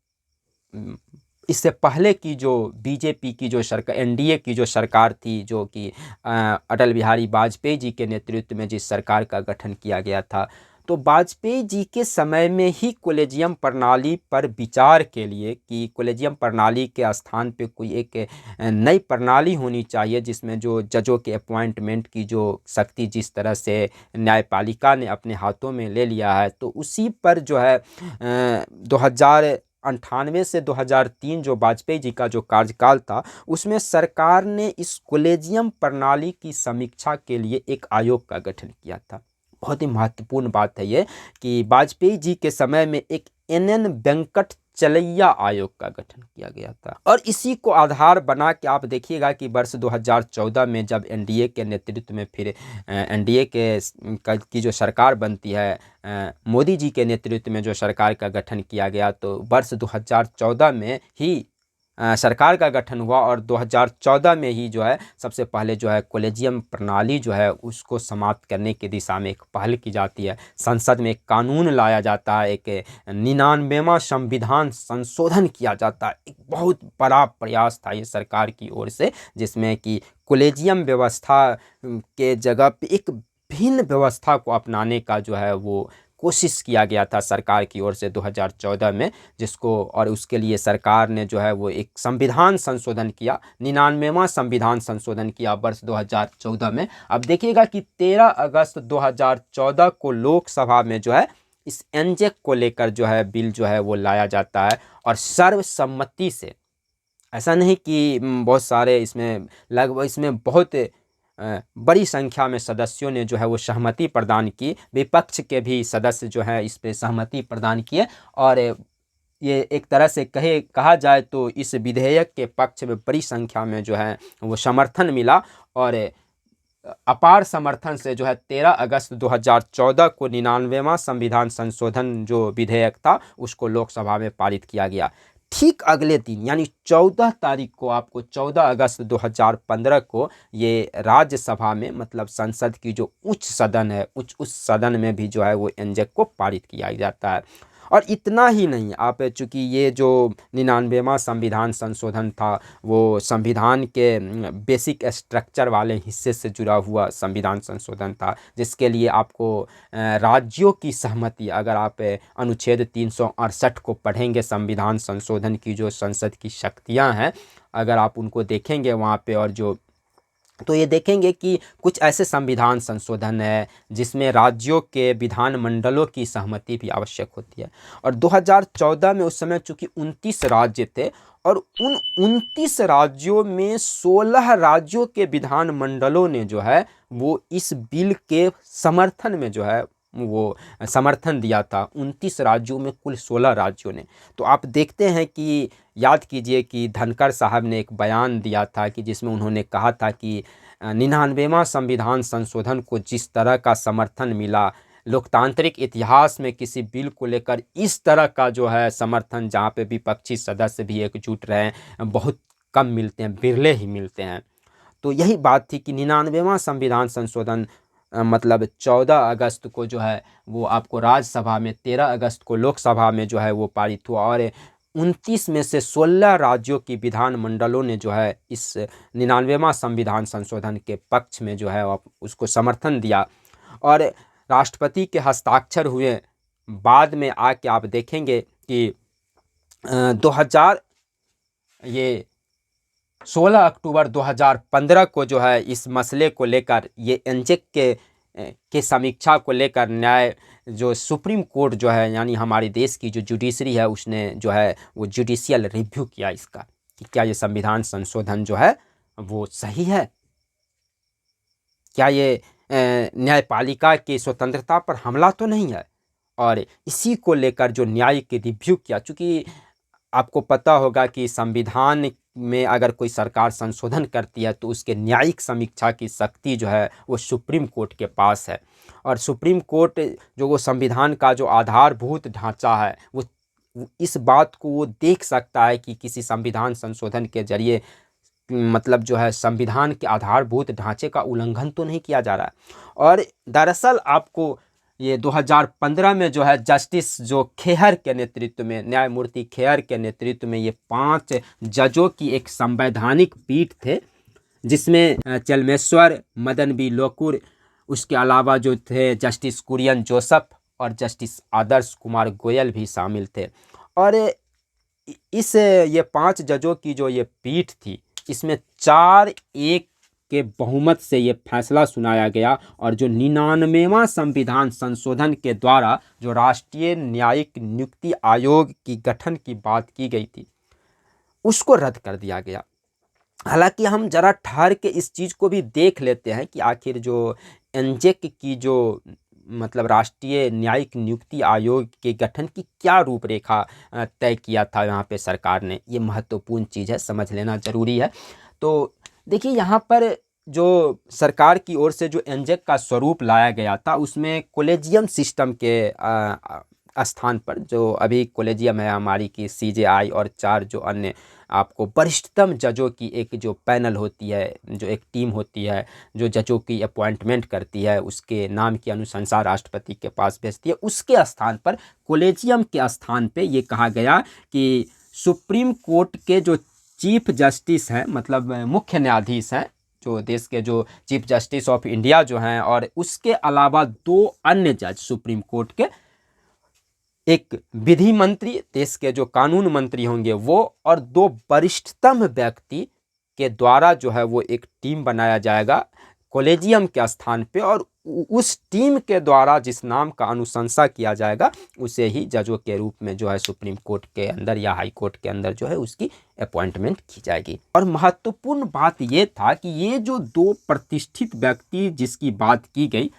[SPEAKER 1] इससे पहले की जो बीजेपी की जो सरकार, एनडीए की जो सरकार थी, जो कि अटल बिहारी वाजपेयी जी के नेतृत्व में जिस सरकार का गठन किया गया था, तो वाजपेयी जी के समय में ही कॉलेजियम प्रणाली पर विचार के लिए कि कॉलेजियम प्रणाली के स्थान पे कोई एक नई प्रणाली होनी चाहिए, जिसमें जो जजों के अपॉइंटमेंट की जो शक्ति जिस तरह से न्यायपालिका ने अपने हाथों में ले लिया है, तो उसी पर जो है 1998 से 2003 जो वाजपेयी जी का जो कार्यकाल था, उसमें सरकार ने इस कॉलेजियम प्रणाली की समीक्षा के लिए एक आयोग का गठन किया था। बहुत ही महत्वपूर्ण बात है ये कि वाजपेयी जी के समय में एक NN वेंकटचलैया आयोग का गठन किया गया था। और इसी को आधार बना के आप देखिएगा कि वर्ष 2014 में जब एनडीए के नेतृत्व में फिर एनडीए की जो सरकार बनती है, मोदी जी के नेतृत्व में जो सरकार का गठन किया गया, तो वर्ष 2014 में ही सरकार का गठन हुआ और 2014 में ही जो है सबसे पहले जो है कॉलेजियम प्रणाली जो है उसको समाप्त करने की दिशा में एक पहल की जाती है। संसद में एक कानून लाया जाता है, एक 99वां संविधान संशोधन किया जाता है। एक बहुत बड़ा प्रयास था ये सरकार की ओर से, जिसमें कि कॉलेजियम व्यवस्था के जगह पे एक भिन्न व्यवस्था को अपनाने का जो है वो कोशिश किया गया था सरकार की ओर से 2014 में, जिसको, और उसके लिए सरकार ने जो है वो एक संविधान संशोधन किया, 99वां संविधान संशोधन किया वर्ष 2014 में। अब देखिएगा कि 13 अगस्त 2014 को लोकसभा में जो है इस एनजेक को लेकर जो है बिल जो है वो लाया जाता है और सर्वसम्मति से। ऐसा नहीं कि बहुत सारे इसमें लगभग इसमें बहुत बड़ी संख्या में सदस्यों ने जो है वो सहमति प्रदान की, विपक्ष के भी सदस्य जो है इस पे सहमति प्रदान किए और ये एक तरह से कहा जाए तो इस विधेयक के पक्ष में बड़ी संख्या में जो है वो समर्थन मिला और अपार समर्थन से जो है 13 अगस्त 2014 को 99वां संविधान संशोधन जो विधेयक था उसको लोकसभा में पारित किया गया। ठीक अगले दिन यानी 14 तारीख को, आपको 14 अगस्त 2015 को ये राज्यसभा में मतलब संसद की जो उच्च सदन है उस सदन में भी जो है वो एनजेक को पारित किया जाता है। और इतना ही नहीं, आप चूँकि ये जो 99वां संविधान संशोधन था वो संविधान के बेसिक स्ट्रक्चर वाले हिस्से से जुड़ा हुआ संविधान संशोधन था, जिसके लिए आपको राज्यों की सहमति, अगर आप अनुच्छेद 368 को पढ़ेंगे संविधान संशोधन की जो संसद की शक्तियां हैं, अगर आप उनको देखेंगे वहाँ पे और जो तो ये देखेंगे कि कुछ ऐसे संविधान संशोधन है जिसमें राज्यों के विधानमंडलों की सहमति भी आवश्यक होती है। और 2014 में उस समय चूँकि 29 राज्य थे और उन 29 राज्यों में 16 राज्यों के विधानमंडलों ने जो है वो इस बिल के समर्थन में जो है वो समर्थन दिया था। 29 राज्यों में कुल 16 राज्यों ने। तो आप देखते हैं कि याद कीजिए कि धनखड़ साहब ने एक बयान दिया था कि जिसमें उन्होंने कहा था कि 99वां संविधान संशोधन को जिस तरह का समर्थन मिला, लोकतांत्रिक इतिहास में किसी बिल को लेकर इस तरह का जो है समर्थन जहाँ पे विपक्षी सदस्य भी एकजुट रहे बहुत कम मिलते हैं, बिरले ही मिलते हैं। तो यही बात थी कि 99वां संविधान संशोधन मतलब 14 अगस्त को जो है वो आपको राज्यसभा में, 13 अगस्त को लोकसभा में जो है वो पारित हुआ और 29 में से 16 राज्यों की विधानमंडलों ने जो है इस 99वां संविधान संशोधन के पक्ष में जो है उसको समर्थन दिया और राष्ट्रपति के हस्ताक्षर हुए। बाद में आके आप देखेंगे कि 16 अक्टूबर 2015 को जो है इस मसले को लेकर ये एनजेक के समीक्षा को लेकर न्याय जो सुप्रीम कोर्ट जो है यानी हमारे देश की जो जुडिशरी है उसने जो है वो जुडिशियल रिव्यू किया इसका कि क्या ये संविधान संशोधन जो है वो सही है, क्या ये न्यायपालिका की स्वतंत्रता पर हमला तो नहीं है। और इसी को लेकर जो न्याय के रिव्यू किया, चूँकि आपको पता होगा कि संविधान में अगर कोई सरकार संशोधन करती है तो उसके न्यायिक समीक्षा की शक्ति जो है वो सुप्रीम कोर्ट के पास है और सुप्रीम कोर्ट जो वो संविधान का जो आधारभूत ढांचा है वो इस बात को वो देख सकता है कि किसी संविधान संशोधन के जरिए मतलब जो है संविधान के आधारभूत ढांचे का उल्लंघन तो नहीं किया जा रहा है। और दरअसल आपको ये 2015 में जो है जस्टिस जो खेहर के नेतृत्व में, न्यायमूर्ति खेहर के नेतृत्व में ये 5 जजों की एक संवैधानिक पीठ थे जिसमें चलमेश्वर, मदन बी लोकुर, उसके अलावा जो थे जस्टिस कुरियन जोसेफ और जस्टिस आदर्श कुमार गोयल भी शामिल थे। और इस ये 5 जजों की जो ये पीठ थी इसमें 4-1 के बहुमत से ये फैसला सुनाया गया और जो 99वां संविधान संशोधन के द्वारा जो राष्ट्रीय न्यायिक नियुक्ति आयोग की गठन की बात की गई थी उसको रद्द कर दिया गया। हालांकि हम जरा ठहर के इस चीज़ को भी देख लेते हैं कि आखिर जो एनजेक की जो मतलब राष्ट्रीय न्यायिक नियुक्ति आयोग के गठन की क्या रूपरेखा तय किया था यहाँ पे सरकार ने, ये महत्वपूर्ण चीज़ है, समझ लेना ज़रूरी है। तो देखिए यहाँ पर जो सरकार की ओर से जो एनजेक का स्वरूप लाया गया था उसमें कोलेजियम सिस्टम के स्थान पर, जो अभी कोलेजियम है हमारी की सीजेआई और 4 जो अन्य आपको वरिष्ठतम जजों की एक जो पैनल होती है, जो एक टीम होती है जो जजों की अपॉइंटमेंट करती है, उसके नाम की अनुशंसा राष्ट्रपति के पास भेजती है, उसके स्थान पर कोलेजियम के स्थान पे ये कहा गया कि सुप्रीम कोर्ट के जो चीफ जस्टिस हैं, मतलब मुख्य न्यायाधीश हैं, जो देश के जो चीफ जस्टिस ऑफ इंडिया जो हैं, और उसके अलावा 2 अन्य जज सुप्रीम कोर्ट के, एक विधि मंत्री, देश के जो कानून मंत्री होंगे वो, और 2 वरिष्ठतम व्यक्ति के द्वारा जो है वो एक टीम बनाया जाएगा कॉलेजियम के स्थान पे, और उस टीम के द्वारा जिस नाम का अनुशंसा किया जाएगा उसे ही जजों के रूप में जो है सुप्रीम कोर्ट के अंदर या हाई कोर्ट के अंदर जो है उसकी अपॉइंटमेंट की जाएगी। और महत्वपूर्ण बात ये था कि ये जो दो प्रतिष्ठित व्यक्ति जिसकी बात की गई,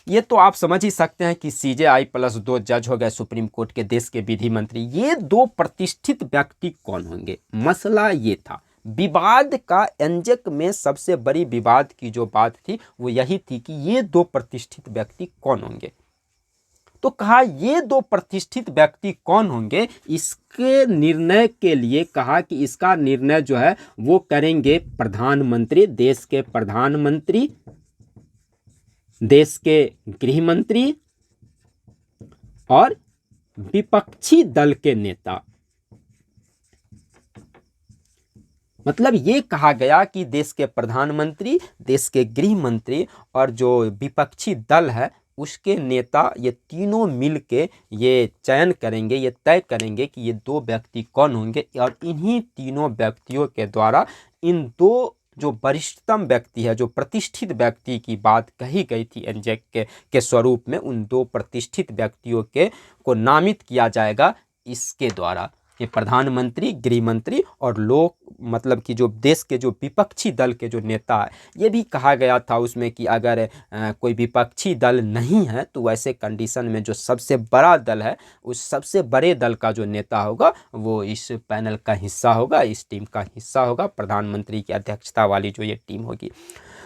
[SPEAKER 1] ये तो आप समझ ही सकते हैं कि CJI प्लस 2 जज हो गए सुप्रीम कोर्ट के, देश के विधि मंत्री। ये दो प्रतिष्ठित व्यक्ति कौन होंगे? मसला ये था, विवाद का एंजेक में सबसे बड़ी विवाद की जो बात थी वो यही थी कि ये दो प्रतिष्ठित व्यक्ति कौन होंगे। तो कहा ये दो प्रतिष्ठित व्यक्ति कौन होंगे, इसके निर्णय के लिए कहा कि इसका निर्णय जो है वो करेंगे प्रधानमंत्री, देश के प्रधानमंत्री, देश के गृह मंत्री और विपक्षी दल के नेता। मतलब ये कहा गया कि देश के प्रधानमंत्री, देश के गृह मंत्री और जो विपक्षी दल है उसके नेता, ये तीनों मिलके ये चयन करेंगे, ये तय करेंगे कि ये दो व्यक्ति कौन होंगे। और इन्हीं तीनों व्यक्तियों के द्वारा इन दो जो वरिष्ठतम व्यक्ति है, जो प्रतिष्ठित व्यक्ति की बात कही गई थी एंजेक के स्वरूप में, उन दो प्रतिष्ठित व्यक्तियों को नामित किया जाएगा इसके द्वारा कि प्रधानमंत्री, गृह मंत्री और लोक मतलब कि जो देश के जो विपक्षी दल के जो नेता है। ये भी कहा गया था उसमें कि अगर कोई विपक्षी दल नहीं है तो वैसे कंडीशन में जो सबसे बड़ा दल है उस सबसे बड़े दल का जो नेता होगा वो इस पैनल का हिस्सा होगा, इस टीम का हिस्सा होगा, प्रधानमंत्री की अध्यक्षता वाली जो ये टीम होगी।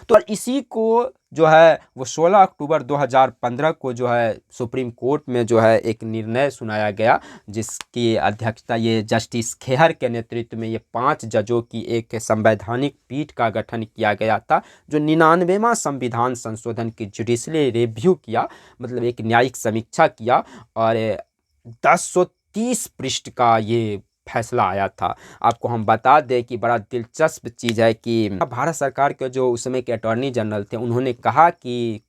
[SPEAKER 1] तो इसी को जो है वो 16 अक्टूबर 2015 को जो है सुप्रीम कोर्ट में जो है एक निर्णय सुनाया गया, जिसकी अध्यक्षता ये जस्टिस खेहर के नेतृत्व में ये 5 जजों की एक संवैधानिक पीठ का गठन किया गया था, जो 99वां संविधान संशोधन की जुडिशली रिव्यू किया, मतलब एक न्यायिक समीक्षा किया। और 1030 पृष्ठ का ये फैसला आया था। आपको हम बता दें कि बड़ा दिलचस्प चीज़ है कि भारत सरकार के जो उस समय के अटॉर्नी जनरल थे, उन्होंने कहा कि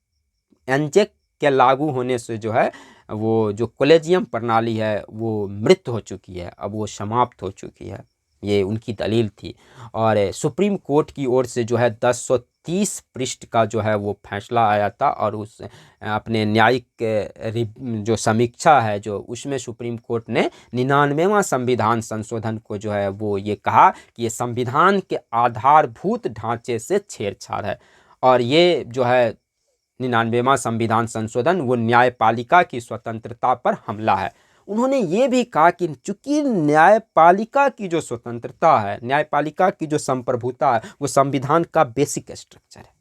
[SPEAKER 1] एंजेक के लागू होने से जो है वो जो कॉलेजियम प्रणाली है वो मृत हो चुकी है, अब वो समाप्त हो चुकी है, ये उनकी दलील थी। और सुप्रीम कोर्ट की ओर से जो है 1030 पृष्ठ का जो है वो फैसला आया था, और उस अपने न्यायिक जो समीक्षा है जो उसमें सुप्रीम कोर्ट ने 99वां संविधान संशोधन को जो है वो ये कहा कि ये संविधान के आधारभूत ढांचे से छेड़छाड़ है, और ये जो है 99वां संविधान संशोधन वो न्यायपालिका की स्वतंत्रता पर हमला है। उन्होंने ये भी कहा कि चूंकि न्यायपालिका की जो स्वतंत्रता है, न्यायपालिका की जो संप्रभुता है, वो संविधान का बेसिक स्ट्रक्चर है।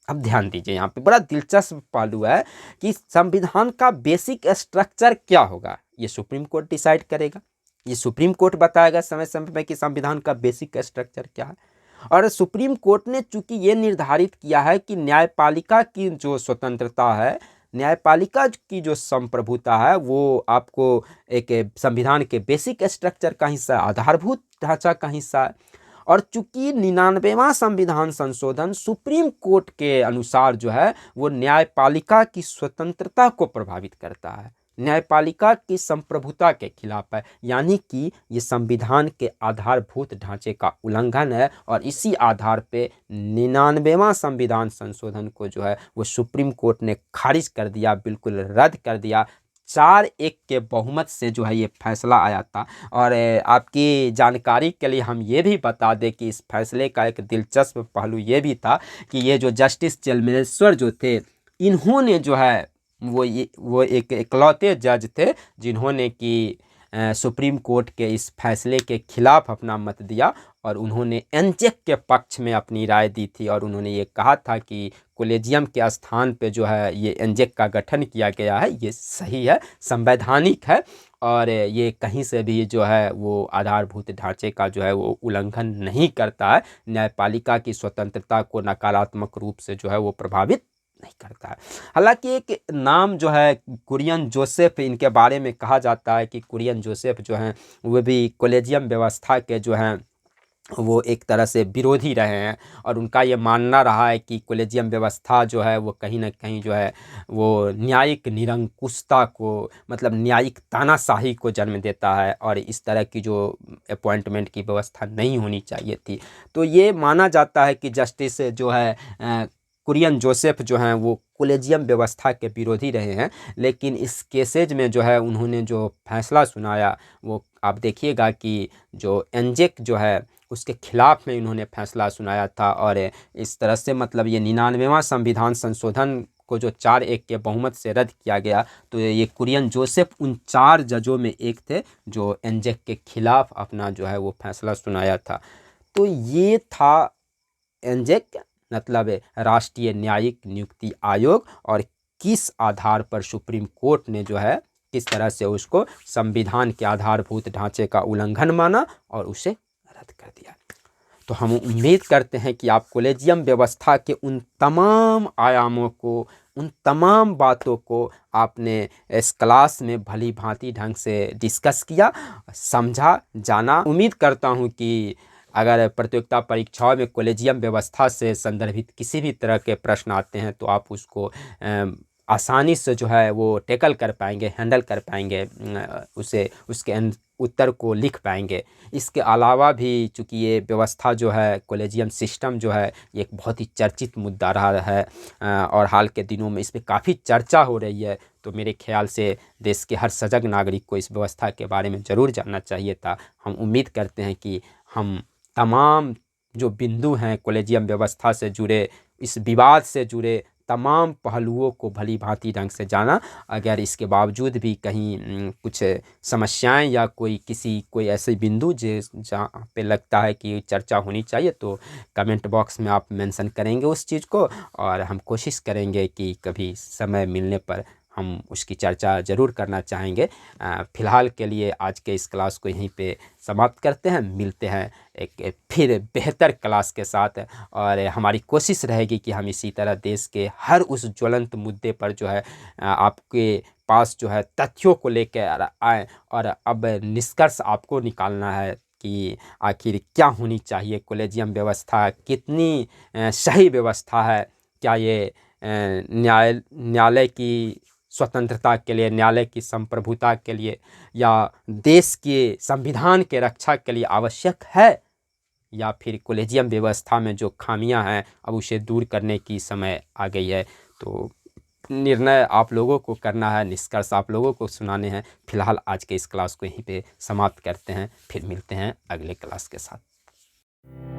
[SPEAKER 1] अब ध्यान दीजिए, यहाँ पे बड़ा दिलचस्प पहलू है कि संविधान का बेसिक स्ट्रक्चर क्या होगा, ये सुप्रीम कोर्ट डिसाइड करेगा, ये सुप्रीम कोर्ट बताएगा समय समय पे कि संविधान का बेसिक स्ट्रक्चर क्या है। और सुप्रीम कोर्ट ने चूंकि ये निर्धारित किया है कि न्यायपालिका की जो स्वतंत्रता है, न्यायपालिका की जो संप्रभुता है वो आपको एक संविधान के बेसिक स्ट्रक्चर का हिस्सा, आधारभूत ढांचा का हिस्सा है। और चूंकि 99वां संविधान संशोधन सुप्रीम कोर्ट के अनुसार जो है वो न्यायपालिका की स्वतंत्रता को प्रभावित करता है, न्यायपालिका की संप्रभुता के खिलाफ है, यानी कि ये संविधान के आधारभूत ढांचे का उल्लंघन है। और इसी आधार पे 99वां संविधान संशोधन को जो है वो सुप्रीम कोर्ट ने खारिज कर दिया, बिल्कुल रद्द कर दिया। 4-1 के बहुमत से जो है ये फैसला आया था। और आपकी जानकारी के लिए हम ये भी बता दें कि इस फैसले का एक दिलचस्प पहलू ये भी था कि ये जो जस्टिस चेलमेश्वर जो थे, इन्होंने जो है वो एक इकलौते जज थे जिन्होंने कि सुप्रीम कोर्ट के इस फैसले के खिलाफ अपना मत दिया, और उन्होंने एंजेक के पक्ष में अपनी राय दी थी। और उन्होंने ये कहा था कि कॉलेजियम के स्थान पे जो है ये एंजेक का गठन किया गया है, ये सही है, संवैधानिक है, और ये कहीं से भी जो है वो आधारभूत ढांचे का जो है वो उल्लंघन नहीं करता है, न्यायपालिका की स्वतंत्रता को नकारात्मक रूप से जो है वो प्रभावित नहीं करता है। हालांकि एक नाम जो है कुरियन जोसेफ, इनके बारे में कहा जाता है कि कुरियन जोसेफ जो हैं वो भी कॉलेजियम व्यवस्था के जो हैं वो एक तरह से विरोधी रहे हैं और उनका ये मानना रहा है कि कॉलेजियम व्यवस्था जो है वो कहीं न कहीं जो है वो न्यायिक निरंकुशता को मतलब न्यायिक तानाशाही को जन्म देता है और इस तरह की जो अपॉइंटमेंट की व्यवस्था नहीं होनी चाहिए थी। तो ये माना जाता है कि जस्टिस जो है कुरियन जोसेफ जो हैं वो कॉलेजियम व्यवस्था के विरोधी रहे हैं, लेकिन इस केसेज में जो है उन्होंने जो फैसला सुनाया वो आप देखिएगा कि जो एनजेक जो है उसके खिलाफ में इन्होंने फैसला सुनाया था और इस तरह से मतलब ये 99वां संविधान संशोधन को जो 4-1 के बहुमत से रद्द किया गया, तो ये कुरियन जोसेफ उन 4 जजों में एक थे जो एनजेक के खिलाफ अपना जो है वो फैसला सुनाया था। तो ये था एनजेक मतलब राष्ट्रीय न्यायिक नियुक्ति आयोग और किस आधार पर सुप्रीम कोर्ट ने जो है किस तरह से उसको संविधान के आधारभूत ढांचे का उल्लंघन माना और उसे रद्द कर दिया। तो हम उम्मीद करते हैं कि आप कॉलेजियम व्यवस्था के उन तमाम आयामों को, उन तमाम बातों को आपने इस क्लास में भली भांति ढंग से डिस्कस किया, समझा, जाना। उम्मीद करता हूं कि अगर प्रतियोगिता परीक्षाओं में कॉलेजियम व्यवस्था से संदर्भित किसी भी तरह के प्रश्न आते हैं तो आप उसको आसानी से जो है वो टैकल कर पाएंगे, हैंडल कर पाएंगे, उसे उसके उत्तर को लिख पाएंगे। इसके अलावा भी चूँकि ये व्यवस्था जो है कॉलेजियम सिस्टम जो है ये एक बहुत ही चर्चित मुद्दा रहा है और हाल के दिनों में इस पे काफ़ी चर्चा हो रही है। तो मेरे ख्याल से देश के हर सजग नागरिक को इस व्यवस्था के बारे में ज़रूर जानना चाहिए था। हम उम्मीद करते हैं कि हम तमाम जो बिंदु हैं कॉलेजियम व्यवस्था से जुड़े, इस विवाद से जुड़े तमाम पहलुओं को भली भांति ढंग से जाना। अगर इसके बावजूद भी कहीं कुछ समस्याएं या कोई ऐसे बिंदु जहाँ पे लगता है कि चर्चा होनी चाहिए तो कमेंट बॉक्स में आप मेंशन करेंगे उस चीज़ को और हम कोशिश करेंगे कि कभी समय मिलने पर हम उसकी चर्चा ज़रूर करना चाहेंगे। फ़िलहाल के लिए आज के इस क्लास को यहीं पे समाप्त करते हैं। मिलते हैं एक फिर बेहतर क्लास के साथ और हमारी कोशिश रहेगी कि हम इसी तरह देश के हर उस ज्वलंत मुद्दे पर जो है आपके पास जो है तथ्यों को लेकर आए और अब निष्कर्ष आपको निकालना है कि आखिर क्या होनी चाहिए, कॉलेजियम व्यवस्था कितनी सही व्यवस्था है, क्या ये न्यायालय की स्वतंत्रता के लिए, न्यायालय की संप्रभुता के लिए या देश के संविधान के रक्षा के लिए आवश्यक है, या फिर कॉलेजियम व्यवस्था में जो खामियां हैं अब उसे दूर करने की समय आ गई है। तो निर्णय आप लोगों को करना है, निष्कर्ष आप लोगों को सुनाने हैं। फिलहाल आज के इस क्लास को यहीं पे समाप्त करते हैं, फिर मिलते हैं अगले क्लास के साथ।